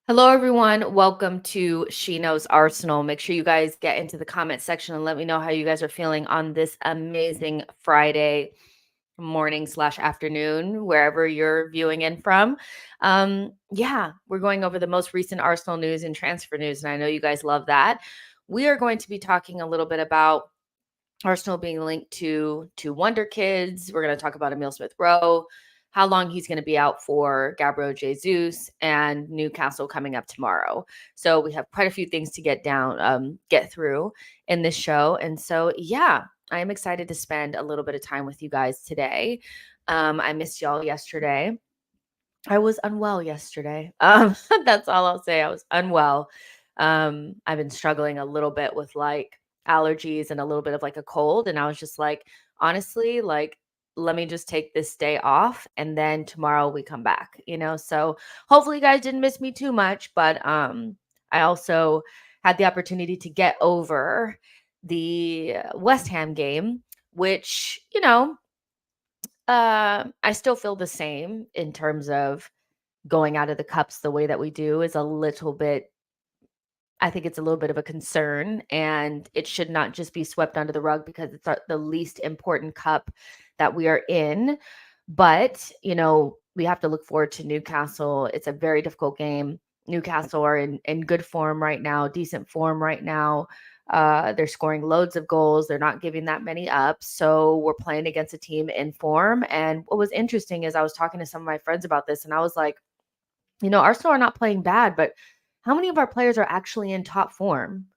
Hello, everyone. Welcome to She Knows Arsenal. Make sure you guys get into the comment section and let me know how you guys are feeling on this amazing Friday morning/afternoon, wherever you're viewing in from. Yeah, we're going over the most recent Arsenal news and transfer news, and I know you guys love that. We are going to be talking a little bit about Arsenal being linked to Wonder Kids. We're going to talk about Emil Smith Rowe, how long he's going to be out for, Gabriel Jesus, and Newcastle coming up tomorrow. So we have quite a few things to get through in this show. And so, yeah, I am excited to spend a little bit of time with you guys today. I missed y'all yesterday. I was unwell yesterday. That's all I'll say. I was unwell. I've been struggling a little bit with like allergies and a little bit of like a cold. And I was just like, honestly, like, let me just take this day off and then tomorrow we come back. So hopefully you guys didn't miss me too much, but I also had the opportunity to get over the West Ham game, which I still feel the same in terms of going out of the cups the way that we do is a little bit, I think it's a little bit of a concern, and it should not just be swept under the rug because it's the least important cup that we are in. But we have to look forward to Newcastle. It's a very difficult game. Newcastle are in good form right now, decent form right now. They're scoring loads of goals. They're not giving that many up. So we're playing against a team in form. And what was interesting is I was talking to some of my friends about this, and I was like, Arsenal are not playing bad, but how many of our players are actually in top form?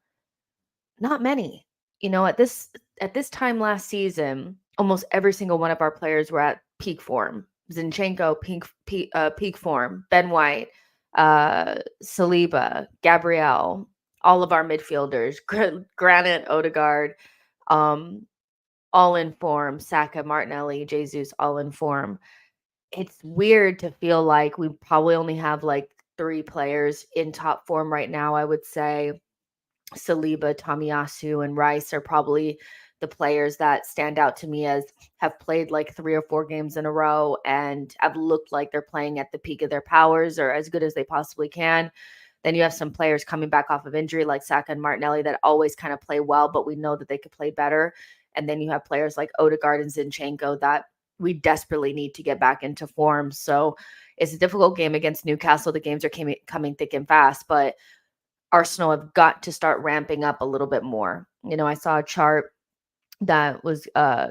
Not many. At this time last season, almost every single one of our players were at peak form. Zinchenko, peak form. Ben White, Saliba, Gabriel, all of our midfielders, Granit, Odegaard, um, all in form. Saka, Martinelli, Jesus, all in form. It's weird to feel like we probably only have like 3 players in top form right now. I would say Saliba, Tomiyasu, and Rice are probably the players that stand out to me as have played like 3 or 4 games in a row and have looked like they're playing at the peak of their powers or as good as they possibly can. Then you have some players coming back off of injury like Saka and Martinelli that always kind of play well, but we know that they could play better. And then you have players like Odegaard and Zinchenko that we desperately need to get back into form. So it's a difficult game against Newcastle. The games are coming thick and fast, but Arsenal have got to start ramping up a little bit more. I saw a chart that was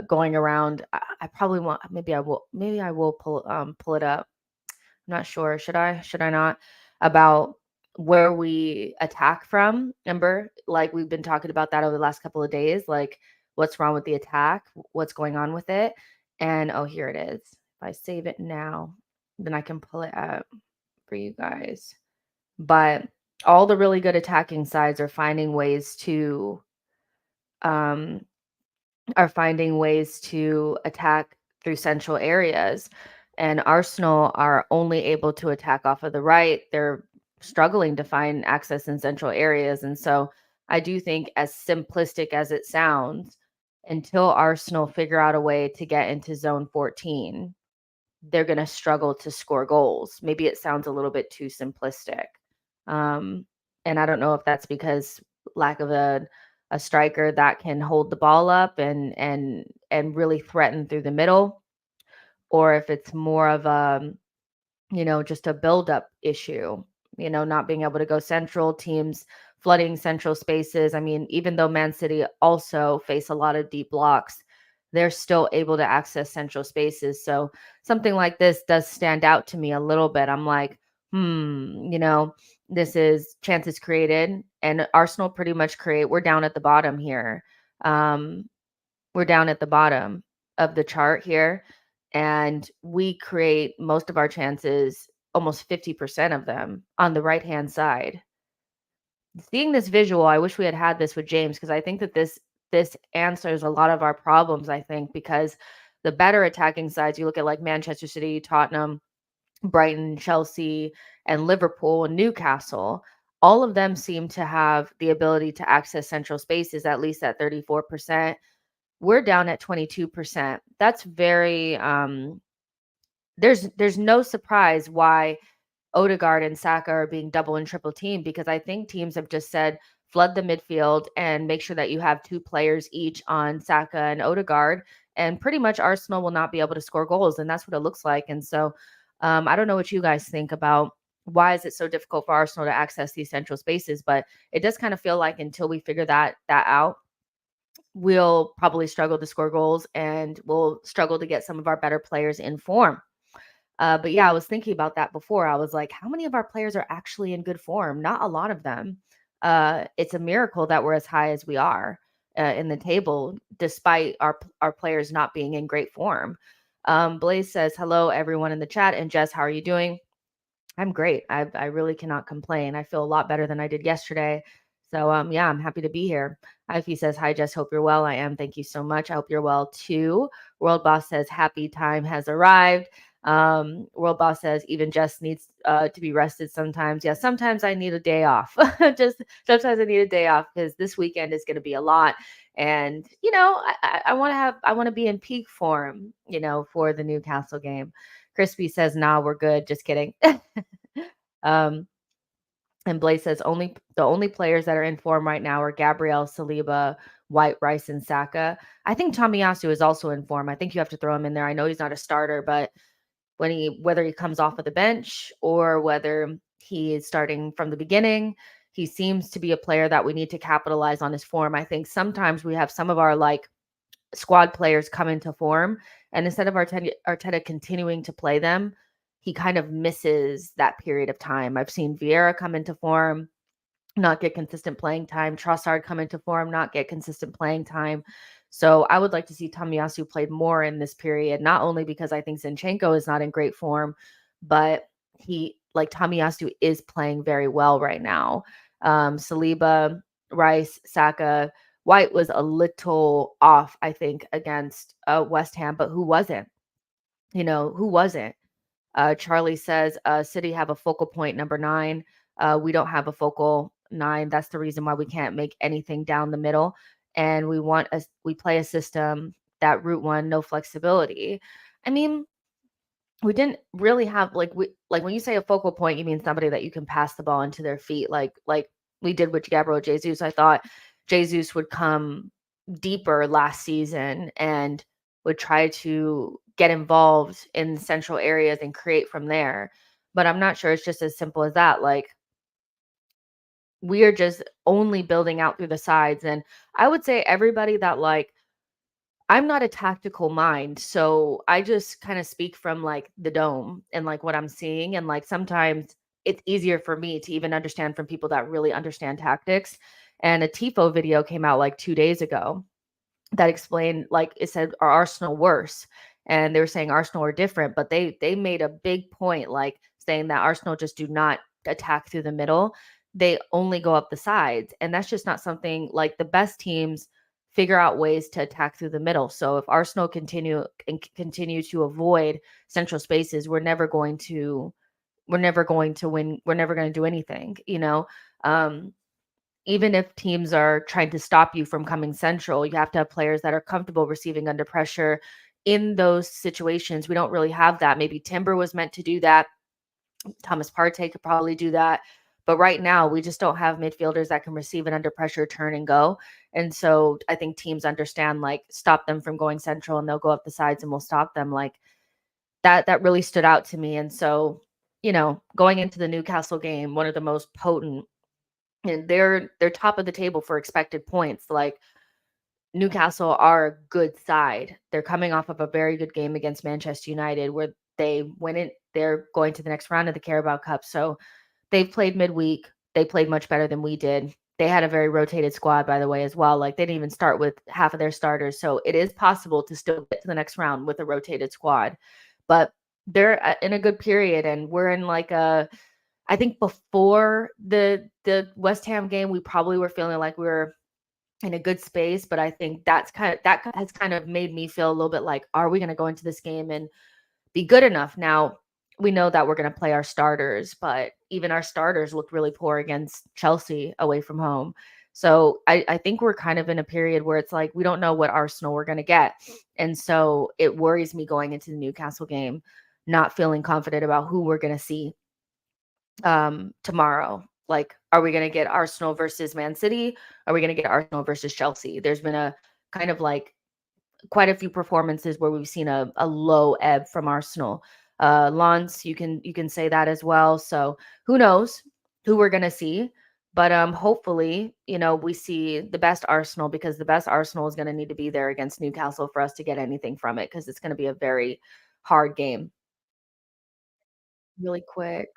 going around. I probably want maybe I will pull it up. I'm not sure. Should I not? About where we attack from. Remember, like we've been talking about that over the last couple of days, like what's wrong with the attack, what's going on with it. And oh, here it is. If I save it now, then I can pull it up for you guys. But all the really good attacking sides um are finding ways to attack through central areas. And Arsenal are only able to attack off of the right. They're struggling to find access in central areas. And so I do think, as simplistic as it sounds, until Arsenal figure out a way to get into zone 14, they're going to struggle to score goals. Maybe it sounds a little bit too simplistic. Um, and I don't know if that's because lack of a striker that can hold the ball up and really threaten through the middle, or if it's more of just a build up issue, not being able to go central, teams flooding central spaces. I mean, even though Man City also face a lot of deep blocks, they're still able to access central spaces. So something like this does stand out to me a little bit. I'm like, this is chances created, and Arsenal pretty much create. We're down at the bottom here. Um, we're down at the bottom of the chart here, and we create most of our chances, almost 50% of them, on the right-hand side. Seeing this visual, I wish we had this with James, because I think that this answers a lot of our problems, I think, because the better attacking sides, you look at like Manchester City, Tottenham, Brighton, Chelsea, and Liverpool and Newcastle, all of them seem to have the ability to access central spaces, at least at 34%. We're down at 22%. That's very there's no surprise why Odegaard and Saka are being double and triple teamed, because I think teams have just said flood the midfield and make sure that you have 2 players each on Saka and Odegaard, and pretty much Arsenal will not be able to score goals, and that's what it looks like. And so I don't know what you guys think about why is it so difficult for Arsenal to access these central spaces, but it does kind of feel like until we figure that out, we'll probably struggle to score goals and we'll struggle to get some of our better players in form. But yeah, I was thinking about that before. I was like, how many of our players are actually in good form? Not a lot of them. It's a miracle that we're as high as we are in the table, despite our players not being in great form. Blaze says, hello, everyone in the chat. And Jess, how are you doing? I'm great. I really cannot complain. I feel a lot better than I did yesterday. So yeah, I'm happy to be here. Ivy says, hi, Jess. Hope you're well. I am. Thank you so much. I hope you're well too. World Boss says, happy time has arrived. World Boss says, even Jess needs to be rested sometimes. Yeah, sometimes I need a day off. Just sometimes I need a day off because this weekend is going to be a lot. And I want to be in peak form, for the Newcastle game. Crispy says, nah, we're good. Just kidding. um, and Blaze says, the only players that are in form right now are Gabriel, Saliba, White, Rice, and Saka. I think Tomiyasu is also in form. I think you have to throw him in there. I know he's not a starter, but whether he comes off of the bench or whether he is starting from the beginning, he seems to be a player that we need to capitalize on his form. I think sometimes we have some of our squad players come into form, and instead of Arteta continuing to play them, he kind of misses that period of time. I've seen Vieira come into form, not get consistent playing time. Trossard come into form, not get consistent playing time. So I would like to see Tomiyasu played more in this period, not only because I think Zinchenko is not in great form, but Tomiyasu is playing very well right now. Saliba, Rice, Saka, White was a little off, I think, against West Ham, but who wasn't? Who wasn't? Charlie says, City have a focal point number 9. We don't have a focal 9. That's the reason why we can't make anything down the middle. And we play a system that route 1, no flexibility. I mean, we didn't really have when you say a focal point, you mean somebody that you can pass the ball into their feet, like we did with Gabriel Jesus. I thought Jesus would come deeper last season and would try to get involved in central areas and create from there. But I'm not sure it's just as simple as that. We are just only building out through the sides. And I would say everybody that I'm not a tactical mind, so I just kind of speak from the dome and what I'm seeing. And sometimes it's easier for me to even understand from people that really understand tactics. And a TIFO video came out 2 days ago that explained, it said, are Arsenal worse? And they were saying Arsenal are different, but they made a big point, saying that Arsenal just do not attack through the middle. They only go up the sides. And that's just not something the best teams figure out ways to attack through the middle. So if Arsenal continue to avoid central spaces, we're never going to win. We're never going to do anything, even if teams are trying to stop you from coming central, you have to have players that are comfortable receiving under pressure in those situations. We don't really have that. Maybe Timber was meant to do that. Thomas Partey could probably do that. But right now, we just don't have midfielders that can receive it under pressure, turn and go. And so I think teams understand, stop them from going central and they'll go up the sides and we'll stop them. That really stood out to me. And so, going into the Newcastle game, one of the most potent, and they're top of the table for expected points. Newcastle are a good side. They're coming off of a very good game against Manchester United where they went in. They're going to the next round of the Carabao Cup. So they've played midweek. They played much better than we did. They had a very rotated squad, by the way, as well. They didn't even start with half of their starters. So it is possible to still get to the next round with a rotated squad. But they're in a good period, and we're in I think before the West Ham game, we probably were feeling like we were in a good space, but I think that has kind of made me feel a little bit are we going to go into this game and be good enough? Now, we know that we're going to play our starters, but even our starters looked really poor against Chelsea away from home. So I think we're kind of in a period where it's we don't know what Arsenal we're going to get. And so it worries me going into the Newcastle game, not feeling confident about who we're going to see. tomorrow. Like, are we going to get Arsenal versus Man City? Are we going to get Arsenal versus Chelsea? There's been a kind of like quite a few performances where we've seen a low ebb from Arsenal. Lens, you can say that as well. So who knows who we're gonna see? But hopefully, we see the best Arsenal, because the best Arsenal is gonna need to be there against Newcastle for us to get anything from it, because it's gonna be a very hard game. Really quick.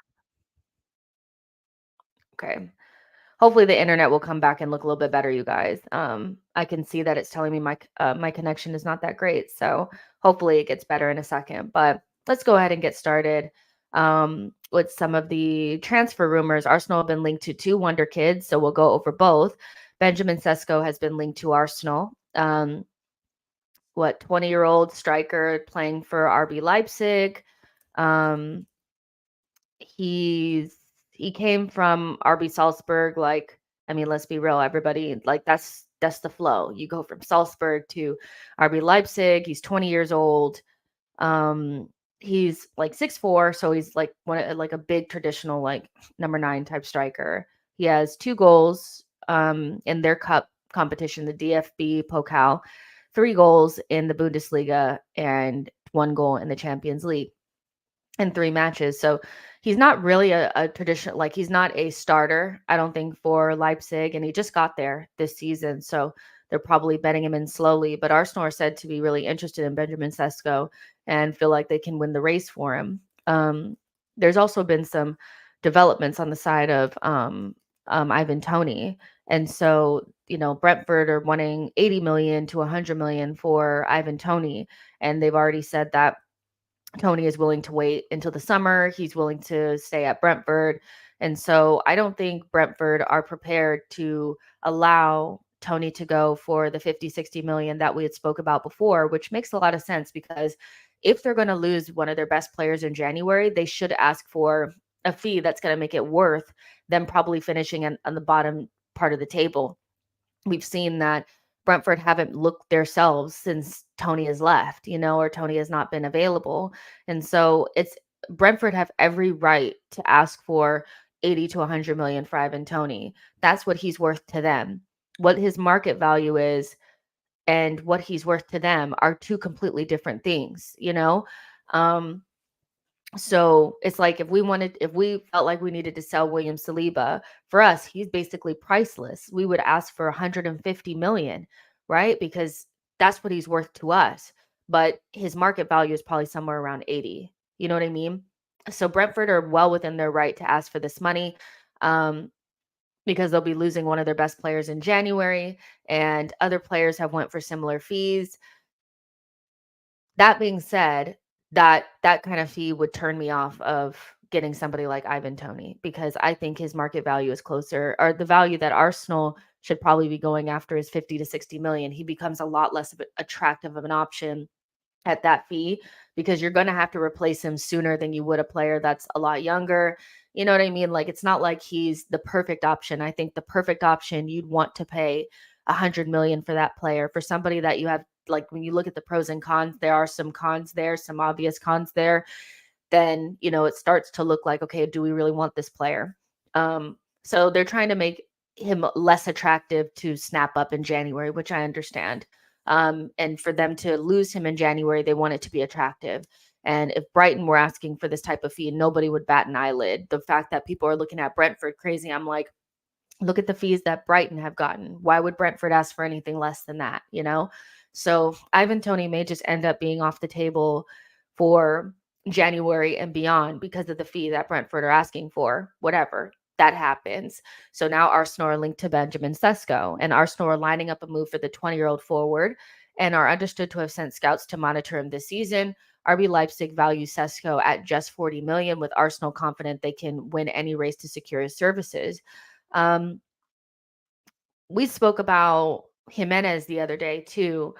Okay. Hopefully the internet will come back and look a little bit better, you guys. I can see that it's telling me my connection is not that great, so hopefully it gets better in a second. But let's go ahead and get started with some of the transfer rumors. Arsenal have been linked to two wonder kids, so we'll go over both. Benjamin Sesko has been linked to Arsenal. 20-year-old striker playing for RB Leipzig. Um, he came from RB Salzburg. Like, I mean, let's be real, everybody. Like, that's the flow. You go from Salzburg to RB Leipzig. He's 20 years old. Um, he's like 6'4", so he's like like a big traditional like number 9 type striker. He has 2 goals in their cup competition, the DFB Pokal, 3 goals in the Bundesliga, and 1 goal in the Champions League in 3 matches. So he's not really a traditional, like, he's not a starter, I don't think, for Leipzig, and he just got there this season. So they're probably betting him in slowly. But Arsenal are said to be really interested in Benjamin Sesko and feel like they can win the race for him. There's also been some developments on the side of Ivan Toney. And so, Brentford are wanting 80 million to 100 million for Ivan Toney. And they've already said that Tony is willing to wait until the summer. He's willing to stay at Brentford. And so I don't think Brentford are prepared to allow Tony to go for the 50, 60 million that we had spoke about before, which makes a lot of sense, because if they're going to lose one of their best players in January, they should ask for a fee that's going to make it worth them probably finishing on the bottom part of the table. We've seen that Brentford haven't looked themselves since Tony has left, or Tony has not been available. And so it's Brentford have every right to ask for 80 to 100 million for Ivan Tony. That's what he's worth to them. What his market value is and what he's worth to them are two completely different things. Um, so it's like, if we felt like we needed to sell William Saliba, for us, he's basically priceless. We would ask for 150 million, right? Because that's what he's worth to us. But his market value is probably somewhere around 80. You know what I mean? So Brentford are well within their right to ask for this money, because they'll be losing one of their best players in January, and other players have went for similar fees. That being said, that kind of fee would turn me off of getting somebody like Ivan Toney, because I think his market value is closer, or the value that Arsenal should probably be going after is 50 to 60 million. He becomes a lot less attractive of an option at that fee, because you're going to have to replace him sooner than you would a player that's a lot younger. You know what I mean? Like, it's not like he's the perfect option. I think the perfect option, you'd want to pay 100 million for that player, for somebody that you have. Like, when you look at the pros and cons, there are some cons there, some obvious cons there. Then, it starts to look like, okay, do we really want this player? So they're trying to make him less attractive to snap up in January, which I understand. And for them to lose him in January, they want it to be attractive. And if Brighton were asking for this type of fee, nobody would bat an eyelid. The fact that people are looking at Brentford crazy, I'm like, look at the fees that Brighton have gotten. Why would Brentford ask for anything less than that? So Ivan Toney may just end up being off the table for January and beyond because of the fee that Brentford are asking for. Whatever, that happens. So now Arsenal are linked to Benjamin Sesko, and Arsenal are lining up a move for the 20-year-old forward, and are understood to have sent scouts to monitor him this season. RB Leipzig values Sesko at just 40 million, with Arsenal confident they can win any race to secure his services. Um, we spoke about Jimenez the other day too,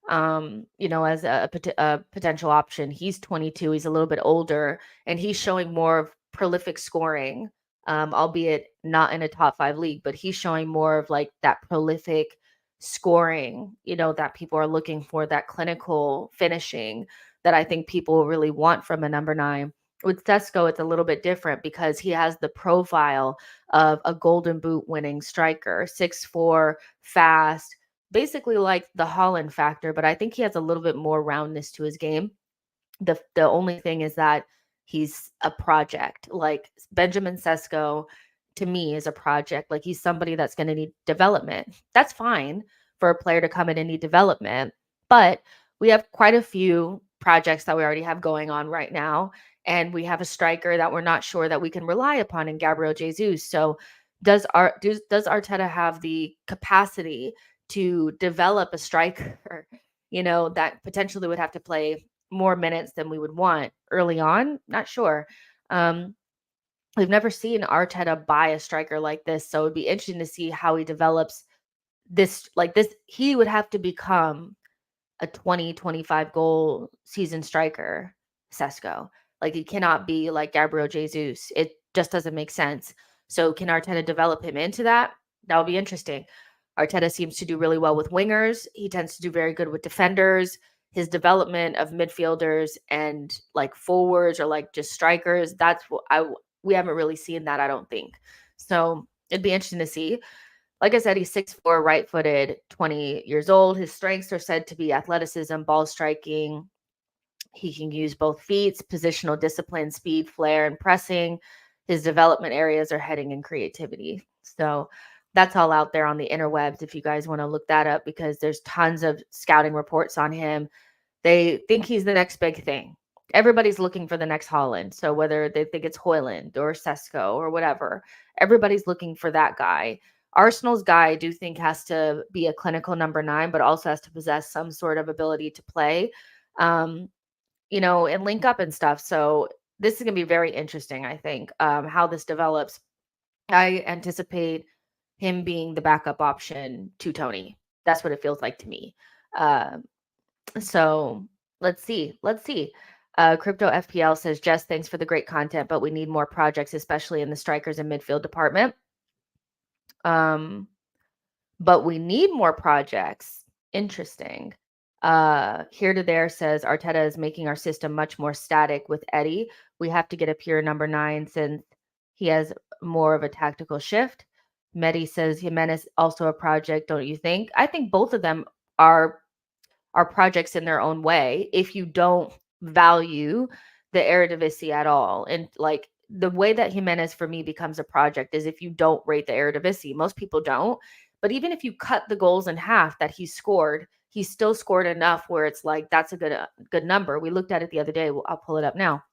as a potential option. He's 22. He's a little bit older, and he's showing more of prolific scoring, albeit not in a top 5 league, but he's showing more of like that prolific scoring, that people are looking for, that clinical finishing that I think people really want from a number 9. With Sesko, it's a little bit different because he has the profile of a Golden Boot winning striker, 6'4", fast, basically like the Holland factor, but I think he has a little bit more roundness to his game. The only thing is that he's a project. Like Benjamin Sesko to me is a project. Like he's somebody that's going to need development. That's fine for a player to come in and need development, but we have quite a few projects that we already have going on right now, and we have a striker that we're not sure that we can rely upon in Gabriel Jesus. So does Arteta have the capacity to develop a striker, that potentially would have to play more minutes than we would want early on? Not sure. Um, we've never seen Arteta buy a striker like this, so it'd be interesting to see how he develops this. Like this, he would have to become a 20-25 goal season striker, Sesko. Like he cannot be like Gabriel Jesus. It just doesn't make sense. So can Arteta develop him into that? That would be interesting. Arteta seems to do really well with wingers. He tends to do very good with defenders. His development of midfielders and like forwards or like just strikers, that's what we haven't really seen that, I don't think. So it'd be interesting to see. Like I said, he's 6'4", right-footed, 20 years old. His strengths are said to be athleticism, ball striking. He can use both feet, positional discipline, speed, flair, and pressing. His development areas are heading and creativity. So that's all out there on the interwebs if you guys want to look that up, because there's tons of scouting reports on him. They think he's the next big thing. Everybody's looking for the next Holland. So whether they think it's Hoyland or Sesko or whatever, everybody's looking for that guy. Arsenal's guy, I do think, has to be a clinical number 9, but also has to possess some sort of ability to play, and link up and stuff. So this is going to be very interesting, I think, how this develops. I anticipate him being the backup option to Tony. That's what it feels like to me. So let's see. Crypto FPL says, Jess, thanks for the great content, but we need more projects, especially in the strikers and midfield department. But we need more projects. Interesting. Here to there says Arteta is making our system much more static with Eddie. We have to get a pure number 9 since he has more of a tactical shift. Medi says Jimenez also a project, don't you think? I think both of them are projects in their own way if you don't value the Eredivisie at all. And like the way that Jimenez for me becomes a project is if you don't rate the Eredivisie. Most people don't. But even if you cut the goals in half that he scored, he still scored enough where it's like that's a good number. We looked at it the other day. I'll pull it up now.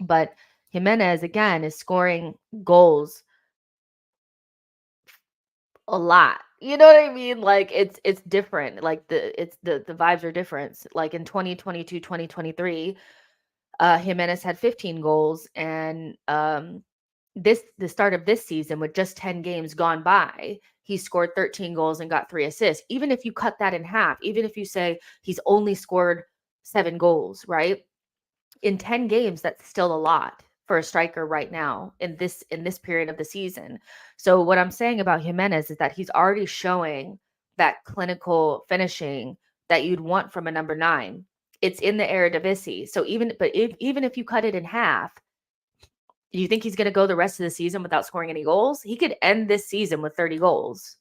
But Jimenez again is scoring goals a lot. You know what I mean? Like it's different. Like the vibes are different. Like in 2022, 2023, Jimenez had 15 goals, and the start of this season with just 10 games gone by, he scored 13 goals and got 3 assists. Even if you cut that in half, even if you say he's only scored 7 goals, right? In 10 games, that's still a lot for a striker right now in this period of the season. So what I'm saying about Jimenez is that he's already showing that clinical finishing that you'd want from a number 9. It's in the Eredivisie. So even if you cut it in half, do you think he's going to go the rest of the season without scoring any goals? He could end this season with 30 goals.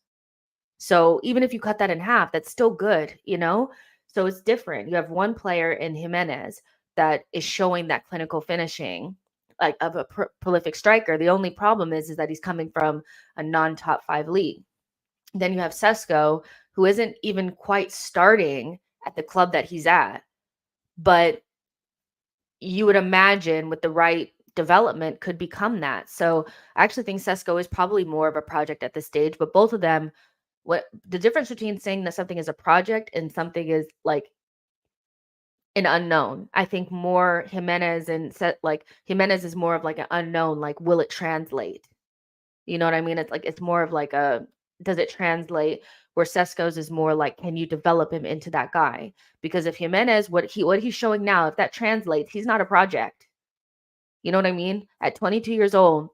So even if you cut that in half, that's still good, So it's different. You have one player in Jimenez that is showing that clinical finishing, like of a prolific striker. The only problem is that he's coming from a non-top 5 league. Then you have Sesko, who isn't even quite starting at the club that he's at, but you would imagine with the right development could become that. So I actually think Sesko is probably more of a project at this stage, but both of them, what the difference between saying that something is a project and something is like an unknown. I think more Jimenez Jimenez is more of like an unknown, like will it translate? You know what I mean? It's like it's more of like does it translate? Where Sesko's is more like, can you develop him into that guy? Because if Jimenez, what he's showing now, if that translates, he's not a project. You know what I mean? At 22 years old,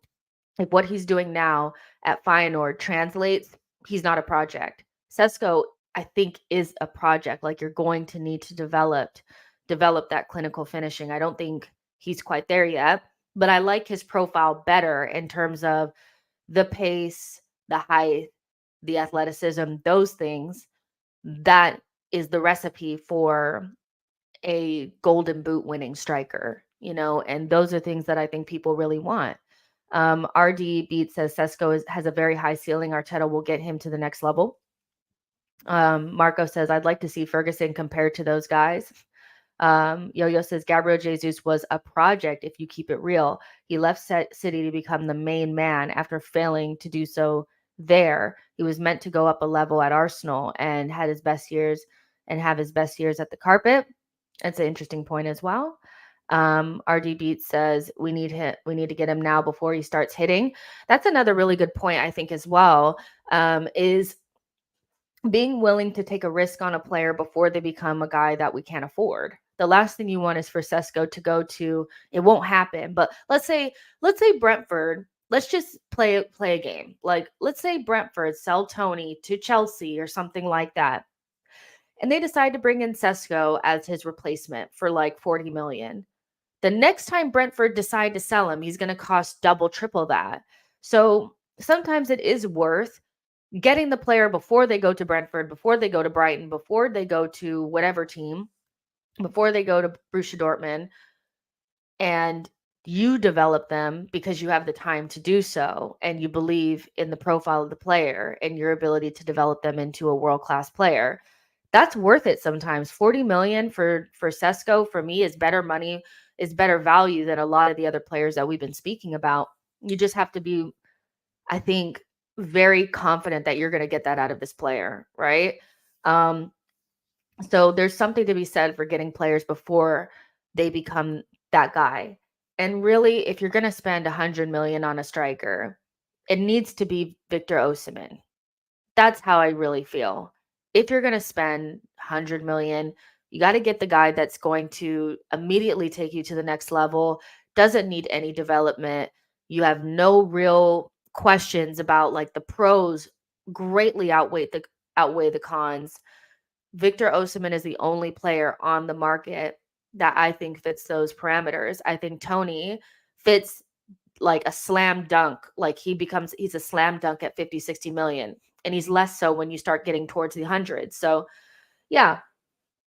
if what he's doing now at Feyenoord translates, he's not a project. Sesko, I think, is a project. Like you're going to need to develop that clinical finishing. I don't think he's quite there yet, but I like his profile better in terms of the pace, the height, the athleticism, those things. That is the recipe for a golden boot winning striker, and those are things that I think people really want. RD Beat says Sesko has a very high ceiling. Arteta will get him to the next level. Marco says, I'd like to see Ferguson compared to those guys. Yo-Yo says, Gabriel Jesus was a project if you keep it real. He left City to become the main man after failing to do so there. He was meant to go up a level at Arsenal and have his best years at the carpet. That's an interesting point as well. RD Beat says we need to get him now before he starts hitting. That's another really good point, I think, as well, is being willing to take a risk on a player before they become a guy that we can't afford. The last thing you want is for Sesko to go to, it won't happen, but let's say Brentford, let's just play a game. Like, let's say Brentford sell Tony to Chelsea or something like that. And they decide to bring in Sesko as his replacement for like 40 million. The next time Brentford decide to sell him, he's going to cost double, triple that. So sometimes it is worth getting the player before they go to Brentford, before they go to Brighton, before they go to whatever team, before they go to Borussia Dortmund, and you develop them because you have the time to do so and you believe in the profile of the player and your ability to develop them into a world-class player. That's worth it sometimes. 40 million for Sesko, for me, is better money, is better value than a lot of the other players that we've been speaking about. You just have to be, I think, very confident that you're going to get that out of this player, right? So there's something to be said for getting players before they become that guy. And really, if you're going to spend 100 million on a striker, it needs to be Victor Osimhen. That's how I really feel. If you're going to spend 100 million, you got to get the guy that's going to immediately take you to the next level, doesn't need any development. You have no real questions about, like, the pros greatly outweigh the cons. Victor Osimhen is the only player on the market that I think fits those parameters. I think Tony fits like a slam dunk. Like, he's a slam dunk at 50, 60 million. And he's less so when you start getting towards the hundreds. So yeah,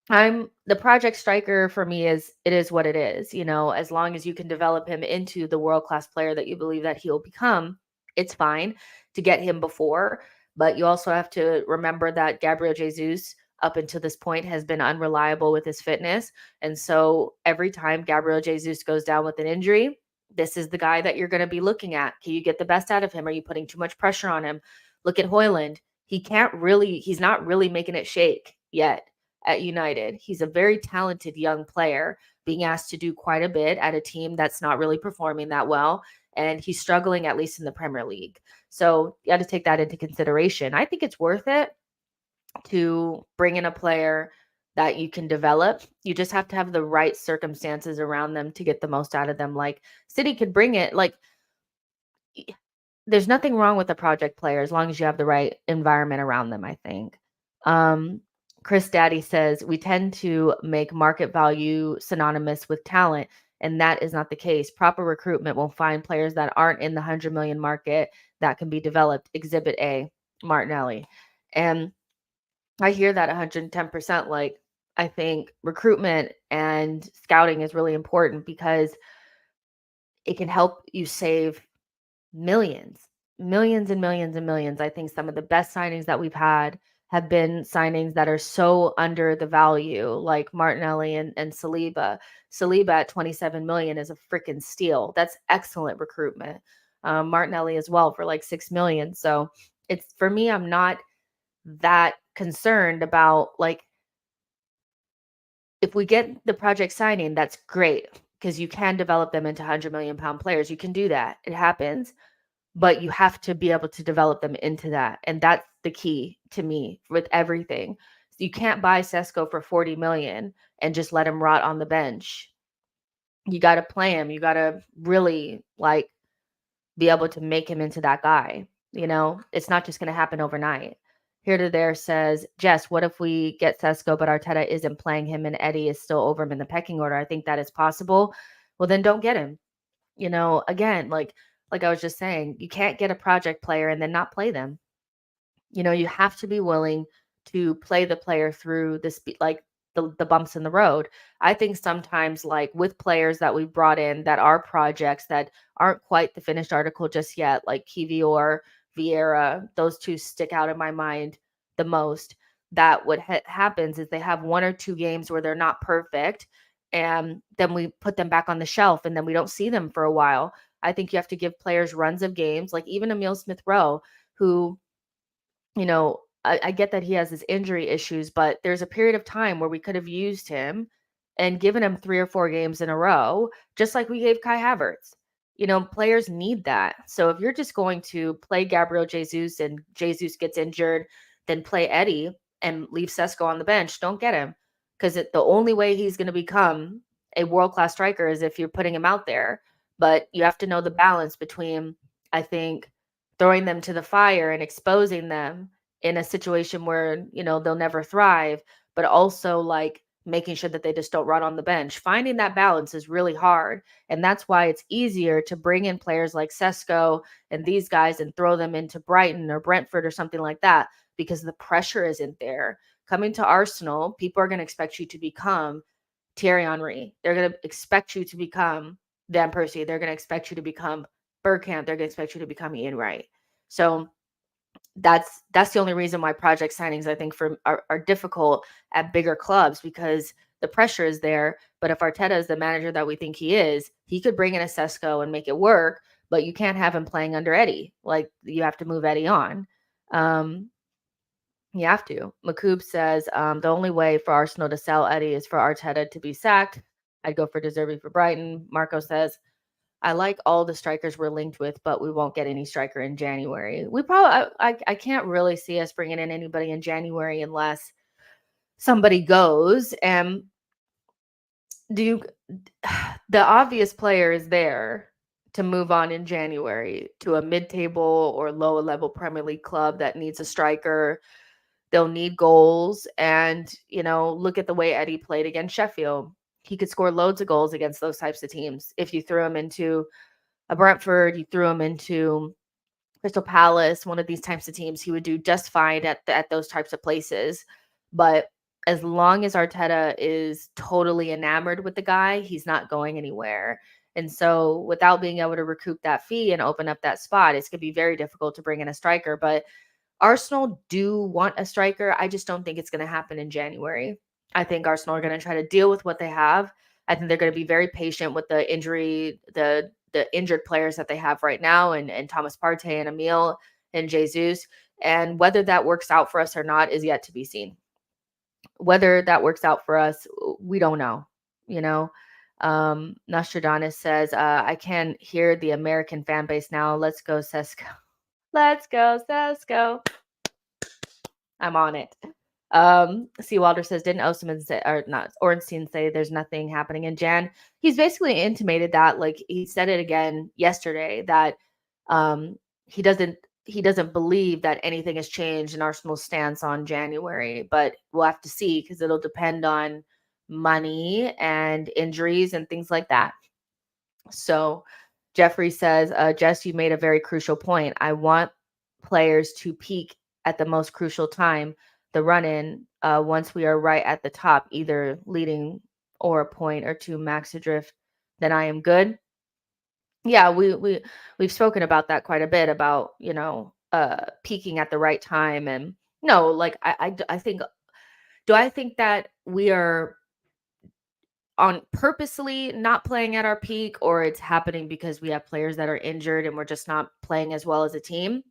the project striker for me is what it is. As long as you can develop him into the world-class player that you believe that he'll become, it's fine to get him before. But you also have to remember that Gabriel Jesus, up until this point, has been unreliable with his fitness. And so every time Gabriel Jesus goes down with an injury, this is the guy that you're going to be looking at. Can you get the best out of him? Are you putting too much pressure on him? Look at Højlund. He's not really making it shake yet at United. He's a very talented young player being asked to do quite a bit at a team that's not really performing that well. And he's struggling, at least in the Premier League. So you got to take that into consideration. I think it's worth it to bring in a player that you can develop. You just have to have the right circumstances around them to get the most out of them. Like, City could bring it. Like, there's nothing wrong with a project player as long as you have the right environment around them, I think. Chris Daddy says, we tend to make market value synonymous with talent, and that is not the case. Proper recruitment will find players that aren't in the 100 million market that can be developed. Exhibit A, Martinelli. And I hear that 110%. Like, I think recruitment and scouting is really important because it can help you save millions and millions and millions. I think some of the best signings that we've had have been signings that are so under the value, like Martinelli and Saliba. Saliba at 27 million is a freaking steal. That's excellent recruitment. Martinelli as well for like 6 million. So it's, for me, I'm not that concerned about, like, if we get the project signing, that's great because you can develop them into 100 million pound players. You can do that. It happens. But you have to be able to develop them into that. And that's the key to me with everything. You can't buy Sesko for 40 million and just let him rot on the bench. You got to play him. You got to really, like, be able to make him into that guy. It's not just going to happen overnight. Here to There says, Jess, what if we get Sesko, but Arteta isn't playing him and Eddie is still over him in the pecking order? I think that is possible. well, then don't get him. Again, like I was just saying, you can't get a project player and then not play them. You have to be willing to play the player through like the bumps in the road. I think sometimes, like with players that we brought in that are projects that aren't quite the finished article just yet, like Kivior, Vieira, those two stick out in my mind the most. That what happens is they have 1 or 2 games where they're not perfect, and then we put them back on the shelf, and then we don't see them for a while. I think you have to give players runs of games, like even Emil Smith Rowe, who I get that he has his injury issues, but there's a period of time where we could have used him and given him 3 or 4 games in a row, just like we gave Kai Havertz. Players need that. So if you're just going to play Gabriel Jesus and Jesus gets injured, then play Eddie and leave Sesko on the bench, don't get him. Because the only way he's going to become a world-class striker is if you're putting him out there. But you have to know the balance between, I think, throwing them to the fire and exposing them in a situation where, they'll never thrive, but also like making sure that they just don't rot on the bench. Finding that balance is really hard. And that's why it's easier to bring in players like Sesko and these guys and throw them into Brighton or Brentford or something like that, because the pressure isn't there. Coming to Arsenal, people are going to expect you to become Thierry Henry. They're going to expect you to become Van Persie. They're going to expect you to become Bergkamp. They're going to expect you to become Ian Wright. So that's the only reason why project signings, I think, are difficult at bigger clubs, because the pressure is there. But if Arteta is the manager that we think he is, he could bring in a Sesko and make it work, but you can't have him playing under Eddie. Like, you have to move Eddie on. You have to. Makub says, the only way for Arsenal to sell Eddie is for Arteta to be sacked. I'd go for De Zerbi for Brighton. Marco says, I like all the strikers we're linked with, but we won't get any striker in January. We probably, I can't really see us bringing in anybody in January unless somebody goes. And the obvious player is there to move on in January to a mid-table or lower level Premier League club that needs a striker. They'll need goals. And, look at the way Eddie played against Sheffield. He could score loads of goals against those types of teams. If you threw him into a Brentford, you threw him into Crystal Palace, one of these types of teams, he would do just fine at those types of places. But as long as Arteta is totally enamored with the guy, he's not going anywhere. And so without being able to recoup that fee and open up that spot, it's going to be very difficult to bring in a striker. But Arsenal do want a striker. I just don't think it's going to happen in January. I think Arsenal are going to try to deal with what they have. I think they're going to be very patient with the injured players that they have right now, and Thomas Partey and Emil and Jesus. And whether that works out for us or not is yet to be seen. Whether that works out for us, we don't know. Nostradamus says, I can hear the American fan base now. Let's go, Sesko. Let's go, Sesko. I'm on it. C. Walter says, didn't Osimhen say, or not, Ornstein say there's nothing happening in Jan? He's basically intimated that, like he said it again yesterday, that he doesn't believe that anything has changed in Arsenal's stance on January, but we'll have to see, because it'll depend on money and injuries and things like that. So Jeffrey says, Jess, you made a very crucial point. I want players to peak at the most crucial time, the run-in, once we are right at the top, either leading or a point or two max adrift, then I am good. Yeah, we've spoken about that quite a bit, about, peaking at the right time. And no, like I think, do I think that we are on purposely not playing at our peak, or it's happening because we have players that are injured and we're just not playing as well as a team?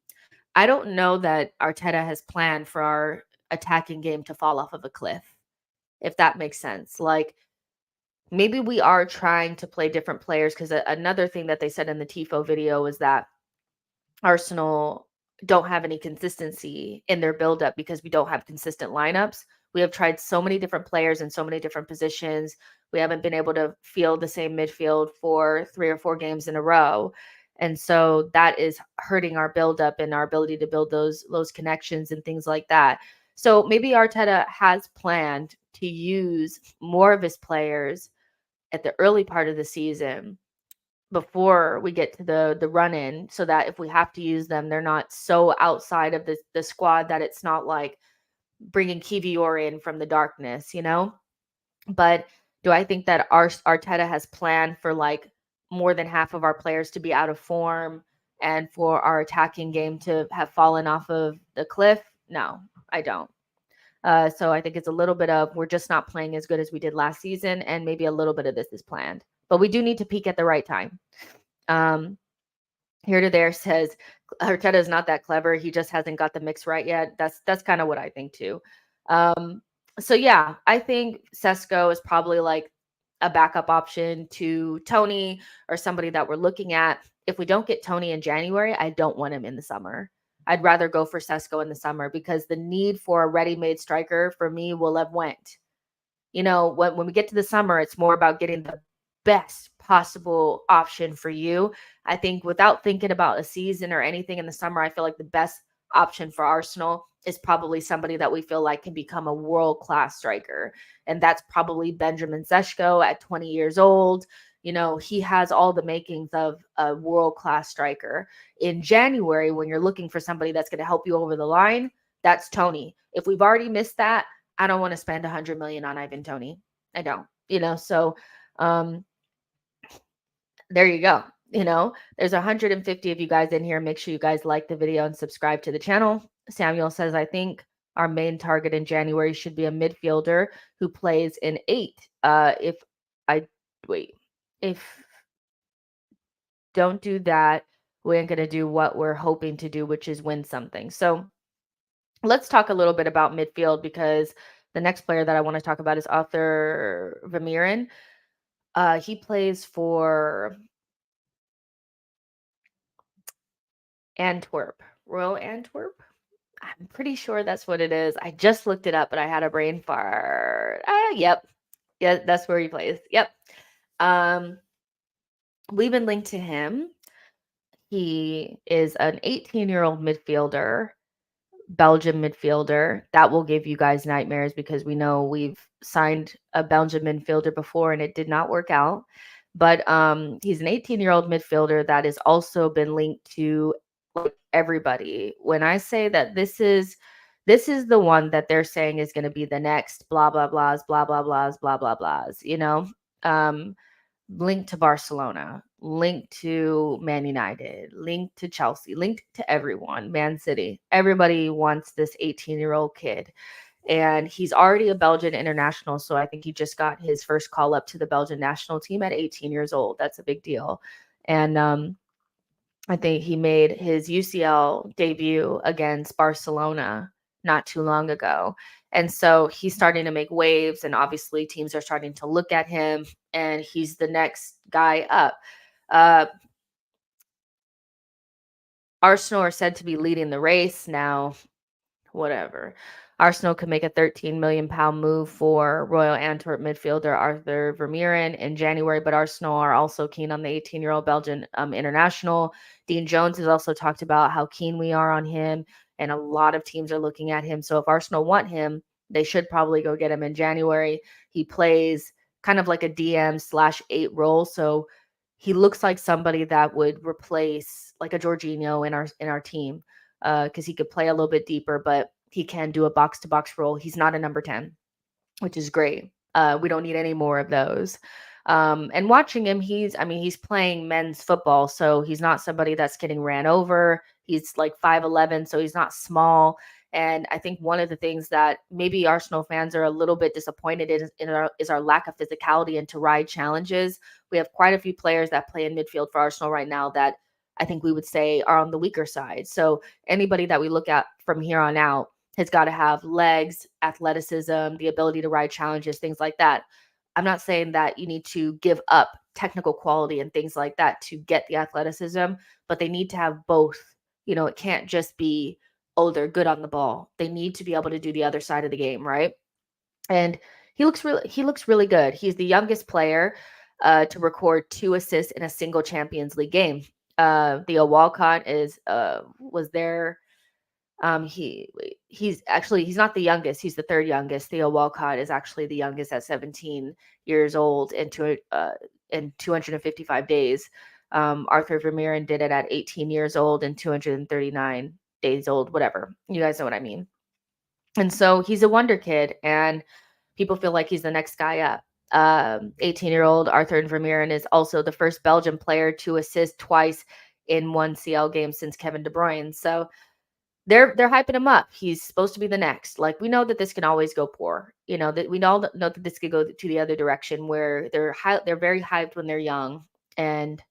I don't know that Arteta has planned for our attacking game to fall off of a cliff, if that makes sense. Like, maybe we are trying to play different players, because another thing that they said in the Tifo video is that Arsenal don't have any consistency in their buildup because we don't have consistent lineups. We have tried so many different players in so many different positions. We haven't been able to field the same midfield for 3 or 4 games in a row. And so that is hurting our buildup and our ability to build those connections and things like that. So maybe Arteta has planned to use more of his players at the early part of the season before we get to the run in, so that if we have to use them, they're not so outside of the squad that it's not like bringing Kivior in from the darkness, But do I think that Arteta has planned for like more than half of our players to be out of form and for our attacking game to have fallen off of the cliff? No, I don't. So I think it's a little bit of we're just not playing as good as we did last season, and maybe a little bit of this is planned. But we do need to peak at the right time. Um, Here to there says Arteta is not that clever. He just hasn't got the mix right yet. That's kind of what I think too. So yeah, I think Sesko is probably like a backup option to Tony or somebody that we're looking at. If we don't get Tony in January, I don't want him in the summer. I'd rather go for Sesko in the summer because the need for a ready-made striker for me will have went. When we get to the summer, it's more about getting the best possible option for you. I think without thinking about a season or anything in the summer, I feel like the best option for Arsenal is probably somebody that we feel like can become a world-class striker. And that's probably Benjamin Sesko at 20 years old. He has all the makings of a world-class striker. In January, when you're looking for somebody that's going to help you over the line, that's Tony. If we've already missed that, I don't want to spend 100 million on Ivan Tony. I don't, so there you go. There's 150 of you guys in here. Make sure you guys like the video and subscribe to the channel. Samuel says, I think our main target in January should be a midfielder who plays in 8. If don't do that, we ain't going to do what we're hoping to do, which is win something. So let's talk a little bit about midfield, because the next player that I want to talk about is Arthur Vermeeren. He plays for Royal Antwerp. I'm pretty sure that's what it is. I just looked it up, but I had a brain fart. Yep. Yeah, that's where he plays. Yep. We've been linked to him. He is an 18-year-old midfielder, Belgian midfielder. That will give you guys nightmares because we know we've signed a Belgian midfielder before and it did not work out. But he's an 18-year-old midfielder that has also been linked to like everybody. When I say that this is the one that they're saying is going to be the next blah blah blahs, blah blah blahs, blah blah blahs, linked to Barcelona, linked to Man United, linked to Chelsea, linked to everyone, Man City. Everybody wants this 18-year-old kid. And he's already a Belgian international. So I think he just got his first call up to the Belgian national team at 18 years old. That's a big deal. And I think he made his UCL debut against Barcelona not too long ago. And so he's starting to make waves, and obviously teams are starting to look at him, and he's the next guy up. Arsenal are said to be leading the race now. Whatever. Arsenal could make a £13 million move for Royal Antwerp midfielder Arthur Vermeeren in January, but Arsenal are also keen on the 18-year-old Belgian international. Dean Jones has also talked about how keen we are on him, and a lot of teams are looking at him. So if Arsenal want him, they should probably go get him in January. He plays kind of like a DM/8 role, so he looks like somebody that would replace like a Jorginho in our team, because he could play a little bit deeper, but he can do a box-to-box role. He's not a number 10, which is great. We don't need any more of those. And watching him, he's playing men's football, so he's not somebody that's getting ran over. He's like 5'11", so he's not small. And I think one of the things that maybe Arsenal fans are a little bit disappointed in is our lack of physicality and to ride challenges. We have quite a few players that play in midfield for Arsenal right now that I think we would say are on the weaker side. So anybody that we look at from here on out has got to have legs, athleticism, the ability to ride challenges, things like that. I'm not saying that you need to give up technical quality and things like that to get the athleticism, but they need to have both. It can't just be, oh, they're good on the ball. They need to be able to do the other side of the game, right? And he looks really good. He's the youngest player to record 2 assists in a single Champions League game. Theo Walcott was there He's not the youngest. He's the third youngest. Theo Walcott is actually the youngest at 17 years old in 255 days. Arthur Vermeeren did it at 18 years old and 239 days old, whatever. You guys know what I mean. And so he's a wonder kid, and people feel like he's the next guy up. 18-year-old Arthur Vermeeren is also the first Belgian player to assist twice in one CL game since Kevin De Bruyne. So they're hyping him up. He's supposed to be the next. Like, we know that this can always go poor. You know that we all know that this could go to the other direction, where they're very hyped when they're young and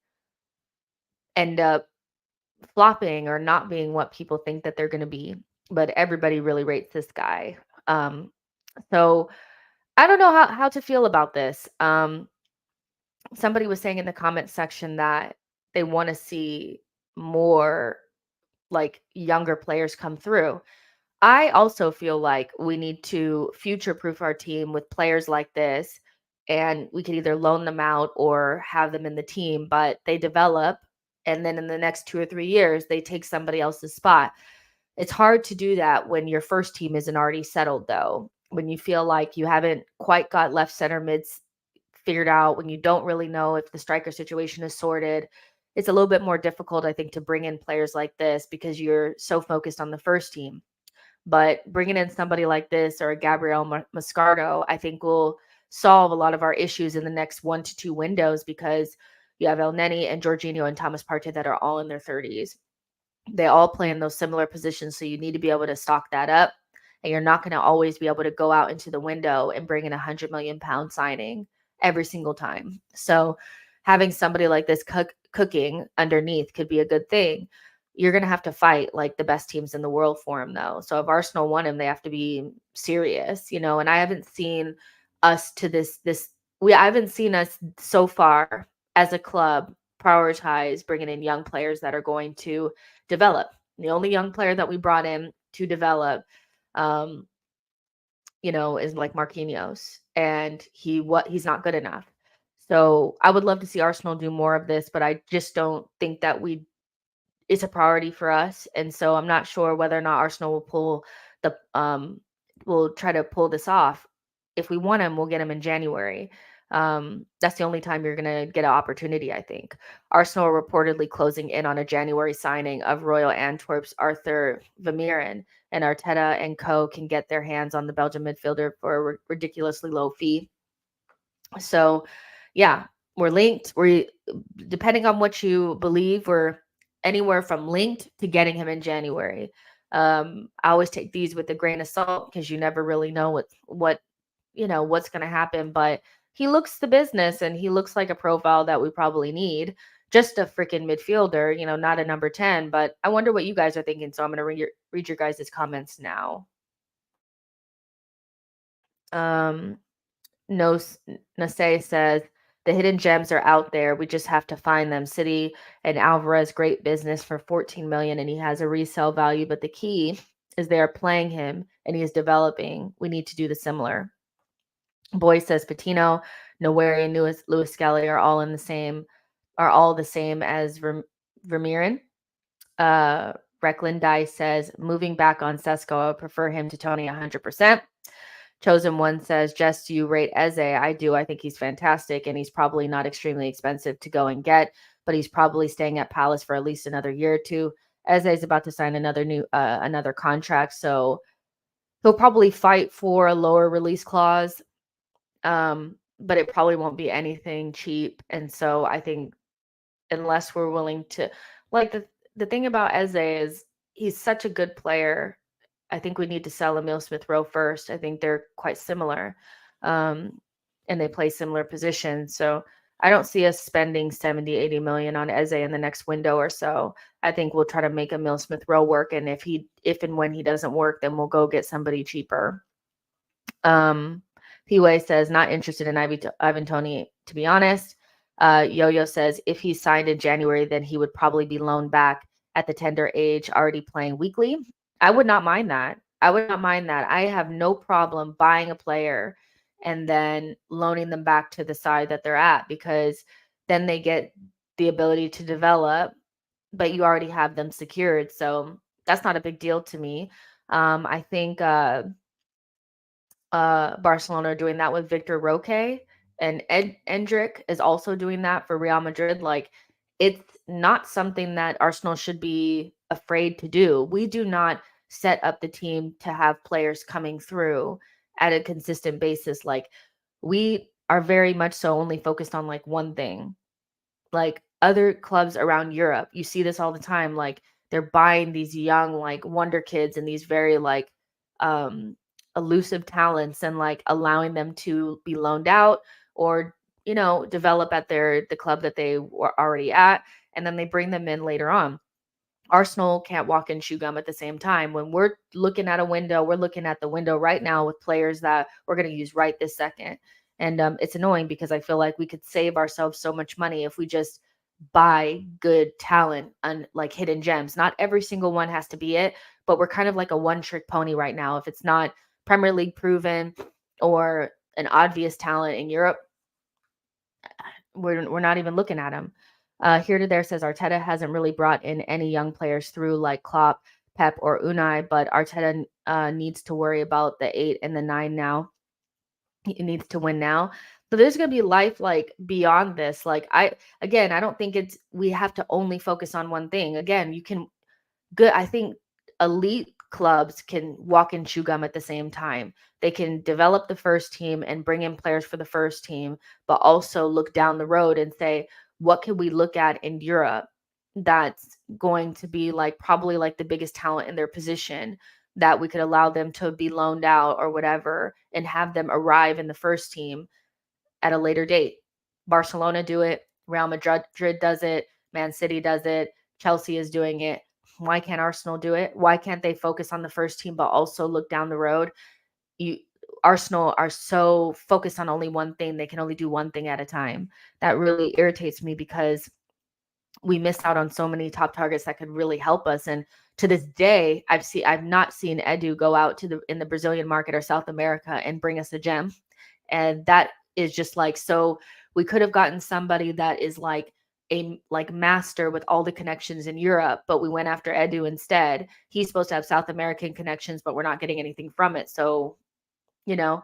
end up flopping or not being what people think that they're going to be. But everybody really rates this guy. So I don't know how to feel about this. Somebody was saying in the comment section that they want to see more like younger players come through. I also feel like we need to future proof our team with players like this, and we could either loan them out or have them in the team, but they develop, and then in the next 2 or 3 years they take somebody else's spot. It's hard to do that when your first team isn't already settled, though. When you feel like you haven't quite got left center mids figured out, when you don't really know if the striker situation is sorted, it's a little bit more difficult, I think, to bring in players like this because you're so focused on the first team. But bringing in somebody like this or a Gabriel Mascardo, I think will solve a lot of our issues in the next 1 to 2 windows, because you have El Neni and Jorginho and Thomas Partey that are all in their 30s. They all play in those similar positions, so you need to be able to stock that up. And you're not going to always be able to go out into the window and bring in £100 million signing every single time. So having somebody like this cooking underneath could be a good thing. You're going to have to fight like the best teams in the world for him, though. So if Arsenal want him, they have to be serious, you know. And I haven't seen us to I haven't seen us so far as a club prioritize bringing in young players that are going to develop. The only young player that we brought in to develop, is like Marquinhos, and he's not good enough. So I would love to see Arsenal do more of this, but I just don't think that it's a priority for us. And so I'm not sure whether or not Arsenal will try to pull this off. If we want him, we'll get him in January. That's the only time you're going to get an opportunity, I think. Arsenal are reportedly closing in on a January signing of Royal Antwerp's Arthur Vermeeren, and Arteta and co can get their hands on the Belgian midfielder for a ridiculously low fee. So, yeah, we're linked. Depending on what you believe, we're anywhere from linked to getting him in January. I always take these with a grain of salt because you never really know what's going to happen. But he looks the business, and he looks like a profile that we probably need. Just a freaking midfielder, not a number 10. But I wonder what you guys are thinking. So I'm going to read your guys' comments now. Nasei says, the hidden gems are out there. We just have to find them. City and Alvarez, great business for 14 million, and he has a resale value. But the key is they are playing him, and he is developing. We need to do the similar. Boy says Patino, Noweri, and Lewis Skelly are all the same as Vermeeren. Recklin Dice says, moving back on Sesko, I prefer him to Tony 100%. Chosen One says, Jess, do you rate Eze? I do. I think he's fantastic, and he's probably not extremely expensive to go and get, but he's probably staying at Palace for at least another year or two. Eze is about to sign another contract, so he'll probably fight for a lower release clause, but it probably won't be anything cheap. And so I think unless we're willing to, like, the thing about Eze is he's such a good player. I think we need to sell Emile Smith Rowe first. I think they're quite similar, and they play similar positions. So I don't see us spending 70, 80 million on Eze in the next window or so. I think we'll try to make Emile Smith Rowe work. And if and when he doesn't work, then we'll go get somebody cheaper. P-Way says, not interested in Ivan Toney, to be honest. Yo-Yo says, if he signed in January, then he would probably be loaned back at the tender age, already playing weekly. I would not mind that. I have no problem buying a player and then loaning them back to the side that they're at, because then they get the ability to develop, but you already have them secured. So that's not a big deal to me. I think Barcelona are doing that with Victor Roque, and Endrick is also doing that for Real Madrid. Like, it's not something that Arsenal should be afraid to do. We do not set up the team to have players coming through at a consistent basis. Like, we are very much so only focused on like one thing. Like, other clubs around Europe, you see this all the time. Like, they're buying these young like wonder kids and these very like um elusive talents, and like allowing them to be loaned out or develop at the club that they were already at, and then they bring them in later on. Arsenal can't walk and chew gum at the same time. When we're looking at a window, we're looking at the window right now with players that we're going to use right this second. And it's annoying because I feel like we could save ourselves so much money if we just buy good talent and like hidden gems. Not every single one has to be it, but we're kind of like a one trick pony right now. If it's not Premier League proven or an obvious talent in Europe, we're not even looking at him. Here to there says Arteta hasn't really brought in any young players through like Klopp, Pep, or Unai, but Arteta needs to worry about the 8 and the 9 now. He needs to win now. So there's going to be life like beyond this. Like, I don't think we have to only focus on one thing. Again, you can I think elite clubs can walk and chew gum at the same time. They can develop the first team and bring in players for the first team, but also look down the road and say, what can we look at in Europe that's going to be like probably like the biggest talent in their position, that we could allow them to be loaned out or whatever and have them arrive in the first team at a later date. Barcelona do it, Real Madrid does it, Man City does it, Chelsea is doing it. Why can't Arsenal do it? Why can't they focus on the first team but also look down the road? You Arsenal are so focused on only one thing. They can only do one thing at a time. That really irritates me because we miss out on so many top targets that could really help us. And to this day, I've not seen Edu go out to in the Brazilian market or South America and bring us a gem. And that is just like, so we could have gotten somebody that is like a like master with all the connections in Europe, but we went after Edu instead. He's supposed to have South American connections, but we're not getting anything from it. So, you know,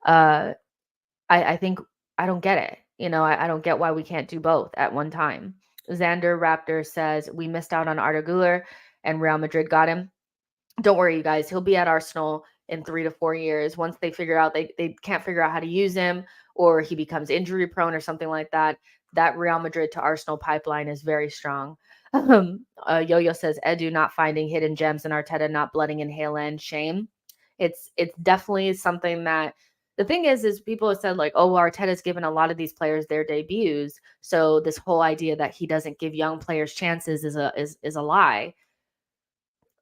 uh I think I don't get it. I don't get why we can't do both at one time. Xander Raptor says we missed out on Arda Güler and Real Madrid got him. Don't worry, you guys. He'll be at Arsenal in 3 to 4 years. Once they figure out they can't figure out how to use him, or he becomes injury prone or something like that, that Real Madrid to Arsenal pipeline is very strong. Yo-Yo says Edu not finding hidden gems and Arteta not blooding in Haaland. Shame. It's definitely something that the thing is people have said like, oh, well, Arteta's given a lot of these players their debuts. So this whole idea that he doesn't give young players chances is a lie.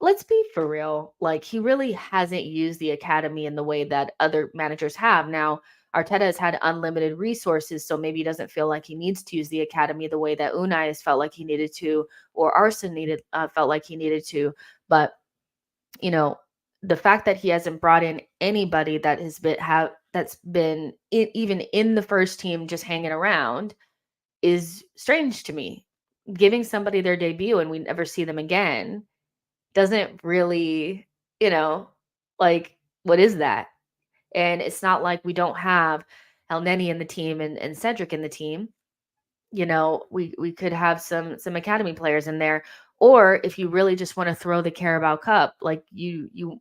Let's be for real. Like, he really hasn't used the academy in the way that other managers have. Now, Arteta has had unlimited resources, so maybe he doesn't feel like he needs to use the academy the way that Unai has felt like he needed to, or Arsene felt like he needed to. But you know, the fact that he hasn't brought in anybody that that's been even in the first team just hanging around is strange to me. Giving somebody their debut and we never see them again doesn't really, you know, like, what is that? And it's not like we don't have El Neni in the team and Cedric in the team. We could have some academy players in there. Or if you really just want to throw the Carabao Cup, like you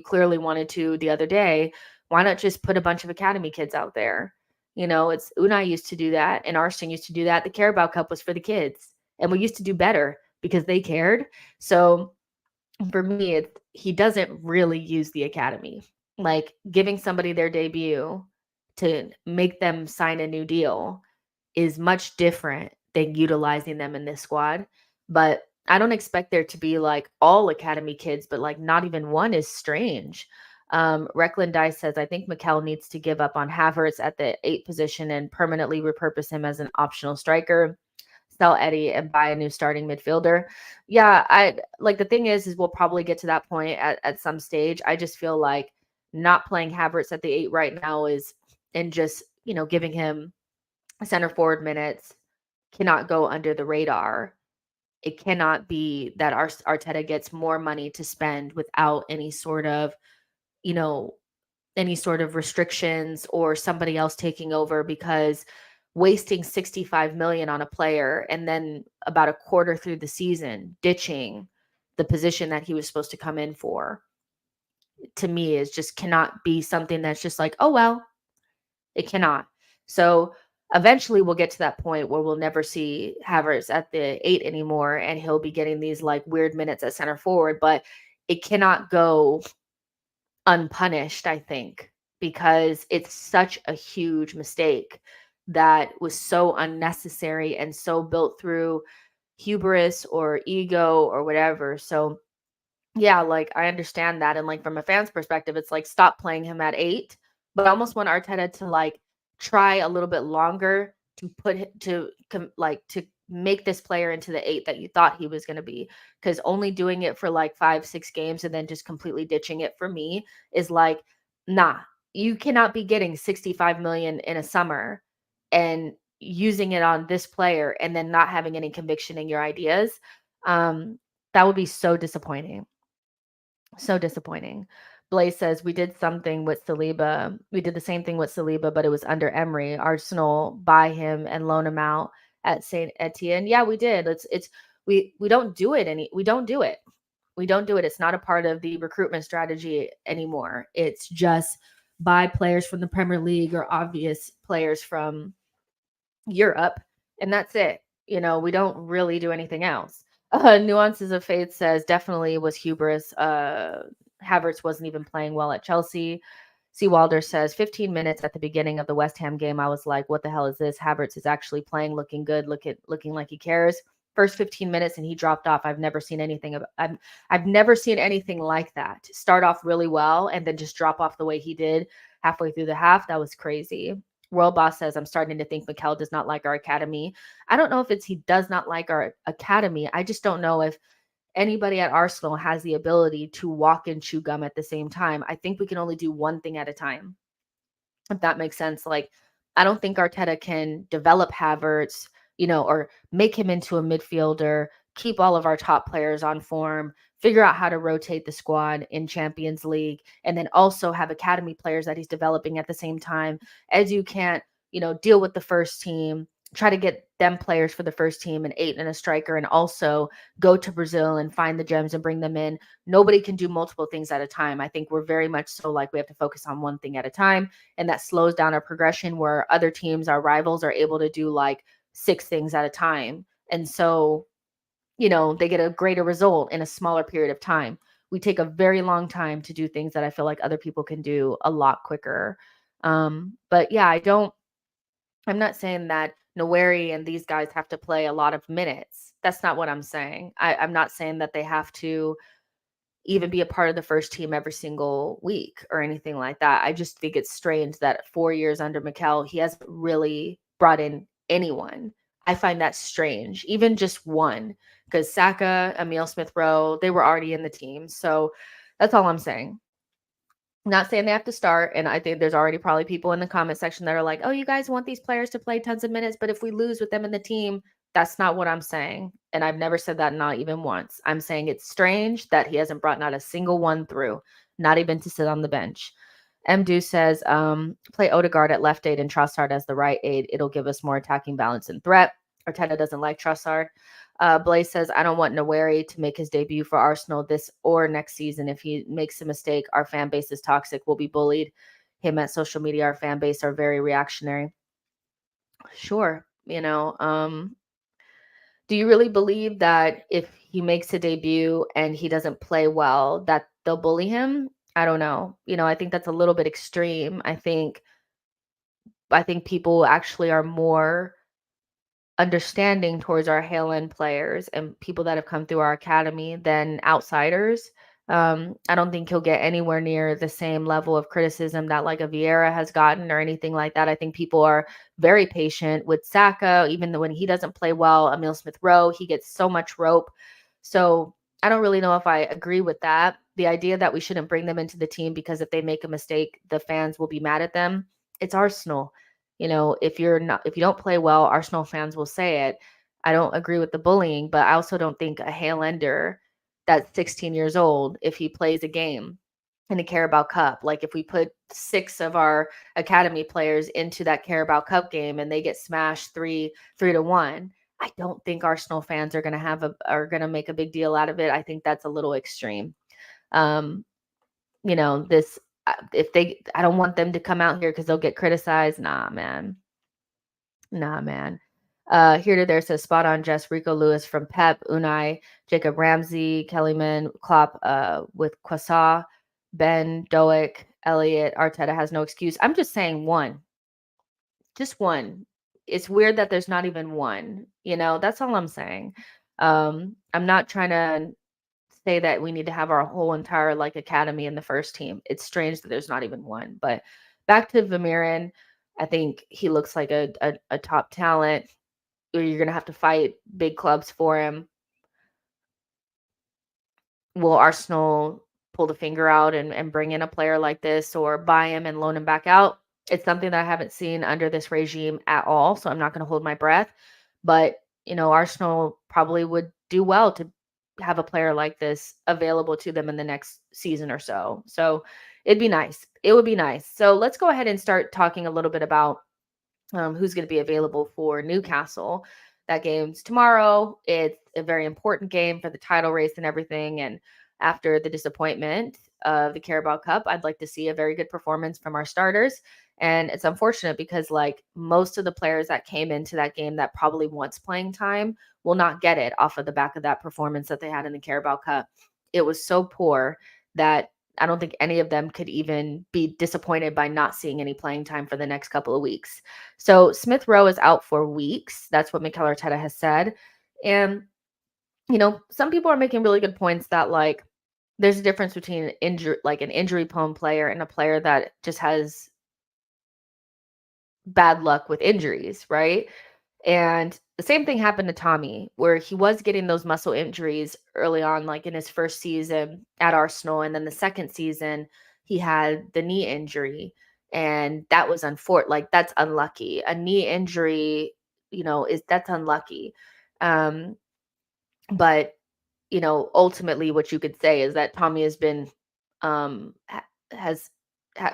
clearly wanted to the other day, why not just put a bunch of academy kids out there? It's Unai used to do that and Arsene used to do that. The Carabao Cup was for the kids, and we used to do better because they cared. So for me, he doesn't really use the academy. Like, giving somebody their debut to make them sign a new deal is much different than utilizing them in this squad. But I don't expect there to be like all academy kids, but like not even one is strange. Reckland Dice says, I think Mikel needs to give up on Havertz at the 8 position and permanently repurpose him as an optional striker. Sell Eddie and buy a new starting midfielder. Yeah, I like, the thing is we'll probably get to that point at some stage. I just feel like not playing Havertz at the 8 right now and just, giving him center forward minutes cannot go under the radar. It cannot be that Arteta gets more money to spend without any sort of, you know, any sort of restrictions or somebody else taking over, because wasting 65 million on a player and then about a quarter through the season ditching the position that he was supposed to come in for, to me, is just cannot be something that's just like, oh well, it cannot. So eventually we'll get to that point where we'll never see Havertz at the 8 anymore, and he'll be getting these like weird minutes at center forward, but it cannot go unpunished, I think, because it's such a huge mistake that was so unnecessary and so built through hubris or ego or whatever. So yeah, like I understand that. And like from a fan's perspective, it's like stop playing him at 8. But I almost want Arteta to like try a little bit longer to like to make this player into the 8 that you thought he was going to be. Because only doing it for like 5, 6 games and then just completely ditching it, for me, is like, nah, you cannot be getting 65 million in a summer and using it on this player and then not having any conviction in your ideas. That would be so disappointing. So disappointing. Blaze says, we did something with Saliba. We did the same thing with Saliba, but it was under Emery. Arsenal buy him and loan him out at Saint Etienne. Yeah, we did. We don't do it we don't do it. We don't do it. It's not a part of the recruitment strategy anymore. It's just buy players from the Premier League or obvious players from Europe, and that's it. We don't really do anything else. Nuances of Faith says definitely was hubris. Havertz wasn't even playing well at Chelsea. C. Walder says 15 minutes at the beginning of the West Ham game, I was like, what the hell is this? Havertz is actually playing, looking good, looking like he cares. First 15 minutes and he dropped off. I've never seen anything like that. Start off really well and then just drop off the way he did halfway through the half. That was crazy. World Boss says, I'm starting to think Mikel does not like our academy. I don't know if he does not like our academy. I just don't know if anybody at Arsenal has the ability to walk and chew gum at the same time. I think we can only do one thing at a time, if that makes sense. Like, I don't think Arteta can develop Havertz, or make him into a midfielder, keep all of our top players on form, figure out how to rotate the squad in Champions League, and then also have academy players that he's developing at the same time. As you can't, deal with the first team, try to get them players for the first team, an 8 and a striker, and also go to Brazil and find the gems and bring them in. Nobody can do multiple things at a time. I think we're very much so like we have to focus on one thing at a time, and that slows down our progression, where other teams, our rivals, are able to do like 6 things at a time. And so, they get a greater result in a smaller period of time. We take a very long time to do things that I feel like other people can do a lot quicker. But yeah, I'm not saying that Noweri and these guys have to play a lot of minutes. That's not what I'm saying. I'm not saying that they have to even be a part of the first team every single week or anything like that. I just think it's strange that 4 years under Mikel, he hasn't really brought in anyone. I find that strange, even just one, because Saka, Emile Smith Rowe, they were already in the team. So that's all I'm saying. Not saying they have to start. And I think there's already probably people in the comment section that are like, oh, you guys want these players to play tons of minutes, but if we lose with them in the team, that's not what I'm saying. And I've never said that, not even once. I'm saying it's strange that he hasn't brought not a single one through, not even to sit on the bench. Mdu says, play Odegaard at left 8 and Trossard as the right 8. It'll give us more attacking balance and threat. Arteta doesn't like Trossard. Blaze says, I don't want Noweri to make his debut for Arsenal this or next season. If he makes a mistake, our fan base is toxic. We'll be bullied. Him at social media, our fan base are very reactionary. Sure. Do you really believe that if he makes a debut and he doesn't play well, that they'll bully him? I don't know. I think that's a little bit extreme. I think people actually are more understanding towards our Hale-end players and people that have come through our academy than outsiders. I don't think he'll get anywhere near the same level of criticism that like a Vieira has gotten or anything like that. I think people are very patient with Saka, even though when he doesn't play well. Emile Smith Rowe, he gets so much rope. So I don't really know if I agree with that. The idea that we shouldn't bring them into the team because if they make a mistake, the fans will be mad at them. It's Arsenal. If you don't play well, Arsenal fans will say it. I don't agree with the bullying, but I also don't think a Hale Ender that's 16 years old, if he plays a game in the Carabao Cup, like if we put 6 of our academy players into that Carabao Cup game and they get smashed 3-1, I don't think Arsenal fans are gonna make a big deal out of it. I think that's a little extreme. Um, this if they I don't want them to come out here because they'll get criticized. Nah, man. Nah, man. Here to there says spot on Jess, Rico Lewis from Pep, Unai, Jacob Ramsey, Kellyman, Klopp with Quassaw, Ben, Doak, Elliot, Arteta has no excuse. I'm just saying one. Just one. It's weird that there's not even one. That's all I'm saying. I'm not trying to say that we need to have our whole entire like academy in the first team. It's strange that there's not even one. But back to Vermeeren, I think he looks like a top talent. You're gonna have to fight big clubs for him. Will Arsenal pull the finger out and bring in a player like this or buy him and loan him back out? It's something that I haven't seen under this regime at all, so I'm not gonna hold my breath. But, Arsenal probably would do well to have a player like this available to them in the next season or so. So it'd be nice. It would be nice. So let's go ahead and start talking a little bit about who's going to be available for Newcastle. That game's tomorrow. It's a very important game for the title race and everything. And after the disappointment of the Carabao Cup, I'd like to see a very good performance from our starters. And it's unfortunate because, like, most of the players that came into that game that probably wants playing time will not get it off of the back of that performance that they had in the Carabao Cup. It was so poor that I don't think any of them could even be disappointed by not seeing any playing time for the next couple of weeks. So Smith Rowe is out for weeks. That's what Mikel Arteta has said. And, some people are making really good points that like there's a difference between an injury prone player and a player that just has bad luck with injuries, right? And the same thing happened to Tommy, where he was getting those muscle injuries early on, like in his first season at Arsenal. And then the second season, he had the knee injury. And that was like that's unlucky. A knee injury, that's unlucky. Um, but ultimately what you could say is that Tommy has been has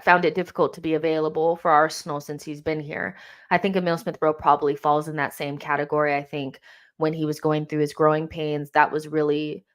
found it difficult to be available for Arsenal since he's been here. I think Emile Smith Rowe probably falls in that same category. I think when he was going through his growing pains, that was really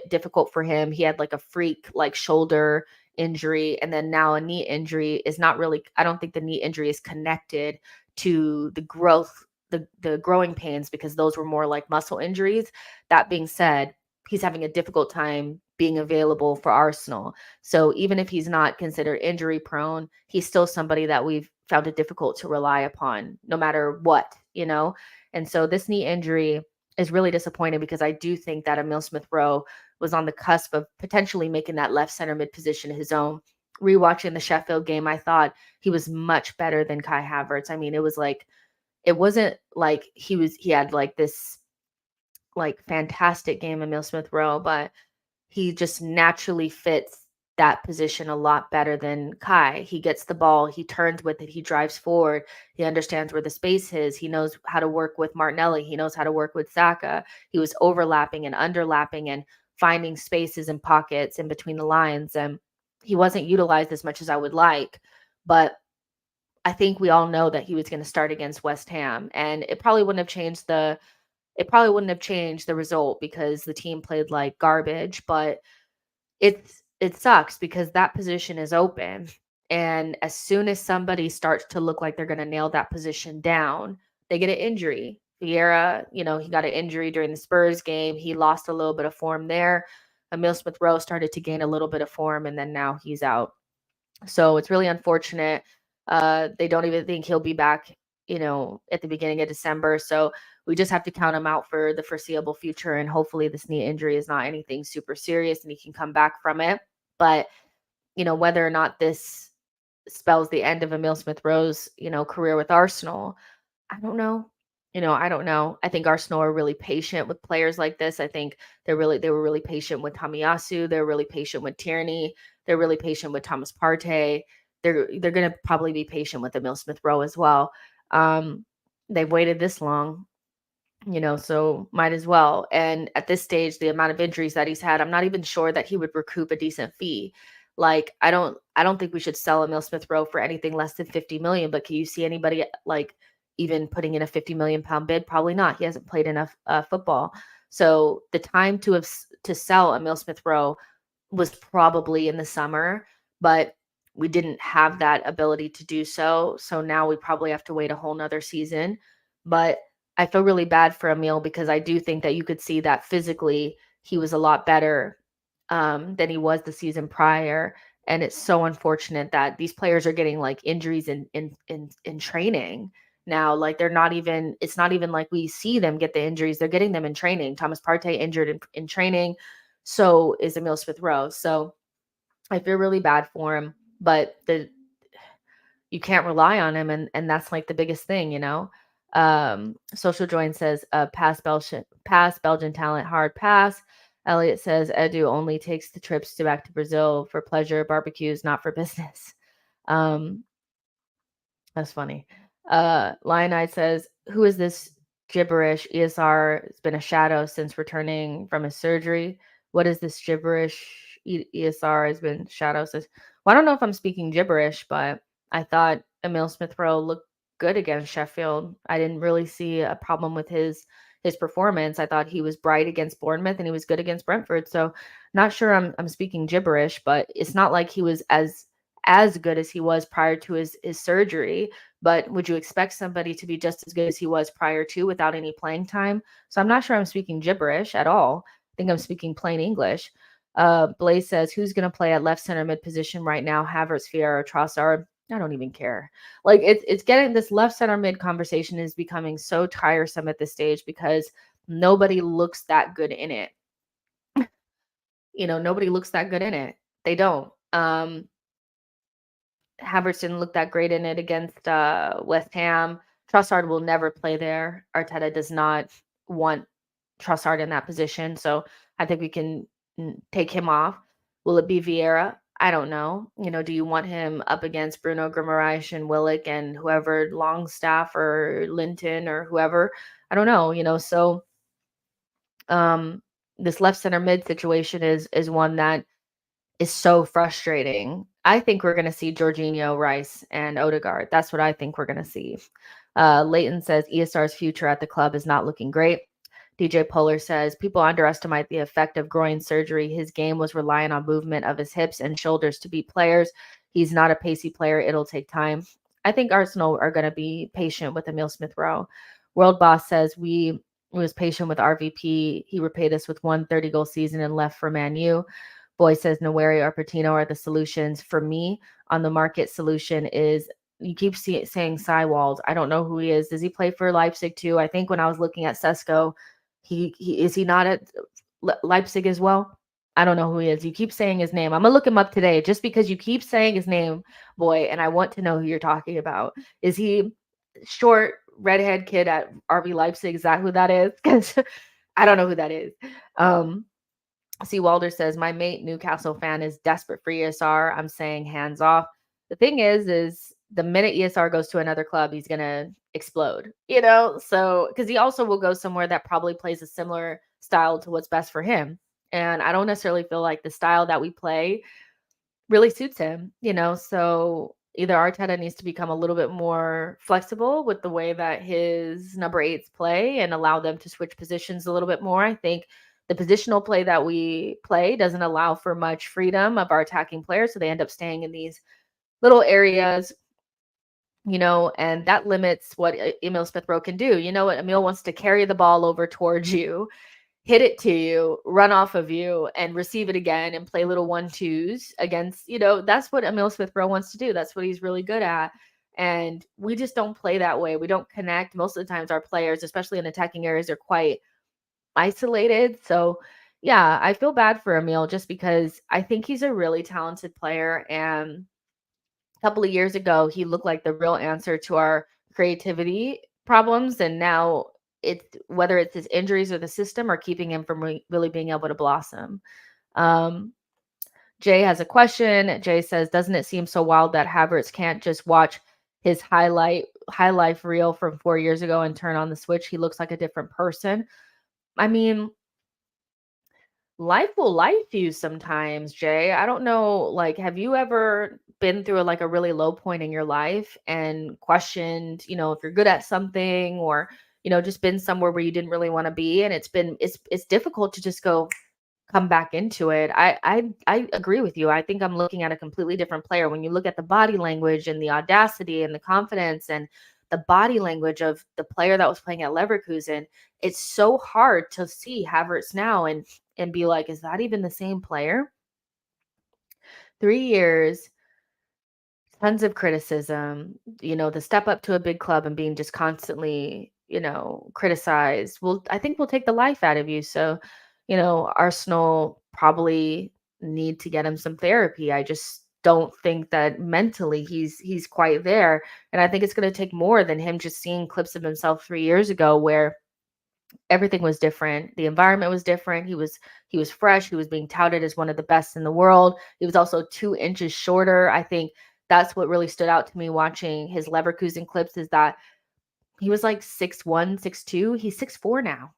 difficult for him. He had like a freak like shoulder injury, and then now a knee injury is not really. I don't think the knee injury is connected to the growth, the growing pains, because those were more like muscle injuries. That being said, he's having a difficult time being available for Arsenal. So even if he's not considered injury prone, he's still somebody that we've found it difficult to rely upon no matter what. And so this knee injury is really disappointing because I do think that Emile Smith Rowe was on the cusp of potentially making that left center mid position his own. Rewatching the Sheffield game, I thought he was much better than Kai Havertz. I mean, it wasn't like he had like this like fantastic game, Emile Smith Rowe, but he just naturally fits that position a lot better than Kai. He gets the ball, he turns with it, he drives forward, he understands where the space is, he knows how to work with Martinelli, he knows how to work with Saka. He was overlapping and underlapping and finding spaces and pockets in between the lines, and he wasn't utilized as much as I would like, but I think we all know that he was going to start against West Ham, and it probably wouldn't have changed the result because the team played like garbage, but it sucks because that position is open. And as soon as somebody starts to look like they're going to nail that position down, they get an injury. Vieira, he got an injury during the Spurs game. He lost a little bit of form there. Emile Smith Rowe started to gain a little bit of form, and then now he's out. So it's really unfortunate. They don't even think he'll be back, at the beginning of December. So we just have to count him out for the foreseeable future. And hopefully this knee injury is not anything super serious and he can come back from it. But, whether or not this spells the end of Emile Smith Rowe's, career with Arsenal, I don't know. I don't know. I think Arsenal are really patient with players like this. I think they were really patient with Tomiyasu. They're really patient with Tierney. They're really patient with Thomas Partey. They're going to probably be patient with Emile Smith Rowe as well. They've waited this long. so might as well. And at this stage, the amount of injuries that he's had, I'm not even sure that he would recoup a decent fee. Like I don't think we should sell Emil Smith Rowe for anything less than 50 million, but can you see anybody like even putting in a 50 million pound bid? Probably not. He hasn't played enough football. So the time to sell Emil Smith Rowe was probably in the summer, but we didn't have that ability to do so. So now we probably have to wait a whole nother season. But I feel really bad for Emil because I do think that you could see that physically he was a lot better than he was the season prior. And it's so unfortunate that these players are getting like injuries in training now. Like it's not even like we see them get the injuries. They're getting them in training. Thomas Partey injured in training. So is Emil Smith Rowe. So I feel really bad for him, but you can't rely on him, and that's like the biggest thing. Social Join says pass Belgian talent, hard pass. Elliot says Edu only takes the trips back to Brazil for pleasure, barbecues, not for business. Um, that's funny. Lionite says, who is this gibberish? ESR has been a shadow since returning from his surgery. What is this gibberish? ESR has been shadow since. Well, I don't know if I'm speaking gibberish, but I thought Emil Smith Rowe looked good against Sheffield. I didn't really see a problem with his performance. I thought he was bright against Bournemouth and he was good against Brentford. So not sure I'm speaking gibberish, but it's not like he was as good as he was prior to his surgery. But would you expect somebody to be just as good as he was prior to without any playing time? So I'm not sure I'm speaking gibberish at all. I think I'm speaking plain English. Blaze says, who's going to play at left center mid position right now? Havertz, Vieira, Trossard? I don't even care. Like it's getting this left center mid conversation is becoming so tiresome at this stage because nobody looks that good in it. Nobody looks that good in it. They don't. Havertz didn't look that great in it against West Ham. Trossard will never play there. Arteta does not want Trossard in that position, so I think we can take him off. Will it be Vieira? I don't know. Do you want him up against Bruno Guimaraes and Willock and whoever, Longstaff or Linton or whoever? I don't know. So this left center mid situation is one that is so frustrating. I think we're going to see Jorginho, Rice, and Odegaard. That's what I think we're going to see. Leighton says ESR's future at the club is not looking great. DJ Polar says people underestimate the effect of groin surgery. His game was reliant on movement of his hips and shoulders to beat players. He's not a pacey player. It'll take time. I think Arsenal are going to be patient with Emil Smith Rowe. World Boss says we was patient with RVP. He repaid us with one 30-goal season and left for Man U. Boy says Nweri or Patino are the solutions. For me, on the market solution is you keep saying Seiwald. I don't know who he is. Does he play for Leipzig too? I think when I was looking at Sesko, he is he not at Leipzig as well? I don't know who he is. You keep saying his name. I'm gonna look him up today just because you keep saying his name, boy, and I want to know who you're talking about. Is he short redhead kid at RB Leipzig? Is that who that is? Because I don't know who that is. C. Walder says, my mate, Newcastle fan, is desperate for ESR. I'm saying hands off. The thing is the minute ESR goes to another club, he's going to explode, So, because he also will go somewhere that probably plays a similar style to what's best for him. And I don't necessarily feel like the style that we play really suits him, So either Arteta needs to become a little bit more flexible with the way that his number 8s play and allow them to switch positions a little bit more. I think the positional play that we play doesn't allow for much freedom of our attacking players, so they end up staying in these little areas, and that limits what Emil Smith Rowe can do. What Emil wants to carry the ball over towards you, hit it to you, run off of you, and receive it again and play little 1-2s against, that's what Emil Smith Rowe wants to do. That's what he's really good at. And we just don't play that way. We don't connect. Most of the times our players, especially in attacking areas, are quite isolated. So yeah, I feel bad for Emil just because I think he's a really talented player. And a couple of years ago, he looked like the real answer to our creativity problems. And now whether it's his injuries or the system are keeping him from really being able to blossom. Jay has a question. Jay says, doesn't it seem so wild that Havertz can't just watch his highlight high life reel from 4 years ago and turn on the switch, he looks like a different person. I mean, life will life you sometimes, Jay. I don't know, like, have you ever been through like a really low point in your life and questioned, if you're good at something, or, just been somewhere where you didn't really want to be, and it's difficult to just go come back into it. I agree with you. I think I'm looking at a completely different player when you look at the body language and the audacity and the confidence and the body language of the player that was playing at Leverkusen. It's so hard to see Havertz now and be like, is that even the same player? 3 years, tons of criticism, the step up to a big club and being just constantly, criticized. Well, I think will take the life out of you. So, Arsenal probably need to get him some therapy. I just don't think that mentally he's quite there. And I think it's going to take more than him just seeing clips of himself 3 years ago where everything was different. The environment was different. He was fresh. He was being touted as one of the best in the world. He was also 2 inches shorter. I think that's what really stood out to me watching his Leverkusen clips, is that he was like 6'1", 6'2". He's 6'4" now.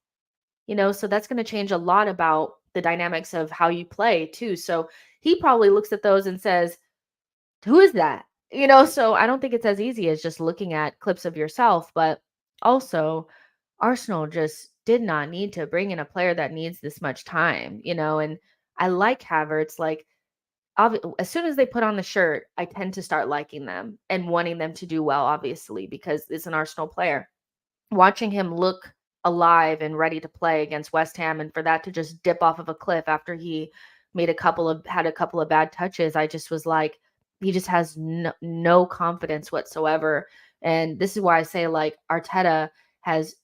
So that's going to change a lot about the dynamics of how you play too. So he probably looks at those and says, who is that? So I don't think it's as easy as just looking at clips of yourself, but also Arsenal just did not need to bring in a player that needs this much time, and I like Havertz. Like, as soon as they put on the shirt, I tend to start liking them and wanting them to do well, obviously, because it's an Arsenal player. Watching him look alive and ready to play against West Ham, and for that to just dip off of a cliff after he had a couple of bad touches, I just was like, he just has no confidence whatsoever. And this is why I say, like, Arteta has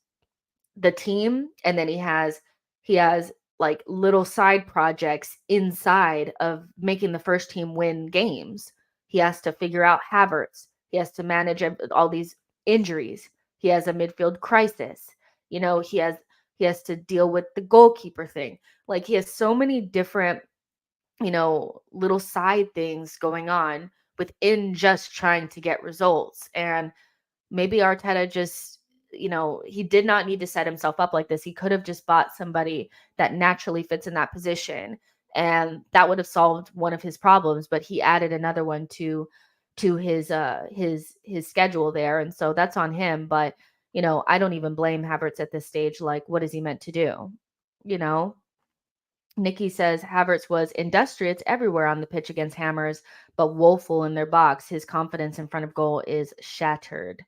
the team, and then he has like little side projects inside of making the first team win games. He has to figure out Havertz. He has to manage all these injuries. He has a midfield crisis. He has to deal with the goalkeeper thing. Like, he has so many different, little side things going on within just trying to get results. And maybe Arteta just, he did not need to set himself up like this. He could have just bought somebody that naturally fits in that position, and that would have solved one of his problems. But he added another one to his schedule there, and so that's on him. But I don't even blame Havertz at this stage. Like, what is he meant to do? You know, Nikki says Havertz was industrious everywhere on the pitch against Hammers, but woeful in their box. His confidence in front of goal is shattered.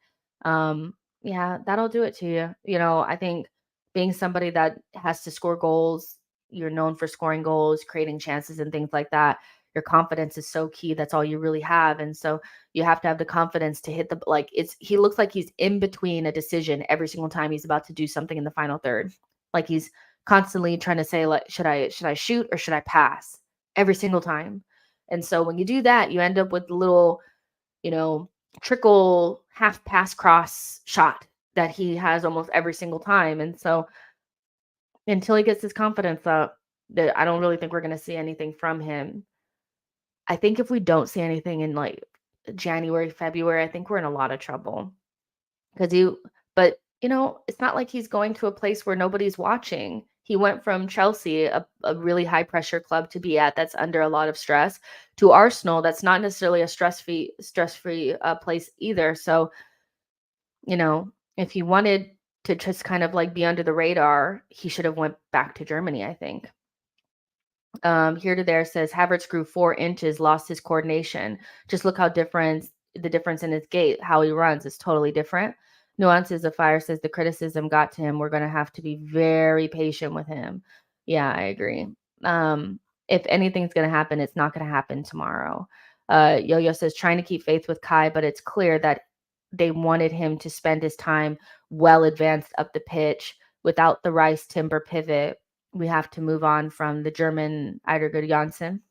Yeah, that'll do it to you. I think being somebody that has to score goals, you're known for scoring goals, creating chances, and things like that. Your confidence is so key. That's all you really have. And so you have to have the confidence to hit he looks like he's in between a decision every single time he's about to do something in the final third. Like, he's constantly trying to say, like, should I shoot or should I pass, every single time. And so when you do that, you end up with little, you know, trickle half pass cross shot that he has almost every single time. And so until he gets his confidence up, that I don't really think we're going to see anything from him. I think if we don't see anything in like January, February, I think we're in a lot of trouble. But it's not like he's going to a place where nobody's watching. He went from Chelsea, a really high pressure club to be at that's under a lot of stress, to Arsenal, that's not necessarily a stress-free place either. So, if he wanted to just kind of like be under the radar, he should have went back to Germany, I think. Here to there says Havertz grew 4 inches, lost his coordination. Just look how the difference in his gait, how he runs is totally different. Nuances of Fire says the criticism got to him. We're going to have to be very patient with him. Yeah, I agree. If anything's going to happen, it's not going to happen tomorrow. Yo-Yo says trying to keep faith with Kai, but it's clear that they wanted him to spend his time well advanced up the pitch without the Rice Timber pivot. We have to move on from the German Eidergud Janssen.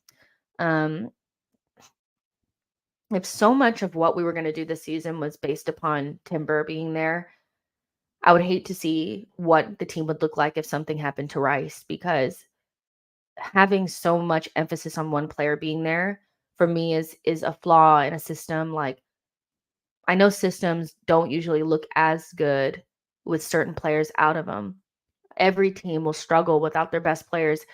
If so much of what we were going to do this season was based upon Timber being there, I would hate to see what the team would look like if something happened to Rice, because having so much emphasis on one player being there for me is a flaw in a system. Like, I know systems don't usually look as good with certain players out of them. Every team will struggle without their best players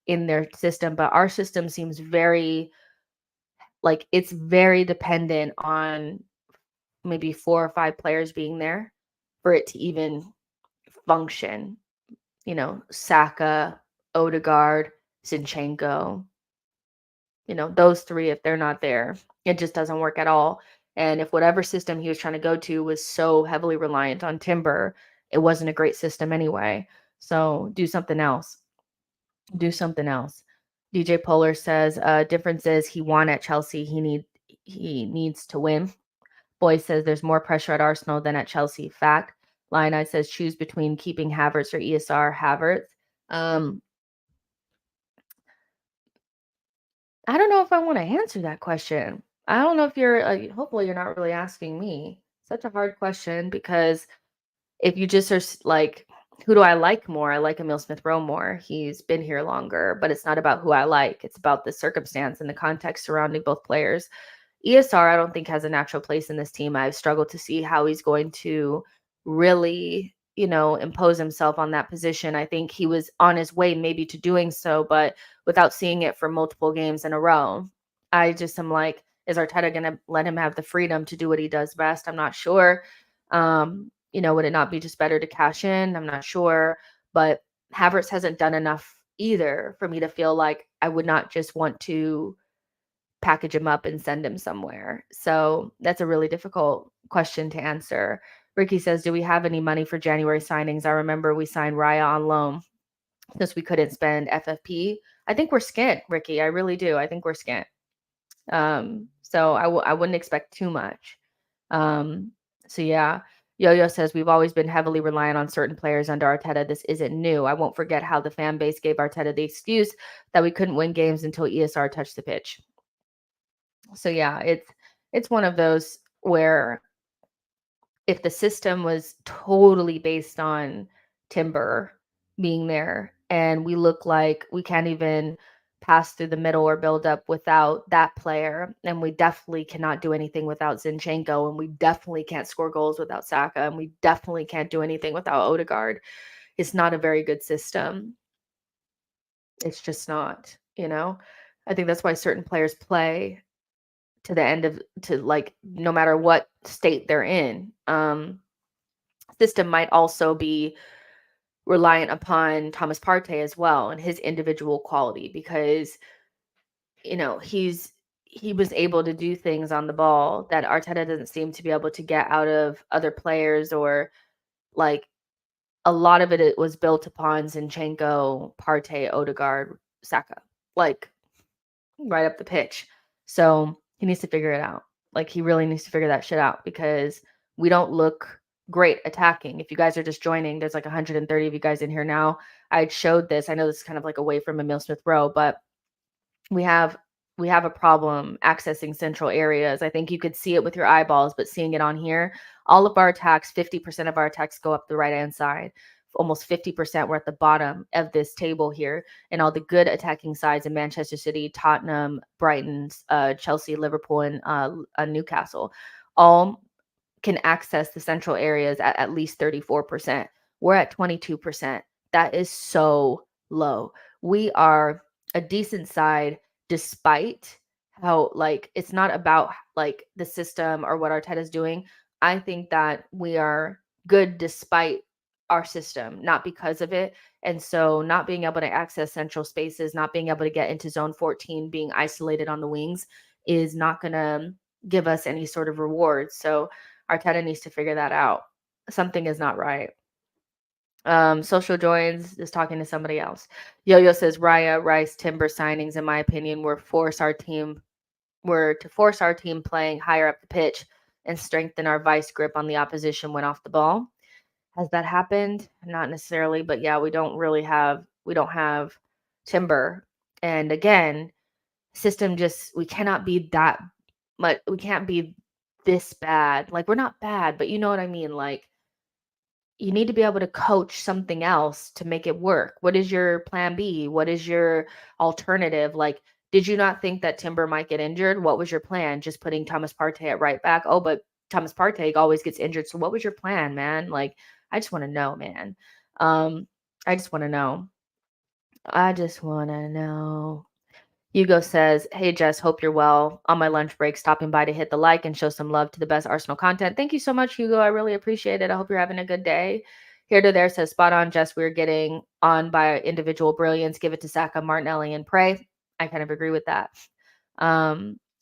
in their system, but our system seems very like it's very dependent on maybe 4 or 5 players being there for it to even function. Saka, Odegaard, Zinchenko, those 3, if they're not there, it just doesn't work at all. And if whatever system he was trying to go to was so heavily reliant on Timber, it wasn't a great system anyway. So do something else. Do something else. DJ Polar says, difference is he won at Chelsea. He needs to win. Boy says there's more pressure at Arsenal than at Chelsea. Fact. Lioneye says choose between keeping Havertz or ESR. Havertz. I don't know if I want to answer that question. I don't know if you're, hopefully you're not really asking me. Such a hard question because if you just are like, who do I like more? I like Emil Smith Rowe more. He's been here longer, but it's not about who I like. It's about the circumstance and the context surrounding both players. ESR, I don't think has a natural place in this team. I've struggled to see how he's going to really, impose himself on that position. I think he was on his way maybe to doing so, but without seeing it for multiple games in a row, I just am like, is Arteta going to let him have the freedom to do what he does best? I'm not sure. Would it not be just better to cash in? I'm not sure. But Havertz hasn't done enough either for me to feel like I would not just want to package him up and send him somewhere. So that's a really difficult question to answer. Ricky says, do we have any money for January signings? I remember we signed Raya on loan because we couldn't spend FFP. I think we're skint, Ricky. I really do. I think we're skint. So I wouldn't expect too much. So yeah. Yo-Yo says, we've always been heavily reliant on certain players under Arteta. This isn't new. I won't forget how the fan base gave Arteta the excuse that we couldn't win games until ESR touched the pitch. So yeah, it's one of those where if the system was totally based on Timber being there and we look like we can't even pass through the middle or build up without that player, and we definitely cannot do anything without Zinchenko, and we definitely can't score goals without Saka, and we definitely can't do anything without Odegaard. It's not a very good system. It's just not, I think that's why certain players play to the end of no matter what state they're in. System might also be reliant upon Thomas Partey as well and his individual quality because he was able to do things on the ball that Arteta doesn't seem to be able to get out of other players, or like a lot of it was built upon Zinchenko, Partey, Odegaard, Saka, like right up the pitch. So he needs to figure it out. Like he really needs to figure that shit out because we don't look great attacking. If you guys are just joining, there's like 130 of you guys in here now. I showed this. I know this is kind of like away from Emil Smith Rowe, but we have a problem accessing central areas. I think you could see it with your eyeballs, but seeing it on here, all of our attacks, 50% of our attacks go up the right-hand side. Almost 50% were at the bottom of this table here, and all the good attacking sides in Manchester City, Tottenham, Brighton, Chelsea, Liverpool, and Newcastle, all can access the central areas at least 34%. We're at 22%. That is so low. We are a decent side despite how it's not about the system or what Arteta's doing. I think that we are good despite our system, not because of it. And so not being able to access central spaces, not being able to get into zone 14, being isolated on the wings is not going to give us any sort of reward. So Arteta needs to figure that out. Something is not right. Social joins is talking to somebody else. Yo-Yo says Raya, Rice, Timber signings, in my opinion, were to force our team playing higher up the pitch and strengthen our vice grip on the opposition when off the ball. Has that happened? Not necessarily, but yeah, we don't have Timber. And again, system we cannot be that much. We can't be this bad. Like we're not bad, but you know what I mean? Like you need to be able to coach something else to make it work. What is your plan B? What is your alternative? Like, did you not think that Timber might get injured? What was your plan? Just putting Thomas Partey at right back? Oh, but Thomas Partey always gets injured. So what was your plan, man? Like, I just want to know, man. I just want to know. I just want to know. Hugo says, "Hey Jess, hope you're well. On my lunch break, stopping by to hit the like and show some love to the best Arsenal content." Thank you so much, Hugo. I really appreciate it. I hope you're having a good day. Here to there says, "Spot on, Jess. We're getting on by individual brilliance. Give it to Saka, Martinelli, and pray." I kind of agree with that.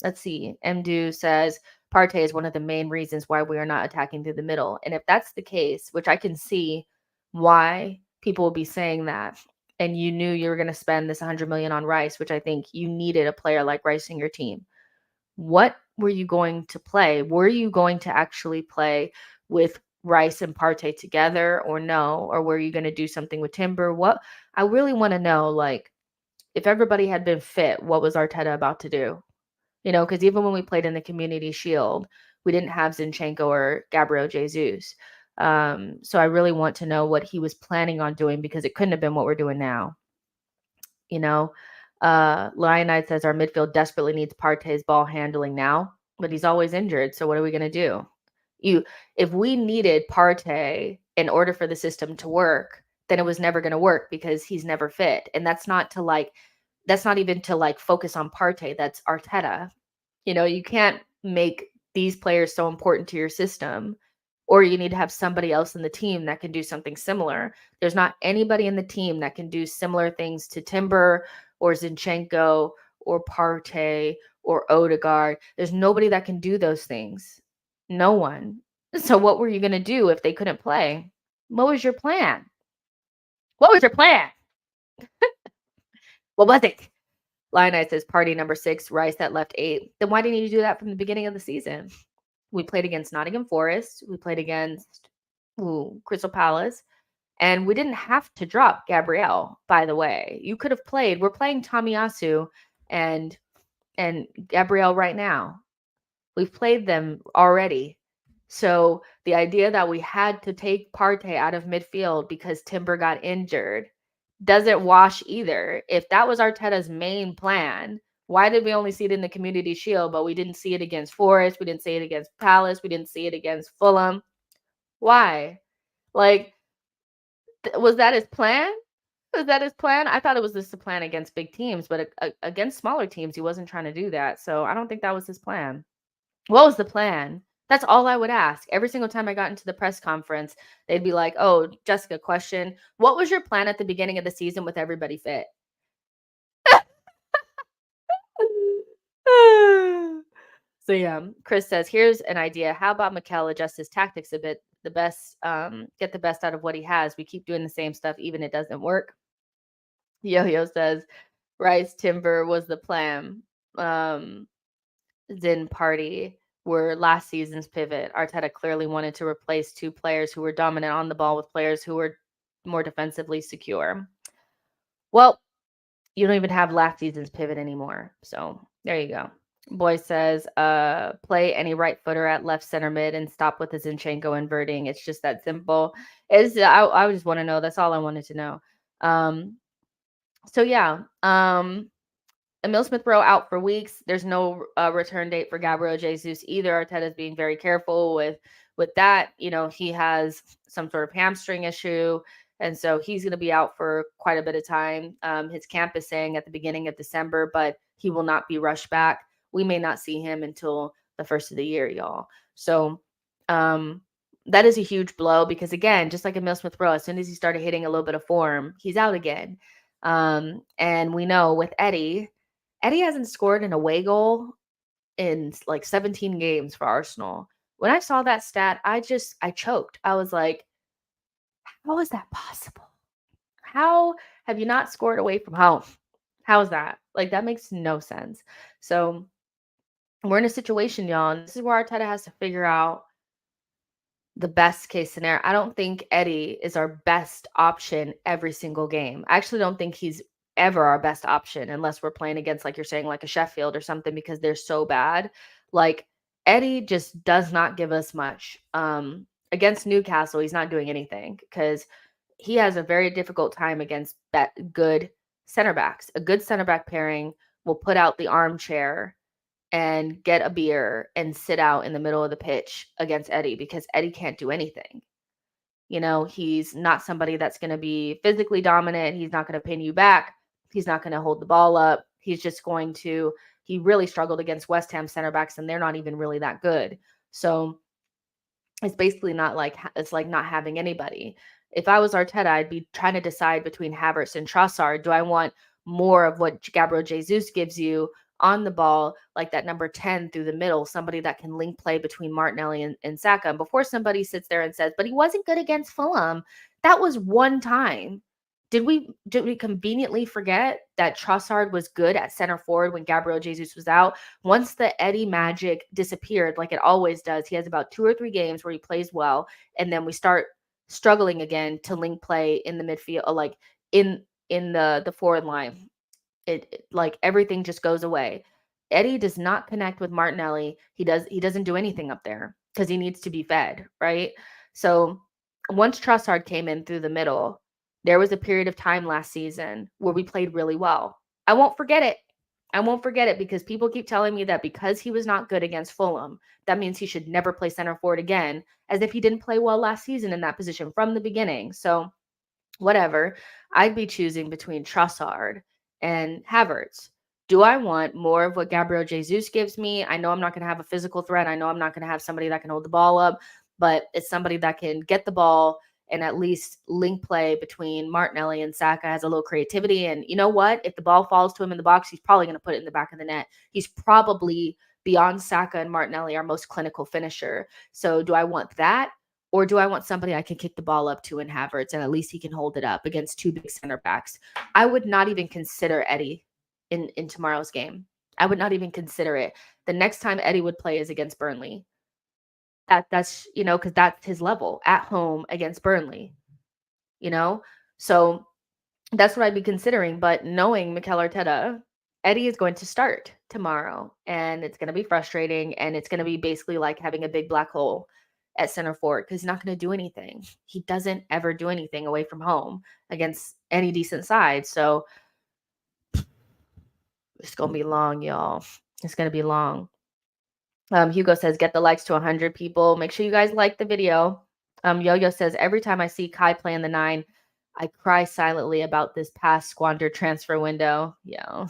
Let's see. Mdu says, "Partey is one of the main reasons why we are not attacking through the middle." And if that's the case, which I can see why people will be saying that, and you knew you were going to spend this 100 million on Rice, which I think you needed a player like Rice in your team. What were you going to play? Were you going to actually play with Rice and Partey together or no? Or were you going to do something with Timber? What I really want to know, like, if everybody had been fit, what was Arteta about to do? You know, because even when we played in the Community Shield, we didn't have Zinchenko or Gabriel Jesus. So I really want to know what he was planning on doing, because it couldn't have been what we're doing now. You know, Lionite says our midfield desperately needs Partey's ball handling now, but he's always injured. So what are we going to do? If we needed Partey in order for the system to work, then it was never going to work because he's never fit. And that's not even to like focus on Partey. That's Arteta. You know, you can't make these players so important to your system, or you need to have somebody else in the team that can do something similar. There's not anybody in the team that can do similar things to Timber or Zinchenko or Partey or Odegaard. There's nobody that can do those things. No one. So what were you going to do if they couldn't play? What was your plan? What was your plan? What was it? Lionite says party number 6, Rice at left 8. Then why didn't you do that from the beginning of the season? We played against Nottingham Forest. We played against Crystal Palace. And we didn't have to drop Gabriel, by the way. You could have played. We're playing Tomiyasu and Gabriel right now. We've played them already. So the idea that we had to take Partey out of midfield because Timber got injured doesn't wash either. If that was Arteta's main plan, why did we only see it in the Community Shield, but we didn't see it against Forest? We didn't see it against Palace. We didn't see it against Fulham. Why? Like, was that his plan? Was that his plan? I thought it was just a plan against big teams, but against smaller teams, he wasn't trying to do that. So I don't think that was his plan. What was the plan? That's all I would ask. Every single time I got into the press conference, they'd be like, "Oh, Jessica, question. What was your plan at the beginning of the season with everybody fit?" So yeah, Chris says, "Here's an idea. How about Mikel adjust his tactics a bit? Get the best out of what he has. We keep doing the same stuff, even it doesn't work." Yo-Yo says, "Rice Timber was the plan. Zen Party were last season's pivot. Arteta clearly wanted to replace 2 players who were dominant on the ball with players who were more defensively secure." Well, you don't even have last season's pivot anymore. So there you go. Boy says, play any right footer at left center mid and stop with the Zinchenko inverting. It's just that simple. I just want to know. That's all I wanted to know. So yeah. Emil Smith Rowe out for weeks. There's no return date for Gabriel Jesus either. Arteta's being very careful with that. You know, he has some sort of hamstring issue, and so he's going to be out for quite a bit of time. His camp is saying at the beginning of December, but he will not be rushed back. We may not see him until the first of the year, y'all. So that is a huge blow because, again, just like Emil Smith Rowe, as soon as he started hitting a little bit of form, he's out again. And we know with Eddie hasn't scored an away goal in like 17 games for Arsenal. When I saw that stat, I choked. I was like, how is that possible? How have you not scored away from home? How is that? Like, that makes no sense. So we're in a situation, y'all, and this is where Arteta has to figure out the best case scenario. I don't think Eddie is our best option every single game. I actually don't think he's ever our best option unless we're playing against, like you're saying, like a Sheffield or something, because they're so bad. Like, Eddie just does not give us much. Against Newcastle, he's not doing anything because he has a very difficult time against good center backs. A good center back pairing will put out the armchair and get a beer and sit out in the middle of the pitch against Eddie, because Eddie can't do anything. He's not somebody that's going to be physically dominant. He's not going to pin you back. He's not going to hold the ball up. He's just going to, he really struggled against West Ham center backs, and they're not even really that good. So it's basically not like, it's like not having anybody. If I was Arteta, I'd be trying to decide between Havertz and Trossard. Do I want more of what Gabriel Jesus gives you on the ball, like that number 10 through the middle, somebody that can link play between Martinelli and Saka? And before somebody sits there and says, but he wasn't good against Fulham, that was one time. Did we conveniently forget that Trossard was good at center forward when Gabriel Jesus was out? Once the Eddie magic disappeared, like it always does, he has about 2 or 3 games where he plays well, and then we start struggling again to link play in the midfield, like in the forward line. It like everything just goes away. Eddie does not connect with Martinelli. He doesn't do anything up there because he needs to be fed, right? So once Trossard came in through the middle, there was a period of time last season where we played really well. I won't forget it. I won't forget it, because people keep telling me that because he was not good against Fulham, that means he should never play center forward again, as if he didn't play well last season in that position from the beginning. So whatever. I'd be choosing between Trossard and Havertz. Do I want more of what Gabriel Jesus gives me? I know I'm not going to have a physical threat. I know I'm not going to have somebody that can hold the ball up, but it's somebody that can get the ball and at least link play between Martinelli and Saka, has a little creativity. And you know what? If the ball falls to him in the box, he's probably going to put it in the back of the net. He's probably, beyond Saka and Martinelli, our most clinical finisher. So do I want that? Or do I want somebody I can kick the ball up to in Havertz, and at least he can hold it up against 2 big center backs? I would not even consider Eddie in tomorrow's game. I would not even consider it. The next time Eddie would play is against Burnley. That's, because that's his level, at home against Burnley, So that's what I'd be considering. But knowing Mikel Arteta, Eddie is going to start tomorrow, and it's going to be frustrating, and it's going to be basically like having a big black hole at center forward, because he's not going to do anything. He doesn't ever do anything away from home against any decent side. So it's going to be long, y'all. It's going to be long. Hugo says, get the likes to 100 people. Make sure you guys like the video. Yo-Yo says, every time I see Kai play in the 9, I cry silently about this past squandered transfer window. Yeah.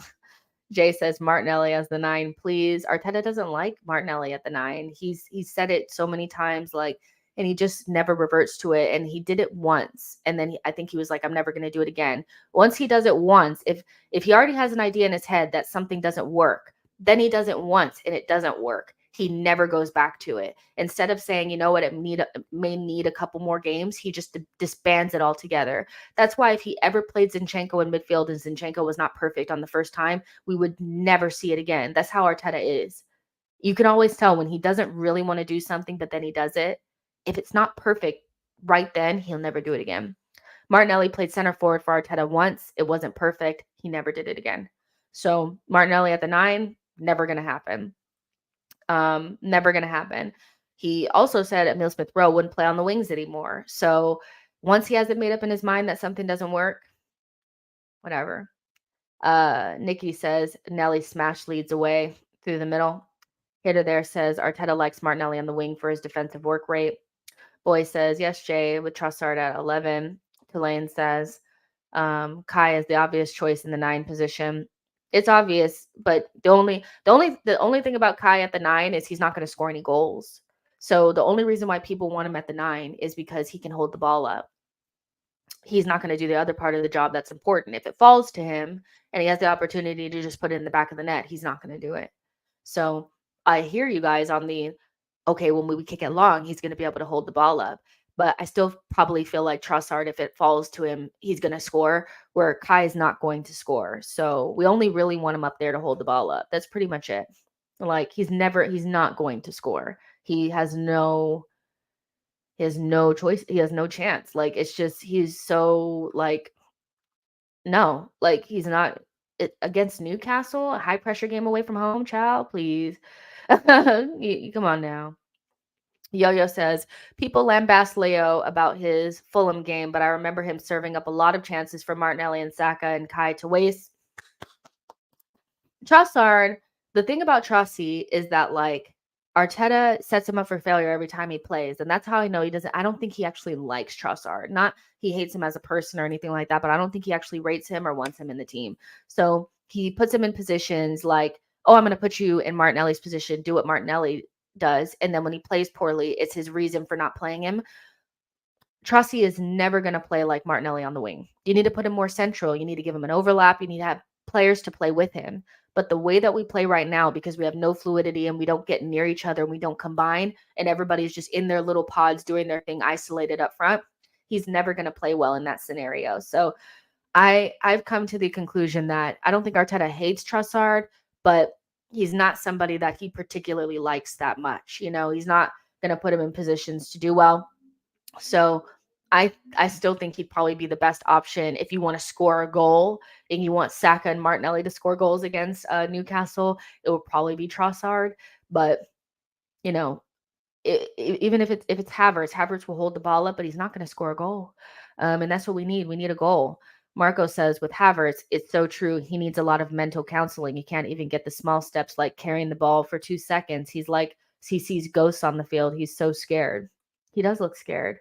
Jay says, Martinelli as the 9, please. Arteta doesn't like Martinelli at the 9. He's said it so many times, and he just never reverts to it. And he did it once, and then I think he was like, I'm never going to do it again. Once he does it once, if he already has an idea in his head that something doesn't work, then he does it once and it doesn't work. He never goes back to it. Instead of saying, you know what, it may need a couple more games, he just disbands it altogether. That's why if he ever played Zinchenko in midfield and Zinchenko was not perfect on the first time, we would never see it again. That's how Arteta is. You can always tell when he doesn't really want to do something, but then he does it. If it's not perfect right then, he'll never do it again. Martinelli played center forward for Arteta once. It wasn't perfect. He never did it again. So Martinelli at the 9, never going to happen. Never going to happen. He also said Emile Smith Rowe wouldn't play on the wings anymore. So once he has it made up in his mind that something doesn't work, whatever. Nikki says Nelly smash leads away through the middle. Hitter there says Arteta likes Martinelli on the wing for his defensive work rate. Boy says, yes, Jay, with Trossard at 11. Tulane says Kai is the obvious choice in the 9 position. It's obvious, but the only thing about Kai at the 9 is he's not going to score any goals. So the only reason why people want him at the 9 is because he can hold the ball up. He's not going to do the other part of the job that's important. If it falls to him and he has the opportunity to just put it in the back of the net, he's not going to do it. So I hear you guys on the, okay, when we kick it long, he's going to be able to hold the ball up. But I still probably feel like Trossard, if it falls to him, he's going to score, where Kai is not going to score. So we only really want him up there to hold the ball up. That's pretty much it. Like he's not going to score. He has no choice. He has no chance. Like it's just, he's so like, no, like he's not against Newcastle, a high pressure game away from home, child, please. Come on now. Yo-Yo says, people lambast Leo about his Fulham game, but I remember him serving up a lot of chances for Martinelli and Saka and Kai to waste. Trossard the thing about Trusty is that, like, Arteta sets him up for failure every time he plays, and that's how I know he doesn't. I don't think he actually likes Trossard. Not he hates him as a person or anything like that, but I don't think he actually rates him or wants him in the team. So he puts him in positions like, oh, I'm going to put you in Martinelli's position, do what Martinelli does, and then when he plays poorly, it's his reason for not playing him. Trusty is never going to play like Martinelli on the wing. You need to put him more central. You need to give him an overlap. You need to have players to play with him. But the way that we play right now, because we have no fluidity and we don't get near each other and we don't combine, and everybody's just in their little pods doing their thing isolated up front, he's never going to play well in that scenario. So I've come to the conclusion that I don't think Arteta hates Trossard, but he's not somebody that he particularly likes that much. You know, he's not going to put him in positions to do well. So I still think he'd probably be the best option if you want to score a goal and you want Saka and Martinelli to score goals against Newcastle. It would probably be Trossard, but you know, even if it's Havertz will hold the ball up, but he's not going to score a goal, and that's what we need. We need a goal. Marco says with Havertz, it's so true. He needs a lot of mental counseling. He can't even get the small steps like carrying the ball for 2 seconds. He's like he sees ghosts on the field. He's so scared. He does look scared.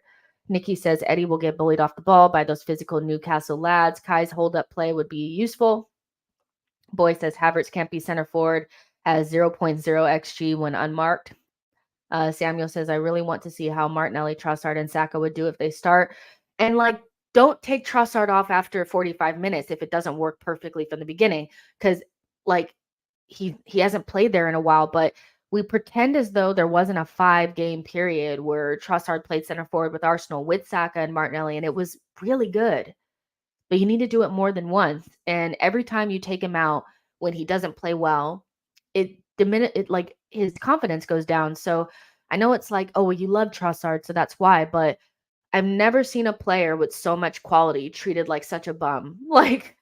Nikki says Eddie will get bullied off the ball by those physical Newcastle lads. Kai's hold-up play would be useful. Boy says Havertz can't be center forward, has 0.0 XG when unmarked. Samuel says, I really want to see how Martinelli, Trossard, and Saka would do if they start. And, like, don't take Trossard off after 45 minutes if it doesn't work perfectly from the beginning. Because, like, he hasn't played there in a while, but we pretend as though there wasn't a 5-game period where Trossard played center forward with Arsenal with Saka and Martinelli, and it was really good. But you need to do it more than once. And every time you take him out when he doesn't play well, it like his confidence goes down. So I know it's like, oh, well, you love Trossard, so that's why. But I've never seen a player with so much quality treated like such a bum. Like,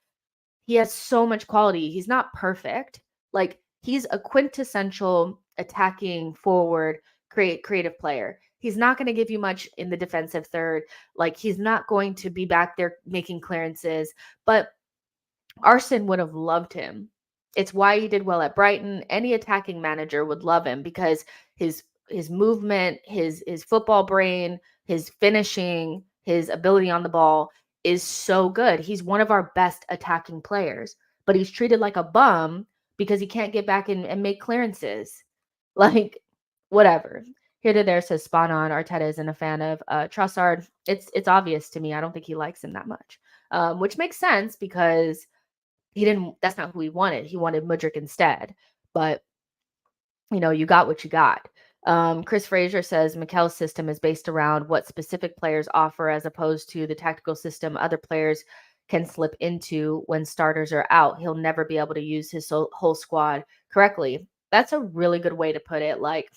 he has so much quality. He's not perfect. Like, he's a quintessential attacking forward, creative player. He's not going to give you much in the defensive third. Like, he's not going to be back there making clearances. But Arsene would have loved him. It's why he did well at Brighton. Any attacking manager would love him because his movement, his football brain, his finishing, his ability on the ball is so good. He's one of our best attacking players, but he's treated like a bum because he can't get back and make clearances. Like, whatever. Here to there says spot on. Arteta isn't a fan of Trossard. It's obvious to me. I don't think he likes him that much, which makes sense because that's not who he wanted. He wanted Mudryk instead. But, you know, you got what you got. Chris Fraser says Mikel's system is based around what specific players offer as opposed to the tactical system other players can slip into when starters are out. He'll never be able to use his whole squad correctly. That's a really good way to put it. Like,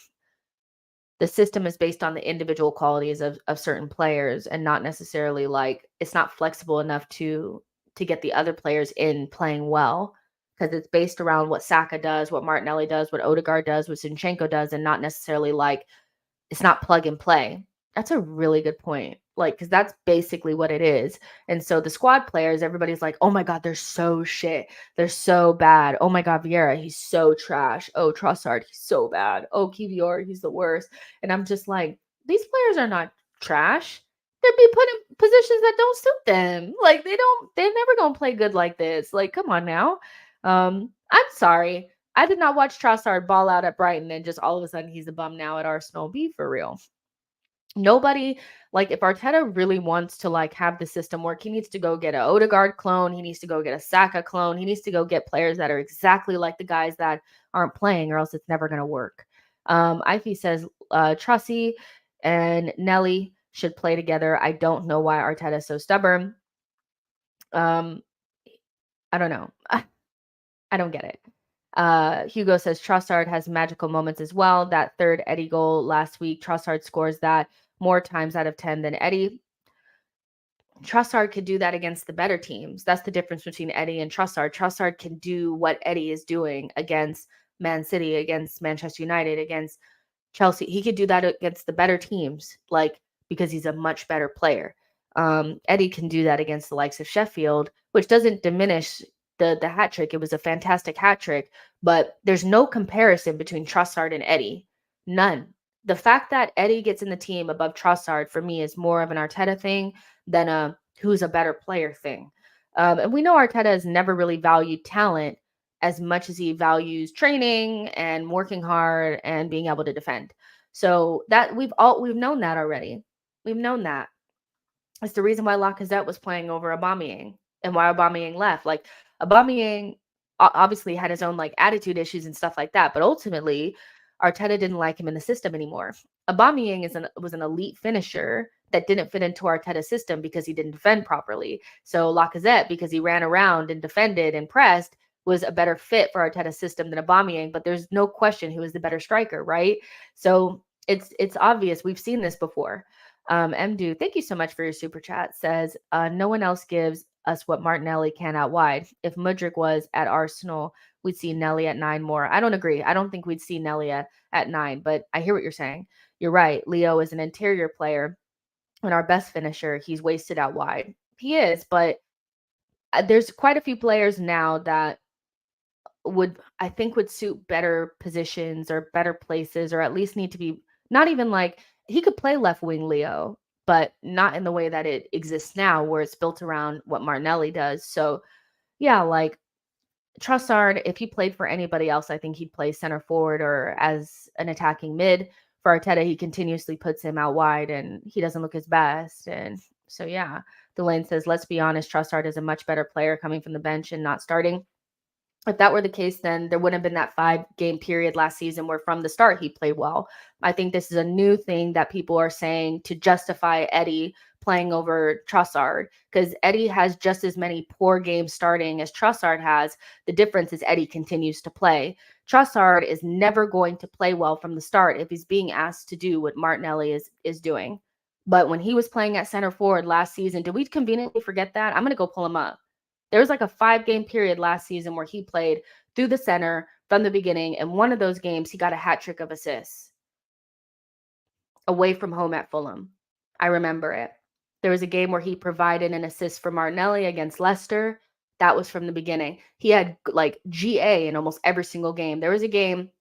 the system is based on the individual qualities of certain players and not necessarily like it's not flexible enough to get the other players in playing well because it's based around what Saka does, what Martinelli does, what Odegaard does, what Zinchenko does, and not necessarily like it's not plug and play. That's a really good point. Like, because that's basically what it is. And so the squad players, everybody's like, oh my God, they're so shit. They're so bad. Oh my God, Vieira, he's so trash. Oh, Trossard, he's so bad. Oh, Kivior, he's the worst. And I'm just like, these players are not trash. They'd be put in positions that don't suit them. Like, they're never gonna play good like this. Like, come on now. I'm sorry. I did not watch Trossard ball out at Brighton and just all of a sudden he's a bum now at Arsenal. Be for real. Nobody, like, if Arteta really wants to like have the system work, he needs to go get an Odegaard clone. He needs to go get a Saka clone. He needs to go get players that are exactly like the guys that aren't playing, or else it's never going to work. Ivy says Trusty and Nelly should play together. I don't know why Arteta is so stubborn. I don't know. I don't get it. Hugo says Trossard has magical moments as well. That third Eddie goal last week, Trossard scores that more times out of 10 than Eddie. Trossard could do that against the better teams. That's the difference between Eddie and Trossard. Trossard can do what Eddie is doing against Man City, against Manchester United, against Chelsea. He could do that against the better teams, like, because he's a much better player. Eddie can do that against the likes of Sheffield, which doesn't diminish the hat trick. It was a fantastic hat trick, but there's no comparison between Trossard and Eddie. None. The fact that Eddie gets in the team above Trossard for me is more of an Arteta thing than a who's a better player thing. And we know Arteta has never really valued talent as much as he values training and working hard and being able to defend. So that we've known that already. We've known that. It's the reason why Lacazette was playing over Aubameyang and why Aubameyang left. Like Aubameyang obviously had his own like attitude issues and stuff like that, but ultimately Arteta didn't like him in the system anymore. Aubameyang was an elite finisher that didn't fit into Arteta's system because he didn't defend properly. So Lacazette, because he ran around and defended and pressed, was a better fit for Arteta's system than Aubameyang. But there's no question who is the better striker, right? So it's obvious. We've seen this before. Mdu, thank you so much for your super chat. Says, no one else gives us what Martinelli can out wide. If Mudryk was at Arsenal, we'd see Nelly at 9 more. I don't agree. I don't think we'd see Nelly at 9, but I hear what you're saying. You're right. Leo is an interior player and our best finisher. He's wasted out wide. He is, but there's quite a few players now that would suit better positions or better places, or at least need to be not even like he could play left wing Leo, but not in the way that it exists now where it's built around what Martinelli does. So yeah, like Trossard, if he played for anybody else, I think he'd play center forward or as an attacking mid. For Arteta, he continuously puts him out wide and he doesn't look his best. And so yeah, Delane says, let's be honest, Trossard is a much better player coming from the bench and not starting. If that were the case, then there wouldn't have been that 5-game period last season where from the start he played well. I think this is a new thing that people are saying to justify Eddie playing over Trossard, because Eddie has just as many poor games starting as Trossard has. The difference is Eddie continues to play. Trossard is never going to play well from the start if he's being asked to do what Martinelli is doing. But when he was playing at center forward last season, did we conveniently forget that? I'm going to go pull him up. There was like a 5-game period last season where he played through the center from the beginning. And one of those games, he got a hat trick of assists away from home at Fulham. I remember it. There was a game where he provided an assist for Martinelli against Leicester. That was from the beginning. He had like GA in almost every single game. There was a game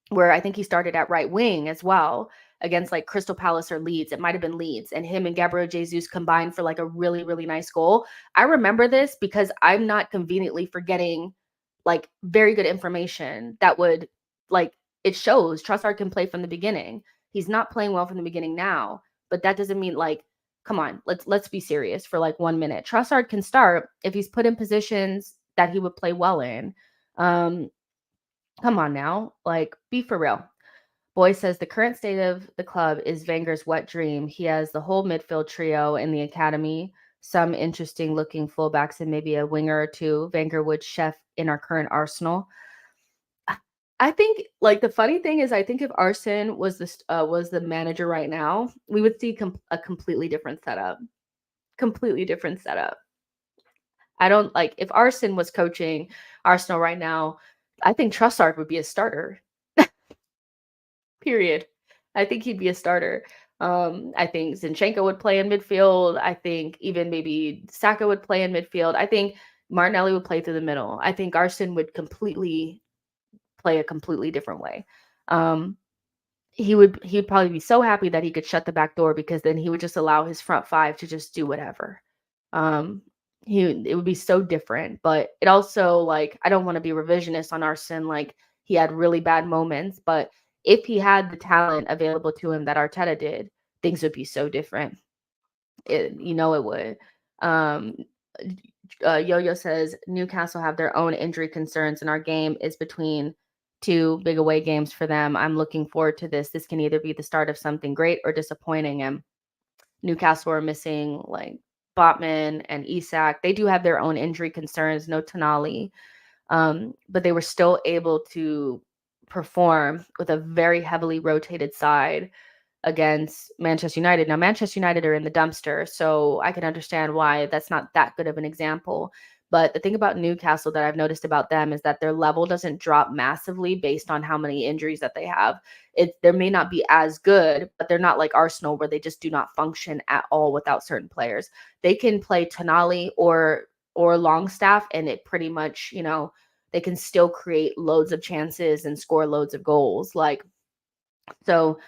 where I think he started at right wing as well against like Crystal Palace or Leeds. It might have been Leeds, and him and Gabriel Jesus combined for like a really, really nice goal. I remember this because I'm not conveniently forgetting like very good information that would like, it shows Trossard can play from the beginning. He's not playing well from the beginning now, but that doesn't mean like, come on, let's be serious for like 1 minute. Trossard can start if he's put in positions that he would play well in. Come on now, like be for real. Boy says the current state of the club is Wenger's wet dream. He has the whole midfield trio in the academy, some interesting looking fullbacks, and maybe a winger or two. Wenger would chef in our current arsenal. I think like the funny thing is, I think if Arsene was the manager right now, we would see a completely different setup. Completely different setup. I don't like if Arsene was coaching Arsenal right now. I think Trossard would be a starter. Period. I think he'd be a starter. I think Zinchenko would play in midfield. I think even maybe Saka would play in midfield. I think Martinelli would play through the middle. I think Arsene would play a completely different way. He'd probably be so happy that he could shut the back door, because then he would just allow his front five to just do whatever. It would be so different. But it also, like, I don't want to be revisionist on Arsene. Like, he had really bad moments, but if he had the talent available to him that Arteta did, things would be so different. It would. Yo-Yo says Newcastle have their own injury concerns, and our game is between 2 big away games for them. I'm looking forward to this. This can either be the start of something great or disappointing. And Newcastle are missing like Botman and Isak. They do have their own injury concerns. No Tonali, but they were still able to perform with a very heavily rotated side against Manchester United. Now, Manchester United are in the dumpster, so I can understand why that's not that good of an example. But the thing about Newcastle that I've noticed about them is that their level doesn't drop massively based on how many injuries that they have. They may not be as good, but they're not like Arsenal where they just do not function at all without certain players. They can play Tonali or or Longstaff, and it pretty much, they can still create loads of chances and score loads of goals. Like, so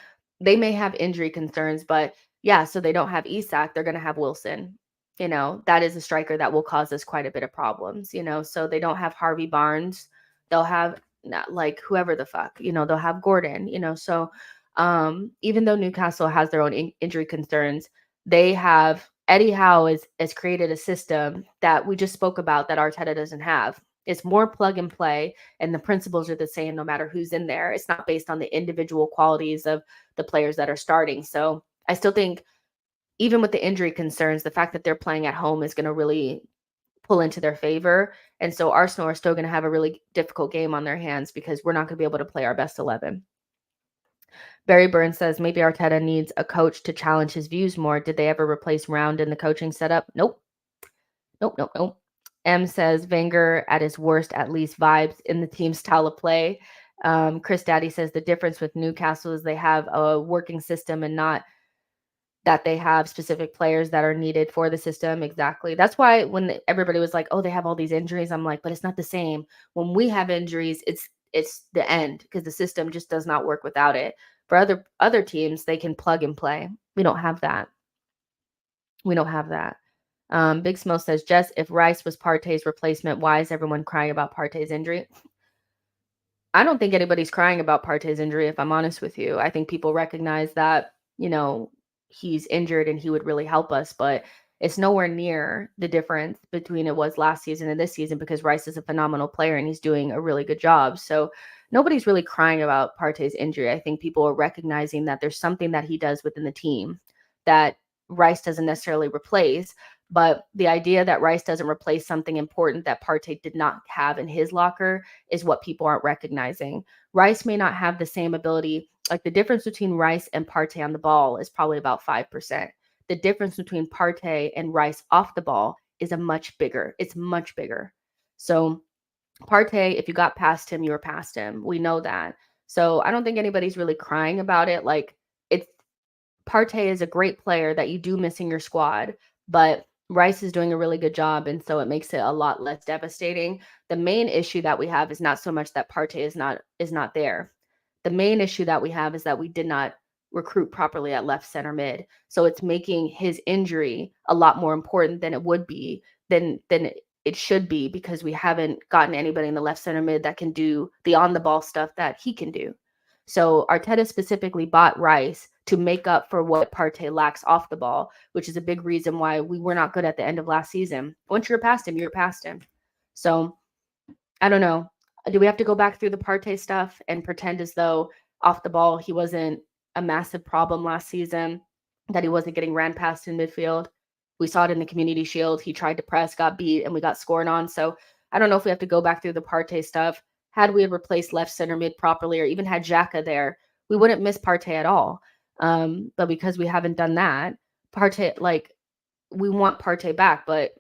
they may have injury concerns, but yeah, so they don't have Isak, they're going to have Wilson. That is a striker that will cause us quite a bit of problems, so they don't have Harvey Barnes. They'll have not like whoever the fuck, they'll have Gordon, so even though Newcastle has their own injury concerns, they have Eddie Howe has created a system that we just spoke about that Arteta doesn't have. It's more plug and play, and the principles are the same no matter who's in there. It's not based on the individual qualities of the players that are starting. So I still think, even with the injury concerns, the fact that they're playing at home is going to really pull into their favor. And so Arsenal are still going to have a really difficult game on their hands because we're not going to be able to play our best 11. Barry Burns says maybe Arteta needs a coach to challenge his views more. Did they ever replace Round in the coaching setup? Nope. Nope. M says Wenger at his worst at least vibes in the team's style of play. Chris Daddy says the difference with Newcastle is they have a working system and not that they have specific players that are needed for the system. Exactly. That's why when everybody was like, oh, they have all these injuries, I'm like, but it's not the same. When we have injuries, it's the end because the system just does not work without it. For other teams, they can plug and play. We don't have that. Big Smo says, Jess, if Rice was Partey's replacement, why is everyone crying about Partey's injury? I don't think anybody's crying about Partey's injury, if I'm honest with you. I think people recognize that, he's injured and he would really help us, but it's nowhere near the difference between it was last season and this season because Rice is a phenomenal player and he's doing a really good job. So nobody's really crying about Partey's injury. I think people are recognizing that there's something that he does within the team that Rice doesn't necessarily replace. But the idea that Rice doesn't replace something important that Partey did not have in his locker is what people aren't recognizing. Rice may not have the same ability. Like the difference between Rice and Partey on the ball is probably about 5%. The difference between Partey and Rice off the ball is much bigger. It's much bigger. So Partey, if you got past him, you were past him. We know that. So I don't think anybody's really crying about it. Like Partey is a great player that you do miss in your squad, but Rice is doing a really good job, and so it makes it a lot less devastating. The main issue that we have is not so much that Partey is not there. The main issue that we have is that we did not recruit properly at left center mid. So it's making his injury a lot more important than it would be, than it should be, because we haven't gotten anybody in the left center mid that can do the on the ball stuff that he can do. So Arteta specifically bought Rice to make up for what Partey lacks off the ball, which is a big reason why we were not good at the end of last season. Once you're past him, you're past him. So I don't know. Do we have to go back through the Partey stuff and pretend as though off the ball he wasn't a massive problem last season, that he wasn't getting ran past in midfield? We saw it in the Community Shield. He tried to press, got beat, and we got scored on. So I don't know if we have to go back through the Partey stuff. Had we replaced left center mid properly, or even had Xhaka there, we wouldn't miss Partey at all. But because we haven't done that, Partey, like, we want Partey back, but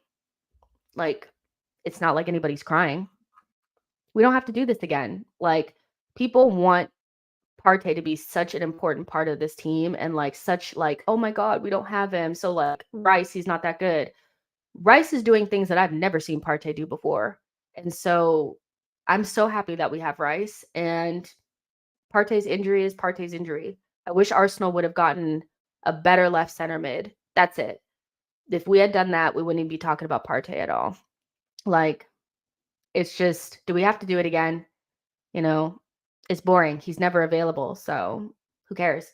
like, it's not like anybody's crying. We don't have to do this again. Like, people want Partey to be such an important part of this team, and like such like, oh my God, we don't have him. So like Rice, he's not that good. Rice is doing things that I've never seen Partey do before. And so I'm so happy that we have Rice, and Partey's injury is Partey's injury. I wish Arsenal would have gotten a better left center mid. That's it. If we had done that, we wouldn't even be talking about Partey at all. Like, it's just, do we have to do it again? It's boring. He's never available, so who cares?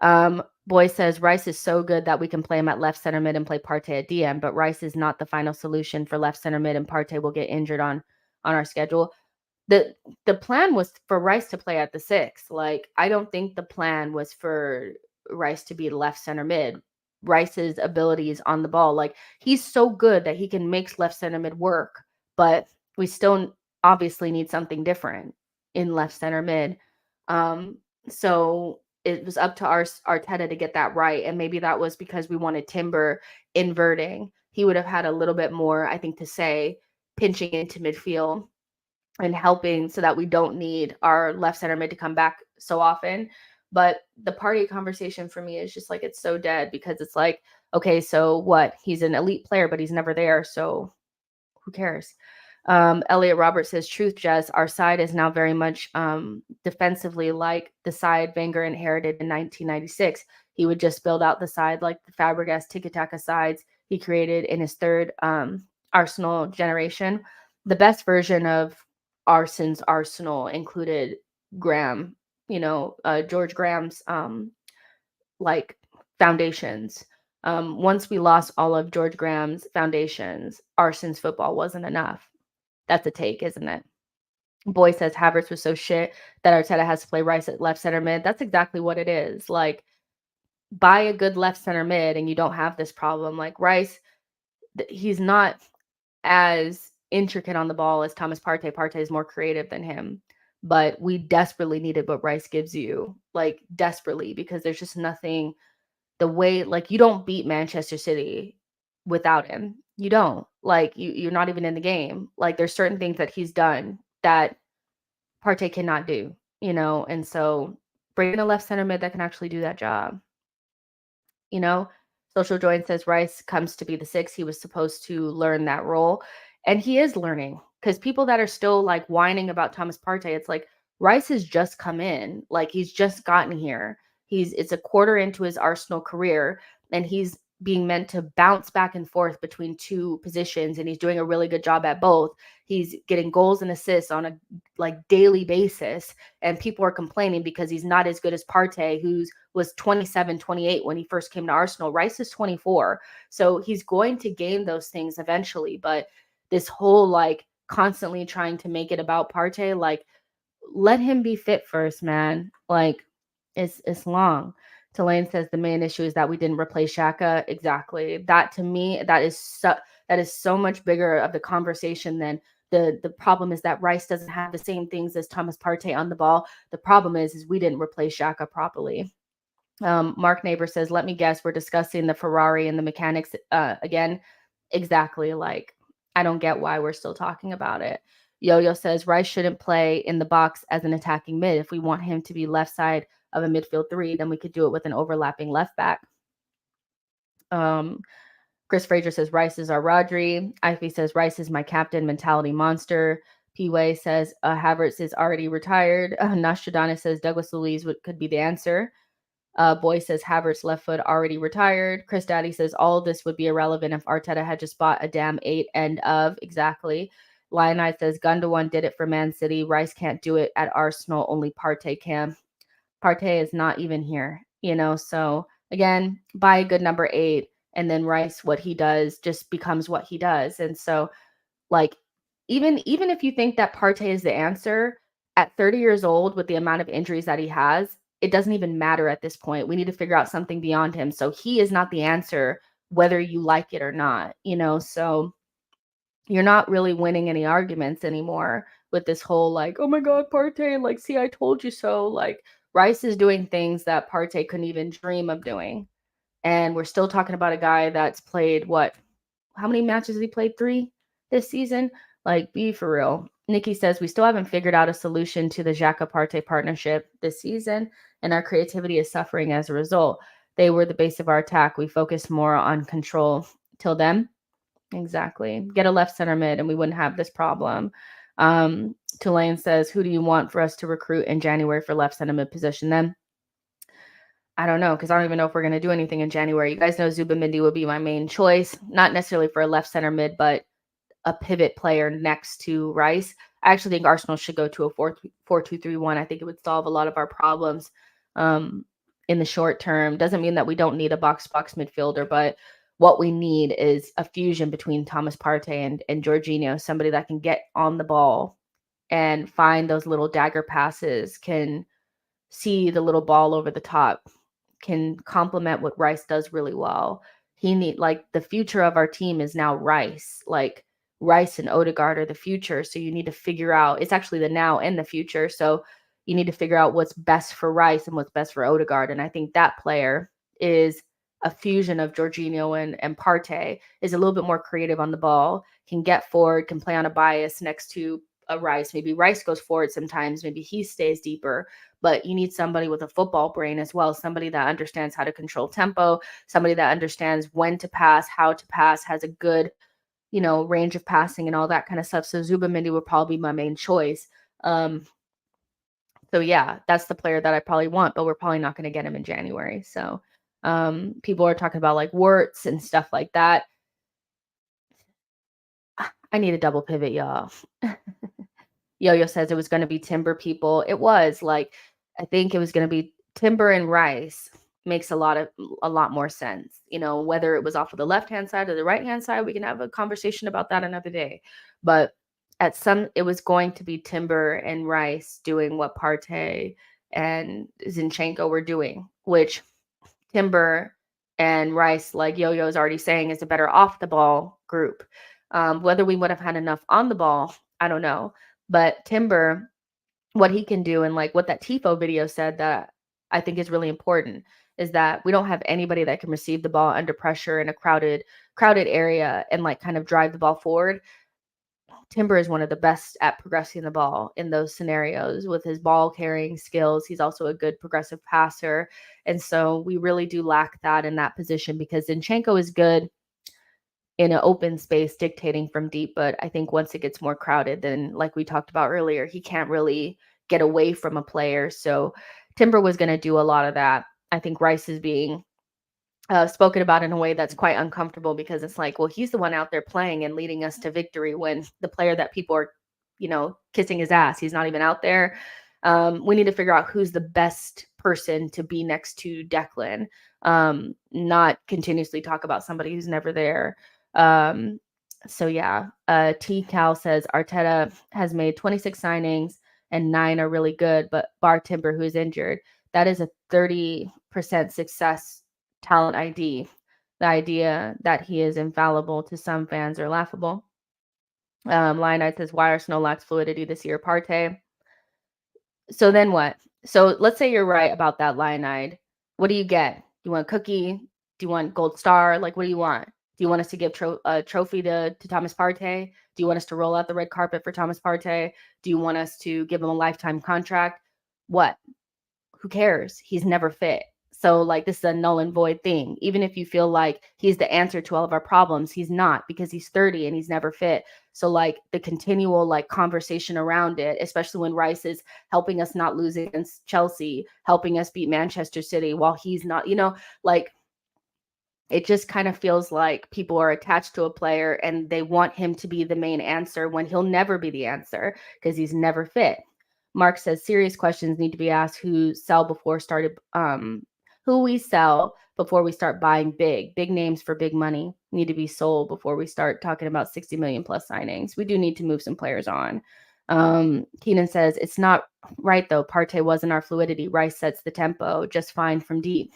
Boy says Rice is so good that we can play him at left center mid and play Partey at DM, but Rice is not the final solution for left center mid, and Partey will get injured on our schedule. The plan was for Rice to play at the 6. Like, I don't think the plan was for Rice to be left center mid. Rice's abilities on the ball, like, he's so good that he can make left center mid work, but we still obviously need something different in left center mid. So it was up to Arteta to get that right, and maybe that was because we wanted Timber inverting. He would have had a little bit more, I think, to say, pinching into midfield and helping so that we don't need our left center mid to come back so often. But the Partey conversation for me is just like, it's so dead, because it's like, okay, so what? He's an elite player, but he's never there. So who cares? Elliot Roberts says, truth, Jess, our side is now very much defensively like the side Wenger inherited in 1996. He would just build out the side like the Fabregas tiki-taka sides he created in his third Arsenal generation. The best version of Arsenal's Arsenal included Graham, George Graham's like foundations. Once we lost all of George Graham's foundations, Arsenal's football wasn't enough. That's a take, isn't it? Boy says Havertz was so shit that Arteta has to play Rice at left center mid. That's exactly what it is. Like, buy a good left center mid and you don't have this problem. Like Rice, he's not as intricate on the ball as Thomas Partey. Partey is more creative than him. But we desperately needed what Rice gives you, like desperately, because there's just nothing the way, like, you don't beat Manchester City without him. You don't. Like, you're not even in the game. Like, there's certain things that he's done that Partey cannot do, and so bring in a left center mid that can actually do that job. Social Join says Rice comes to be the 6. He was supposed to learn that role, and he is learning, because people that are still like whining about Thomas Partey, it's like Rice has just come in, like he's just gotten here. It's a quarter into his Arsenal career, and he's being meant to bounce back and forth between two positions, and he's doing a really good job at both. He's getting goals and assists on a daily basis, and people are complaining because he's not as good as Partey, who was 27, 28 when he first came to Arsenal. Rice is 24, so he's going to gain those things eventually. But this whole constantly trying to make it about Partey, let him be fit first, man. It's long. Tulane says the main issue is that we didn't replace Xhaka. Exactly. That, to me, that is so much bigger of the conversation than the problem is that Rice doesn't have the same things as Thomas Partey on the ball. The problem is we didn't replace Xhaka properly. Mark Neighbor says, let me guess, we're discussing the Ferrari and the mechanics again. Exactly. I don't get why we're still talking about it. Yo-Yo says Rice shouldn't play in the box as an attacking mid. If we want him to be left side of a midfield 3, then we could do it with an overlapping left back. Chris Fraser says Rice is our Rodri. Ivy says Rice is my captain, mentality monster. P-Way says Havertz is already retired. Nostradamus says Douglas Luiz could be the answer. Boy says Havertz left foot already retired. Chris Daddy says all of this would be irrelevant if Arteta had just bought a damn 8 end of. Exactly. Lionite says Gundogan did it for Man City. Rice can't do it at Arsenal. Only Partey can. Partey is not even here, so again, buy a good number 8, and then Rice, what he does just becomes what he does. And so even if you think that Partey is the answer at 30 years old with the amount of injuries that he has, it doesn't even matter at this point. We need to figure out something beyond him. So he is not the answer, whether you like it or not, so you're not really winning any arguments anymore with this whole oh my God, Partey, see, I told you so. Rice is doing things that Partey couldn't even dream of doing. And we're still talking about a guy that's played how many matches has he played? 3 this season? Be for real. Nikki says we still haven't figured out a solution to the Xhaka Partey partnership this season, and our creativity is suffering as a result. They were the base of our attack. We focused more on control. Till then, exactly. Get a left center mid and we wouldn't have this problem. Tulane says, who do you want for us to recruit in January for left center mid position then? I don't know, because I don't even know if we're going to do anything in January. You guys know Zubimendi would be my main choice, not necessarily for a left center mid, but a pivot player next to Rice. I actually think Arsenal should go to a 4-2-3-1. I think it would solve a lot of our problems in the short term. Doesn't mean that we don't need a box-to-box midfielder, but what we need is a fusion between Thomas Partey and Jorginho, somebody that can get on the ball and find those little dagger passes, can see the little ball over the top, can complement what Rice does really well. The future of our team is now Rice. Rice and Odegaard are the future. So you need to figure out, it's actually the now and the future. So you need to figure out what's best for Rice and what's best for Odegaard. And I think that player is a fusion of Jorginho and Partey, is a little bit more creative on the ball, can get forward, can play on a bias next to a Rice. Maybe Rice goes forward sometimes, maybe he stays deeper, but you need somebody with a football brain as well, somebody that understands how to control tempo, somebody that understands when to pass, how to pass, has a good range of passing and all that kind of stuff. So Zubamendi would probably be my main choice. So yeah, that's the player that I probably want, but we're probably not going to get him in January. So people are talking about like Wirtz and stuff like that. I need a double pivot, y'all. Yo-Yo says it was going to be Timber people. It was like, I think it was going to be Timber and Rice. Makes a lot more sense. Whether it was off of the left-hand side or the right-hand side, we can have a conversation about that another day. But it was going to be Timber and Rice doing what Partey and Zinchenko were doing, which Timber and Rice, like Yo-Yo is already saying, is a better off the ball group. Whether we would have had enough on the ball, I don't know. But Timber, what he can do, and like what that Tifo video said that I think is really important, is that we don't have anybody that can receive the ball under pressure in a crowded area and like kind of drive the ball forward. Timber is one of the best at progressing the ball in those scenarios with his ball carrying skills. He's also a good progressive passer. And so we really do lack that in that position, because Zinchenko is good in an open space dictating from deep. But I think once it gets more crowded, then like we talked about earlier, he can't really get away from a player. So Timber was going to do a lot of that. I think Rice is being spoken about in a way that's quite uncomfortable, because it's like, well, he's the one out there playing and leading us to victory, when the player that people are, kissing his ass, he's not even out there. We need to figure out who's the best person to be next to Declan, not continuously talk about somebody who's never there. So yeah, T Cal says Arteta has made 26 signings and 9 are really good, but bar Timber, who is injured. That is a 30% success talent ID. The idea that he is infallible to some fans are laughable. Lionite says, why Arsenal lacks fluidity this year? Partey. So then what? So let's say you're right about that, Lionide. What do you get? Do you want a cookie? Do you want gold star? Like, what do you want? Do you want us to give a trophy to Thomas Partey? Do you want us to roll out the red carpet for Thomas Partey? Do you want us to give him a lifetime contract? What? Who cares? He's never fit. So like, this is a null and void thing. Even if you feel like he's the answer to all of our problems, he's not, because he's 30 and he's never fit. So like the continual like conversation around it, especially when Rice is helping us not lose against Chelsea, helping us beat Manchester City while he's not, like, it just kind of feels like people are attached to a player and they want him to be the main answer when he'll never be the answer, because he's never fit. Mark says serious questions need to be asked. Who we sell before we start buying big names for big money need to be sold before we start talking about 60 million plus signings. We do need to move some players on. Keenan says it's not right though. Partey wasn't our fluidity. Rice sets the tempo just fine from deep.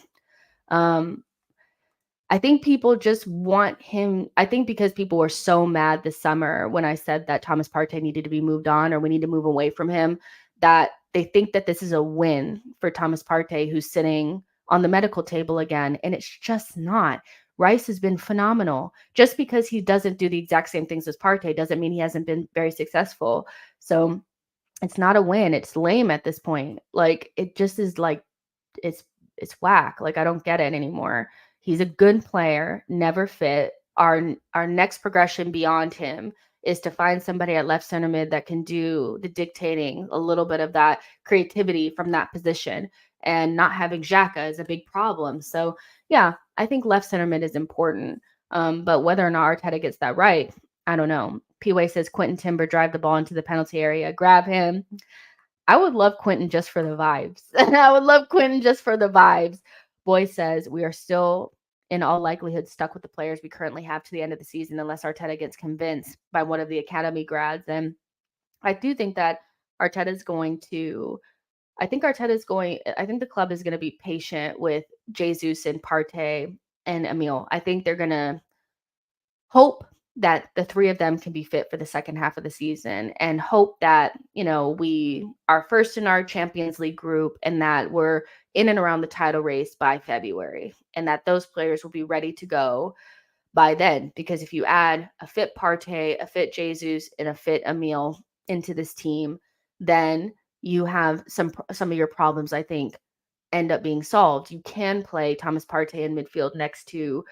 I think people just want him. I think because people were so mad this summer when I said that Thomas Partey needed to be moved on, or we need to move away from him, that they think that this is a win for Thomas Partey, who's sitting on the medical table again. And it's just not. Rice has been phenomenal. Just because he doesn't do the exact same things as Partey doesn't mean he hasn't been very successful. So it's not a win. It's lame at this point. Like, it just is like, it's whack. Like, I don't get it anymore. He's a good player, never fit. Our next progression beyond him is to find somebody at left center mid that can do the dictating, a little bit of that creativity from that position, and not having Xhaka is a big problem. So yeah, I think left center mid is important. But whether or not Arteta gets that right, I don't know. P-Way says Quentin Timber drive the ball into the penalty area, grab him. I would love Quentin just for the vibes. I would love Quentin just for the vibes. Boy says we are still in all likelihood stuck with the players we currently have to the end of the season unless Arteta gets convinced by one of the academy grads. And I do think that I think the club is going to be patient with Jesus and Partey and Emil. I think they're going to hope that the three of them can be fit for the second half of the season, and hope that, we are first in our Champions League group and that we're in and around the title race by February, and that those players will be ready to go by then. Because if you add a fit Partey, a fit Jesus, and a fit Emil into this team, then you have some of your problems, I think, end up being solved. You can play Thomas Partey in midfield next to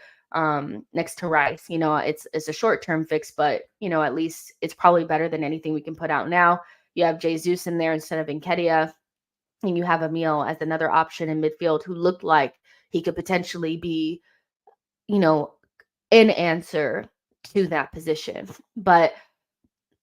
next to Rice. It's a short-term fix, but at least it's probably better than anything we can put out now. You have Jesus in there instead of Nketiah, and you have Emil as another option in midfield who looked like he could potentially be, an answer to that position. But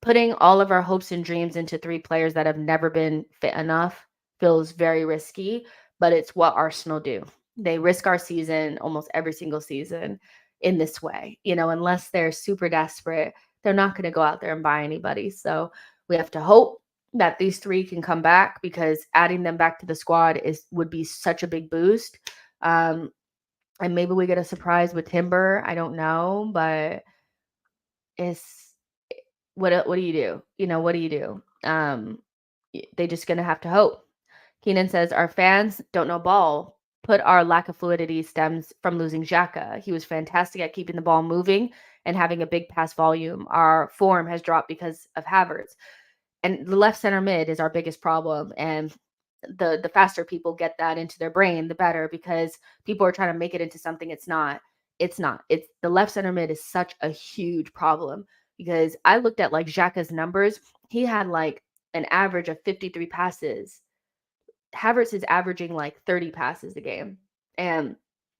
putting all of our hopes and dreams into 3 players that have never been fit enough feels very risky, but it's what Arsenal do. They risk our season almost every single season in this way. Unless they're super desperate, they're not going to go out there and buy anybody. So we have to hope that these 3 can come back, because adding them back to the squad would be such a big boost. And maybe we get a surprise with Timber. I don't know, but it's what do you do? What do you do? They just gonna have to hope. Keenan says our fans don't know ball. Put our lack of fluidity stems from losing Xhaka. He was fantastic at keeping the ball moving and having a big pass volume. Our form has dropped because of Havertz. And the left center mid is our biggest problem. And the faster people get that into their brain, the better, because people are trying to make it into something it's not. It's not. It's the left center mid is such a huge problem, because I looked at like Xhaka's numbers. He had like an average of 53 passes. Havertz is averaging like 30 passes a game. And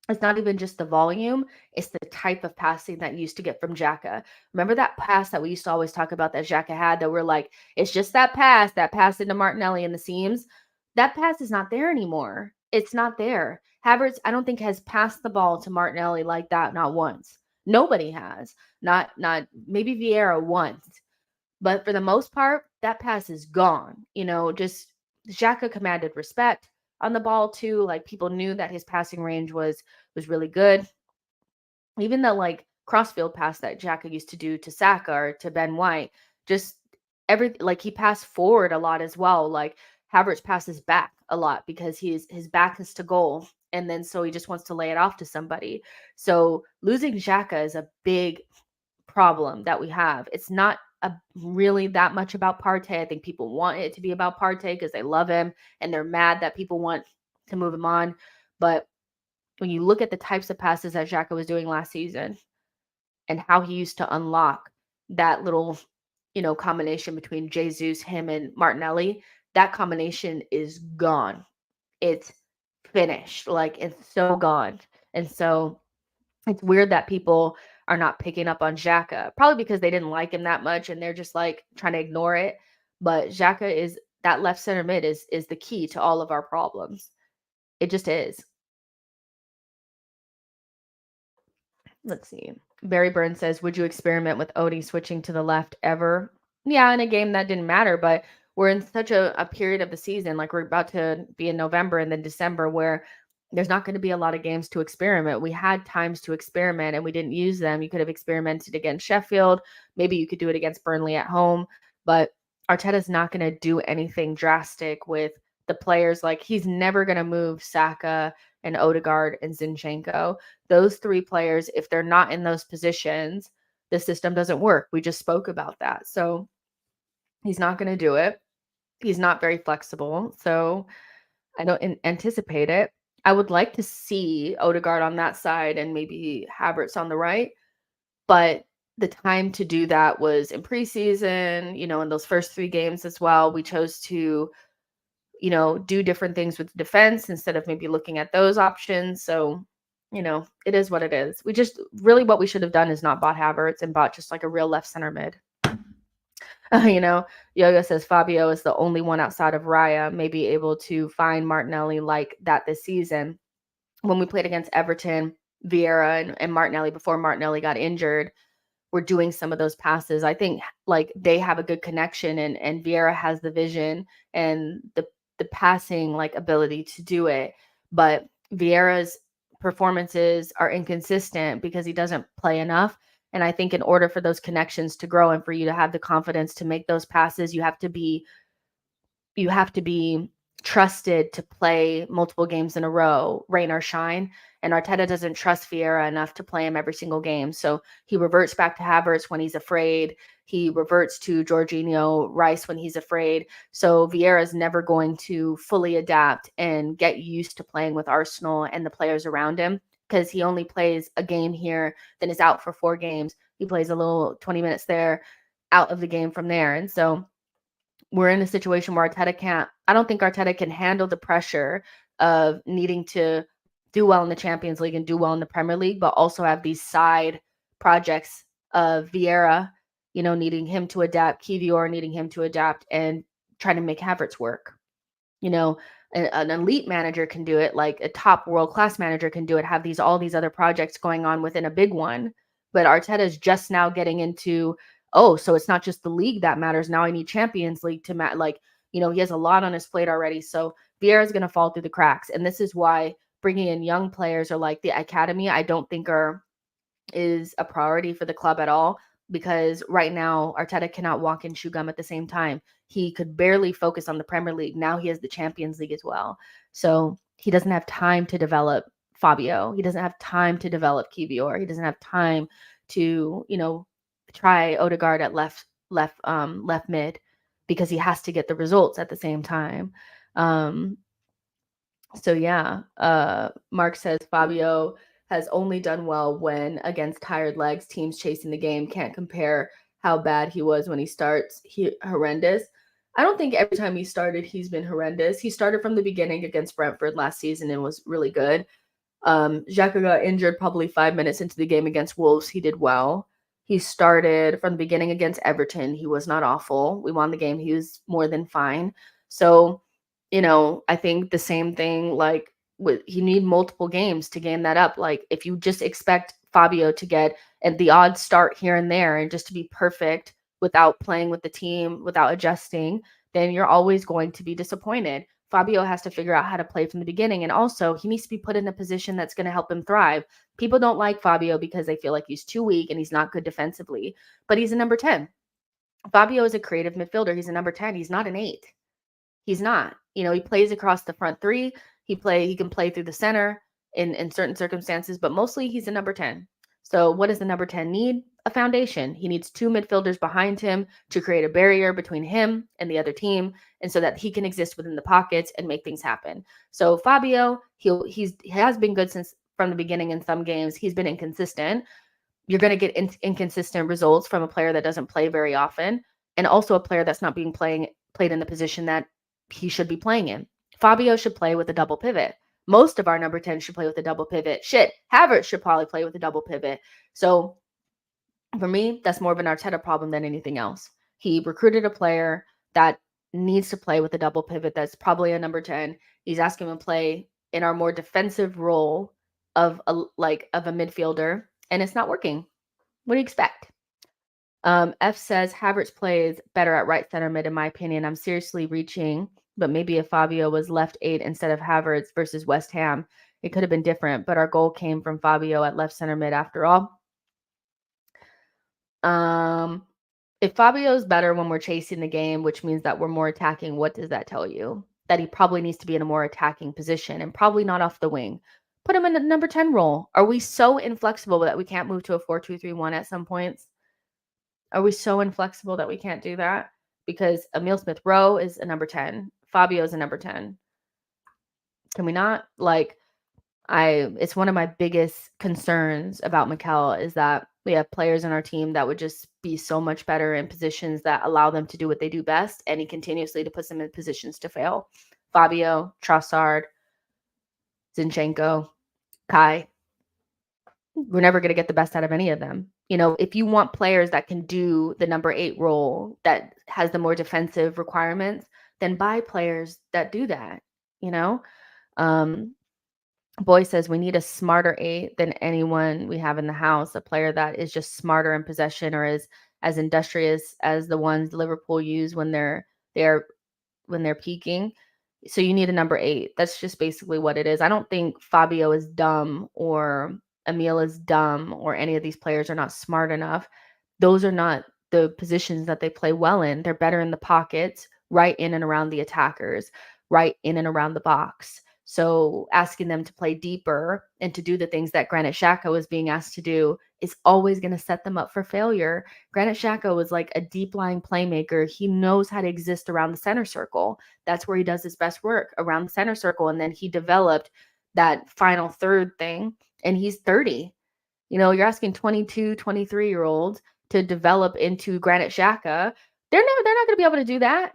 it's not even just the volume, it's the type of passing that you used to get from Xhaka. Remember that pass that we used to always talk about that Xhaka had, that we're like, it's just that pass into Martinelli in the seams? That pass is not there anymore. It's not there. Havertz, I don't think, has passed the ball to Martinelli like that, not once. Nobody has. Not maybe Vieira once. But for the most part, that pass is gone. Just Xhaka commanded respect on the ball too. Like, people knew that his passing range was really good. Even the like crossfield pass that Xhaka used to do to Saka or to Ben White, just he passed forward a lot as well. Like, Havertz passes back a lot because his back is to goal, and then so he just wants to lay it off to somebody. So losing Xhaka is a big problem that we have. It's not really that much about Partey. I think people want it to be about Partey because they love him and they're mad that people want to move him on. But when you look at the types of passes that Xhaka was doing last season and how he used to unlock that little, combination between Jesus, him, and Martinelli, that combination is gone. It's finished. Like, it's so gone. And so it's weird that people are not picking up on Xhaka, probably because they didn't like him that much and they're just like trying to ignore it. But Xhaka is that left center mid is the key to all of our problems. It just is. Let's see. Barry Burns says, would you experiment with Odie switching to the left ever? Yeah, in a game that didn't matter, but we're in such a period of the season, like we're about to be in November and then December, where there's not going to be a lot of games to experiment. We had times to experiment and we didn't use them. You could have experimented against Sheffield. Maybe you could do it against Burnley at home, but Arteta's not going to do anything drastic with the players. Like, he's never going to move Saka and Odegaard and Zinchenko. Those 3 players, if they're not in those positions, the system doesn't work. We just spoke about that. So he's not going to do it. He's not very flexible. So I don't anticipate it. I would like to see Odegaard on that side and maybe Havertz on the right. But the time to do that was in preseason, in those first 3 games as well. We chose to, do different things with defense instead of maybe looking at those options. So, it is what it is. We just really, what we should have done is not bought Havertz and bought just like a real left center mid. Yoga says Fabio is the only one outside of Raya maybe able to find Martinelli like that this season. When we played against Everton, Vieira and Martinelli, before Martinelli got injured, were doing some of those passes. I think like they have a good connection, and Vieira has the vision and the passing like ability to do it. But Vieira's performances are inconsistent because he doesn't play enough. And I think in order for those connections to grow and for you to have the confidence to make those passes, you have to be trusted to play multiple games in a row, rain or shine. And Arteta doesn't trust Vieira enough to play him every single game. So he reverts back to Havertz when he's afraid. He reverts to Jorginho, Rice when he's afraid. So Vieira is never going to fully adapt and get used to playing with Arsenal and the players around him, because he only plays a game here, then is out for 4 games. He plays a little 20 minutes there, out of the game from there. And so we're in a situation where I don't think Arteta can handle the pressure of needing to do well in the Champions League and do well in the Premier League, but also have these side projects of Vieira, needing him to adapt, Kivior needing him to adapt, and trying to make Havertz work. An elite manager can do it, like a top world-class manager can do it, have all these other projects going on within a big one. But Arteta is just now getting into, so it's not just the league that matters. Now I need Champions League to he has a lot on his plate already. So Vieira is going to fall through the cracks. And this is why bringing in young players or like the academy, I don't think is a priority for the club at all, because right now Arteta cannot walk and chew gum at the same time. He could barely focus on the Premier League. Now he has the Champions League as well. So he doesn't have time to develop Fabio. He doesn't have time to develop Kivior. He doesn't have time to, try Odegaard at left mid, because he has to get the results at the same time. So yeah, Mark says Fabio has only done well when against tired legs, teams chasing the game. Can't compare how bad he was when he starts. Horrendous. I don't think every time he started, he's been horrendous. He started from the beginning against Brentford last season and was really good. Xhaka got injured probably 5 minutes into the game against Wolves. He did well. He started from the beginning against Everton. He was not awful. We won the game. He was more than fine. So, I think the same thing, like you need multiple games to game that up. Like if you just expect Fabio to get the odd start here and there and just to be perfect without playing with the team, without adjusting, then you're always going to be disappointed. Fabio has to figure out how to play from the beginning. And also he needs to be put in a position that's going to help him thrive. People don't like Fabio because they feel like he's too weak and he's not good defensively, but he's a number 10. Fabio is a creative midfielder. He's a number 10. He's not an 8. He's not. He plays across the front 3. He can play through the center in certain circumstances, but mostly he's a number 10. So what does the number 10 need? A foundation. He needs 2 midfielders behind him to create a barrier between him and the other team, and so that he can exist within the pockets and make things happen. So Fabio, he has been good since from the beginning in some games. He's been inconsistent. You're going to get inconsistent results from a player that doesn't play very often, and also a player that's not being played in the position that he should be playing in. Fabio should play with a double pivot. Most of our number 10 should play with a double pivot. Havertz should probably play with a double pivot. So for me, that's more of an Arteta problem than anything else. He recruited a player that needs to play with a double pivot that's probably a number 10. He's asking him to play in our more defensive role of a midfielder, and it's not working. What do you expect? F says Havertz plays better at right center mid, in my opinion. I'm seriously reaching, but maybe if Fabio was left 8 instead of Havertz versus West Ham, it could have been different. But our goal came from Fabio at left center mid after all. If Fabio's better when we're chasing the game, which means that we're more attacking, what does that tell you? That he probably needs to be in a more attacking position and probably not off the wing. Put him in the number 10 role. Are we so inflexible that we can't move to a 4-2-3-1 at some points? Are we so inflexible that we can't do that? Because Emile Smith Rowe is a number 10. Fabio is a number 10. Can we not? It's one of my biggest concerns about Mikel is that we have players in our team that would just be so much better in positions that allow them to do what they do best, and he continuously puts them in positions to fail. Fabio, Trossard, Zinchenko, Kai. We're never going to get the best out of any of them. If you want players that can do the number 8 role that has the more defensive requirements, then buy players that do that. Boy says we need a smarter 8 than anyone we have in the house, a player that is just smarter in possession or is as industrious as the ones Liverpool use when they're peaking. So you need a number 8. That's just basically what it is. I don't think Fabio is dumb or Emile is dumb or any of these players are not smart enough. Those are not the positions that they play well in. They're better in the pockets, right in and around the attackers, right in and around the box. So asking them to play deeper and to do the things that Granit Xhaka was being asked to do is always going to set them up for failure. Granit Xhaka was like a deep-lying playmaker. He knows how to exist around the center circle. That's where he does his best work, around the center circle. And then he developed that final third thing and he's 30. You're asking 22, 23-year-olds to develop into Granit Xhaka. They're not going to be able to do that.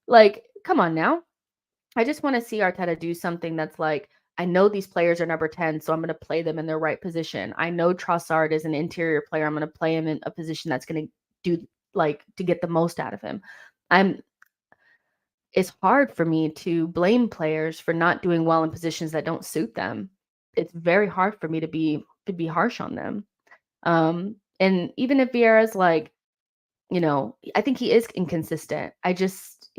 Like, come on now. I just want to see Arteta do something that's like, I know these players are number 10, so I'm going to play them in their right position. I know Trossard is an interior player. I'm going to play him in a position that's going to do, like, to get the most out of him. It's hard for me to blame players for not doing well in positions that don't suit them. It's very hard for me to be harsh on them. And even if Vieira's like, I think he is inconsistent. I just,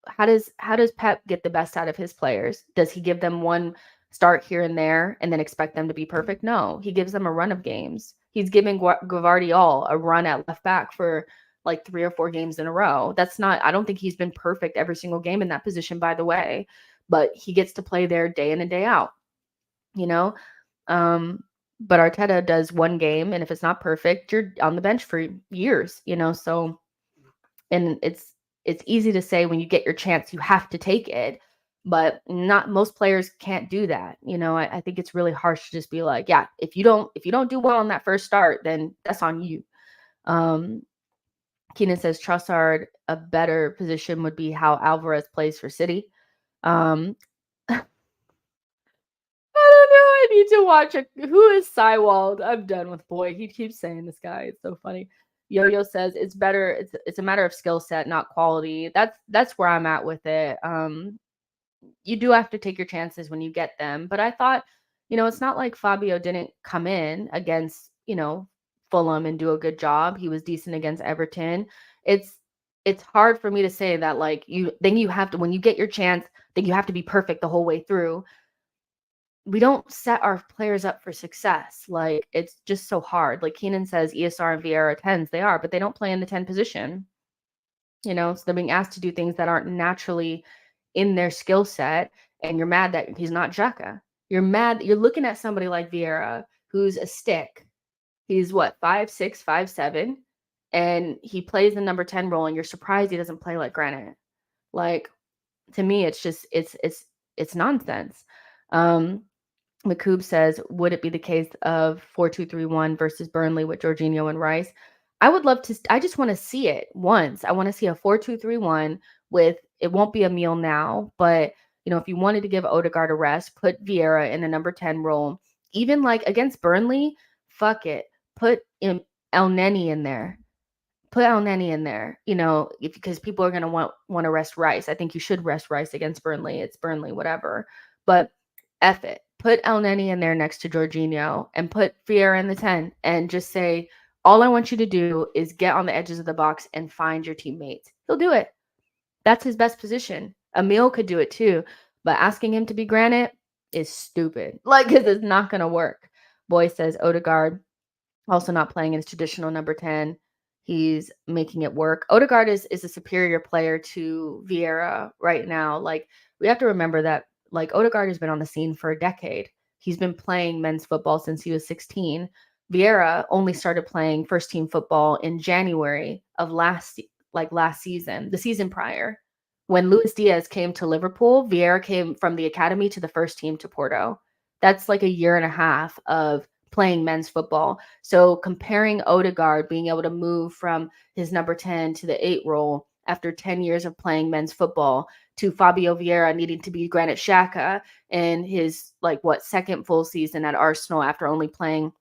how does Pep get the best out of his players? Does he give them one start here and there and then expect them to be perfect? No, he gives them a run of games. He's giving Gvardiol a run at left back for like 3 or 4 games in a row. I don't think he's been perfect every single game in that position, by the way, but he gets to play there day in and day out, but Arteta does one game, and if it's not perfect, you're on the bench for years, so, and it's easy to say when you get your chance, you have to take it, but not most players can't do that. I think it's really harsh to just be like, yeah, if you don't do well on that first start, then that's on you. Keenan says Trossard, a better position would be how Alvarez plays for City. I don't know. I need to watch it. Who is Seiwald? I'm done with boy. He keeps saying this guy. It's so funny. Yo-Yo says it's better. It's a matter of skill set, not quality. That's where I'm at with it. You do have to take your chances when you get them. But I thought, it's not like Fabio didn't come in against, Fulham and do a good job. He was decent against Everton. It's hard for me to say that like you have to, when you get your chance, then you have to be perfect the whole way through. We don't set our players up for success. Like, it's just so hard. Like Keenan says, ESR and Vieira 10s, they are, but they don't play in the 10 position. So they're being asked to do things that aren't naturally in their skill set, and you're mad that he's not Xhaka. You're mad that you're looking at somebody like Vieira, who's a stick. He's what, 5'6", 5'7", and he plays the number 10 role, and you're surprised he doesn't play like Granit. Like, to me, it's just it's nonsense. McCoob says, would it be the case of 4-2-3-1 versus Burnley with Jorginho and Rice? I would love to. I just want to see it once. I want to see a 4-2-3-1 with, it won't be a meal now, but if you wanted to give Odegaard a rest, put Vieira in a number 10 role. Even like against Burnley, fuck it. Put El Neni in there. Put El Neni in there, because people are going to want to rest Rice. I think you should rest Rice against Burnley. It's Burnley, whatever. But F it. Put El Neni in there next to Jorginho and put Vieira in the 10 and just say, all I want you to do is get on the edges of the box and find your teammates. He'll do it. That's his best position. Emil could do it too, but asking him to be Granit is stupid. Like, because it's not going to work. Boy says Odegaard also not playing in his traditional number 10. He's making it work. Odegaard is a superior player to Vieira right now. Like, we have to remember that, like, Odegaard has been on the scene for a decade. He's been playing men's football since he was 16. Vieira only started playing first team football in January of last season, the season prior. When Luis Diaz came to Liverpool, Vieira came from the academy to the first team to Porto. That's like a year and a half of playing men's football. So comparing Odegaard being able to move from his number 10 to the 8 role after 10 years of playing men's football to Fabio Vieira needing to be Granit Xhaka in his second full season at Arsenal after only playing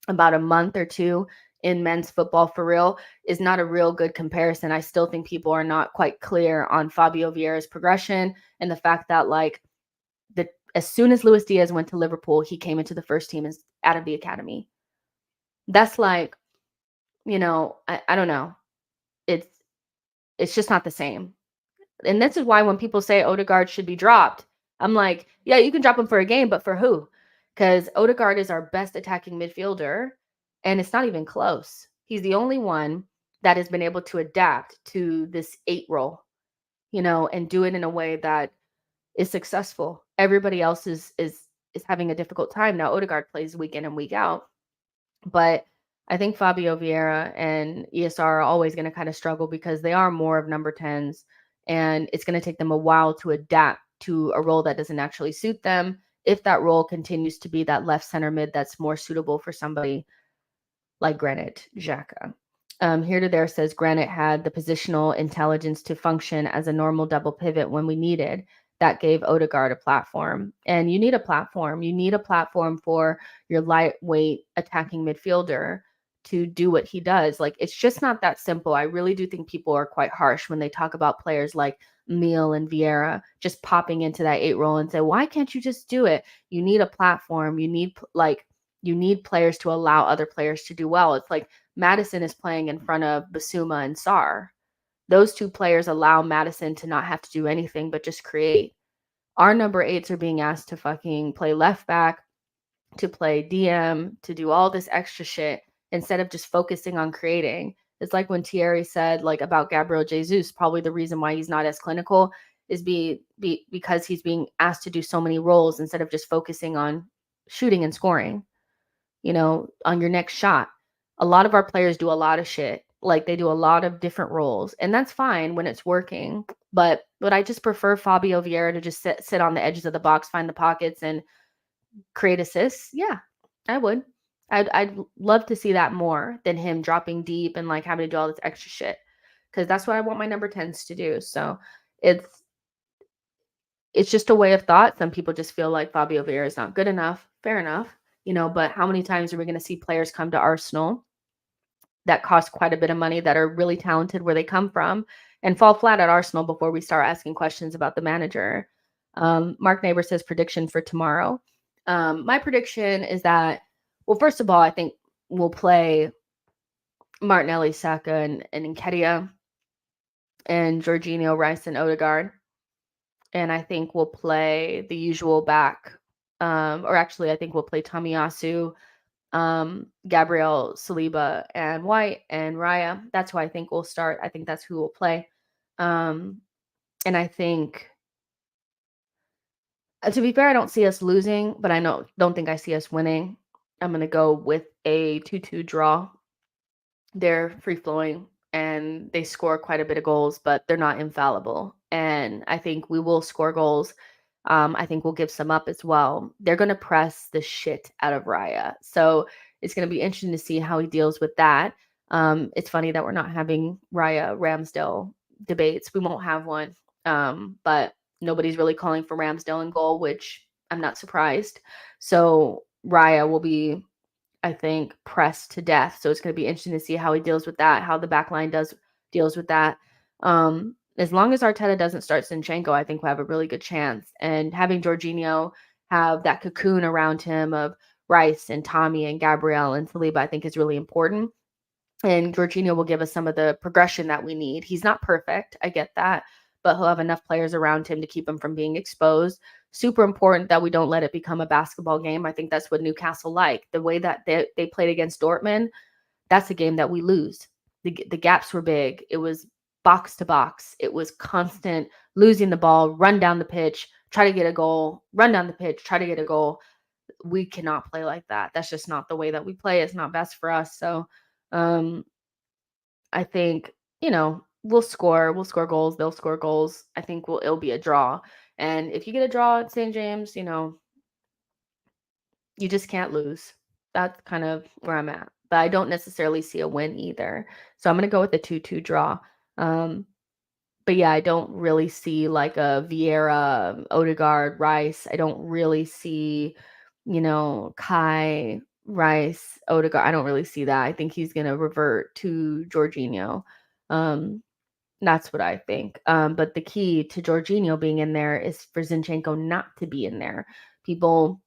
about a month or two in men's football for real is not a real good comparison. I still think people are not quite clear on Fabio Vieira's progression and the fact that as soon as Luis Diaz went to Liverpool, he came into the first team out of the academy. That's I don't know. It's just not the same. And this is why when people say Odegaard should be dropped, I'm like, yeah, you can drop him for a game, but for who? Because Odegaard is our best attacking midfielder, and it's not even close. He's the only one that has been able to adapt to this 8 role, and do it in a way that is successful. Everybody else is having a difficult time. Now, Odegaard plays week in and week out, but I think Fabio Vieira and ESR are always going to kind of struggle because they are more of number 10s, and it's going to take them a while to adapt to a role that doesn't actually suit them. if that role continues to be that left center mid that's more suitable for somebody like Granit Xhaka. Here to there says Granit had the positional intelligence to function as a normal double pivot when we needed. That gave Odegaard a platform. And you need a platform. You need a platform for your lightweight attacking midfielder to do what he does. Like, it's just not that simple. I really do think people are quite harsh when they talk about players like Meal and Vieira just popping into that 8 role and say, why can't you just do it? You need a platform. You need players to allow other players to do well. It's like Maddison is playing in front of Basuma and Sarr. Those 2 players allow Maddison to not have to do anything but just create. Our number 8s are being asked to fucking play left back, to play DM, to do all this extra shit instead of just focusing on creating. It's like when Thierry said like about Gabriel Jesus, probably the reason why he's not as clinical is because he's being asked to do so many roles instead of just focusing on shooting and scoring. On your next shot. A lot of our players do a lot of shit. Like, they do a lot of different roles, and that's fine when it's working. But would I just prefer Fabio Vieira to just sit on the edges of the box, find the pockets, and create assists? Yeah, I would. I'd love to see that more than him dropping deep and like having to do all this extra shit, because that's what I want my number 10s to do. So it's just a way of thought. Some people just feel like Fabio Vieira is not good enough. Fair enough. But how many times are we going to see players come to Arsenal that cost quite a bit of money, that are really talented where they come from, and fall flat at Arsenal before we start asking questions about the manager? Mark Neighbor says prediction for tomorrow. My prediction is that, well, first of all, I think we'll play Martinelli, Saka, and Nketiah, and Jorginho, Rice, and Odegaard. And I think we'll play the usual back. Or actually, I think we'll play Tomiyasu, Gabriel, Saliba, and White, and Raya. That's who I think will start. I think that's who will play. And I think, to be fair, I don't see us losing, but I don't think I see us winning. I'm going to go with a 2-2 draw. They're free-flowing, and they score quite a bit of goals, but they're not infallible. And I think we will score goals. I think we'll give some up as well. They're going to press the shit out of Raya. So it's going to be interesting to see how he deals with that. It's funny that we're not having Raya Ramsdale debates. We won't have one. But nobody's really calling for Ramsdale in goal, which I'm not surprised. So Raya will be, I think, pressed to death. So it's going to be interesting to see how he deals with that, how the back line deals with that. As long as Arteta doesn't start Zinchenko, I think we'll have a really good chance. And having Jorginho have that cocoon around him of Rice and Tommy and Gabriel and Saliba, I think is really important. And Jorginho will give us some of the progression that we need. He's not perfect, I get that, but he'll have enough players around him to keep him from being exposed. Super important that we don't let it become a basketball game. I think that's what Newcastle like. The way that they played against Dortmund, that's a game that we lose. The gaps were big. It was box to box. It was constant losing the ball, run down the pitch, try to get a goal, run down the pitch, try to get a goal. We cannot play like that. That's just not the way that we play. It's not best for us. So I think, we'll score goals. They'll score goals. I think it'll be a draw. And if you get a draw at St. James, you just can't lose. That's kind of where I'm at. But I don't necessarily see a win either. So I'm going to go with the 2-2 draw. But yeah, I don't really see like a Vieira, Odegaard, Rice. I don't really see, Kai, Rice, Odegaard. I don't really see that. I think he's going to revert to Jorginho. That's what I think. But the key to Jorginho being in there is for Zinchenko not to be in there. People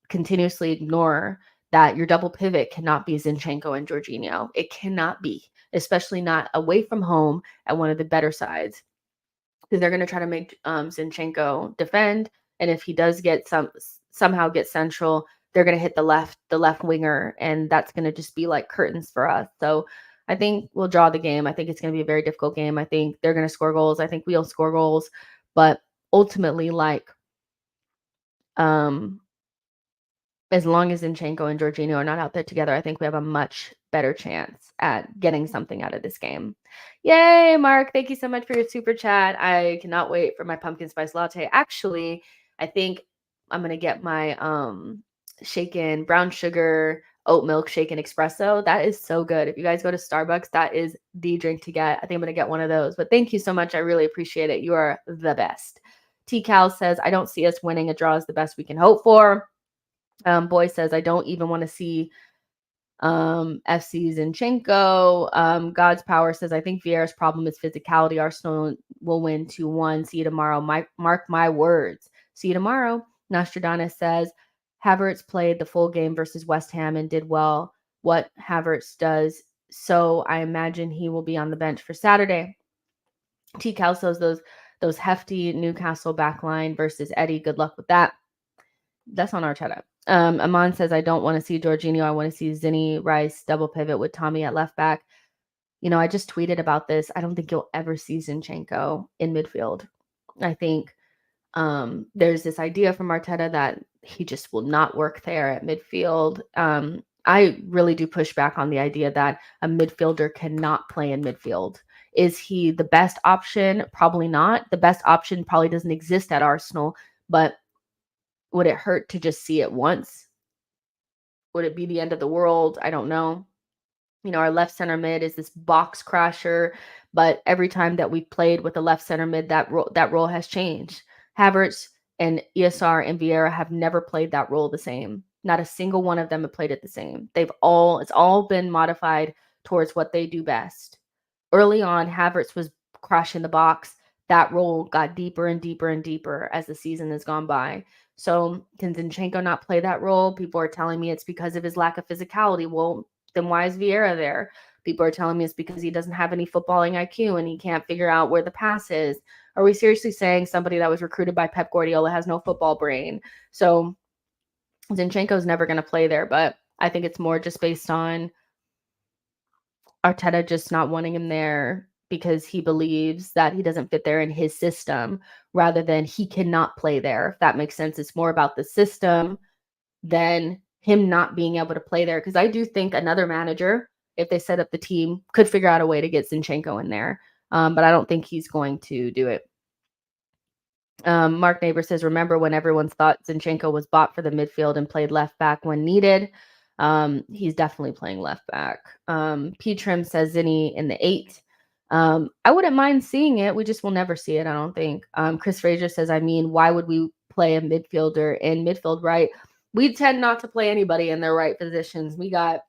continuously ignore that your double pivot cannot be Zinchenko and Jorginho. It cannot be, especially not away from home at one of the better sides, because they're going to try to make Zinchenko defend. And if he does somehow get central, they're going to hit the left winger, and that's going to just be like curtains for us. So I think we'll draw the game. I think it's going to be a very difficult game. I think they're going to score goals. I think we'll score goals. But ultimately, as long as Zinchenko and Jorginho are not out there together, I think we have a much better chance at getting something out of this game. Yay, Mark. Thank you so much for your super chat. I cannot wait for my pumpkin spice latte. Actually, I think I'm going to get my shaken brown sugar oat milk shaken espresso. That is so good. If you guys go to Starbucks, that is the drink to get. I think I'm going to get one of those. But thank you so much. I really appreciate it. You are the best. T-Cal says, I don't see us winning. A draw is the best we can hope for. Boy says, I don't even want to see FC Zinchenko. God's Power says, I think Vieira's problem is physicality. Arsenal will win 2-1. See you tomorrow. Mark my words. See you tomorrow. Nostradamus says, Havertz played the full game versus West Ham and did well what Havertz does. So I imagine he will be on the bench for Saturday. T-Cal says those hefty Newcastle backline versus Eddie. Good luck with that. That's on Arteta. Aman says, I don't want to see Jorginho. I want to see Zinni Rice double pivot with Tommy at left back. I just tweeted about this. I don't think you'll ever see Zinchenko in midfield. I think there's this idea from Arteta that he just will not work there at midfield. I really do push back on the idea that a midfielder cannot play in midfield. Is he the best option? Probably not. The best option probably doesn't exist at Arsenal, but would it hurt to just see it once? Would it be the end of the world? I don't know. Our left center mid is this box crasher, but every time that we've played with the left center mid, that role has changed. Havertz and ESR and Vieira have never played that role the same. Not a single one of them have played it the same. It's all been modified towards what they do best. Early on, Havertz was crashing the box. That role got deeper and deeper and deeper as the season has gone by. So can Zinchenko not play that role? People are telling me it's because of his lack of physicality. Well, then why is Vieira there? People are telling me it's because he doesn't have any footballing IQ and he can't figure out where the pass is. Are we seriously saying somebody that was recruited by Pep Guardiola has no football brain? So Zinchenko is never going to play there, but I think it's more just based on Arteta just not wanting him there because he believes that he doesn't fit there in his system rather than he cannot play there. If that makes sense, it's more about the system than him not being able to play there. Because I do think another manager, if they set up the team, could figure out a way to get Zinchenko in there. But I don't think he's going to do it. Mark Neighbor says, remember when everyone thought Zinchenko was bought for the midfield and played left back when needed? He's definitely playing left back. P. Trim says Zinni in the 8. I wouldn't mind seeing it. We just will never see it, I don't think. Chris Frazier says, why would we play a midfielder in midfield right? We tend not to play anybody in their right positions. We got,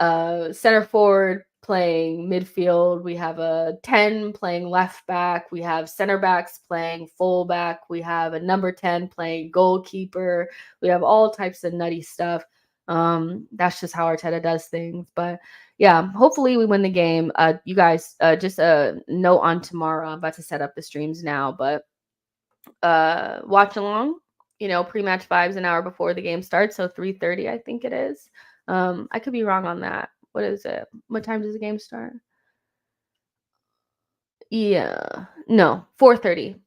center forward playing midfield. We have a 10 playing left back. We have center backs playing full back. We have a number 10 playing goalkeeper. We have all types of nutty stuff. That's just how Arteta does things. But yeah, hopefully we win the game. You guys, just a note on tomorrow. I'm about to set up the streams now, but watch along. Pre-match vibes an hour before the game starts, so 3:30, I think it is. I could be wrong on that. What is it? What time does the game start? Yeah. No, 4:30.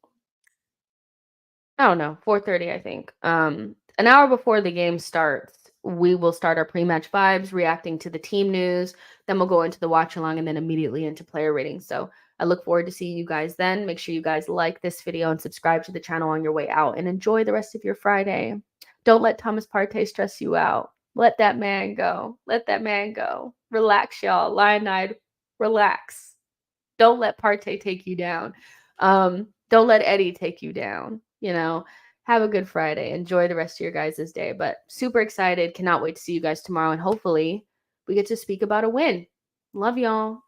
I don't know, 4:30, I think. An hour before the game starts, we will start our pre-match vibes, reacting to the team news. Then we'll go into the watch along and then immediately into player ratings. So I look forward to seeing you guys then. Make sure you guys like this video and subscribe to the channel on your way out and enjoy the rest of your Friday. Don't let Thomas Partey stress you out. Let that man go. Let that man go. Relax, y'all. Lion-eyed, relax. Don't let Partey take you down. Don't let Eddie take you down. Have a good Friday. Enjoy the rest of your guys' day. But super excited. Cannot wait to see you guys tomorrow. And hopefully we get to speak about a win. Love y'all.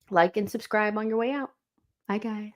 Like and subscribe on your way out. Bye, guys.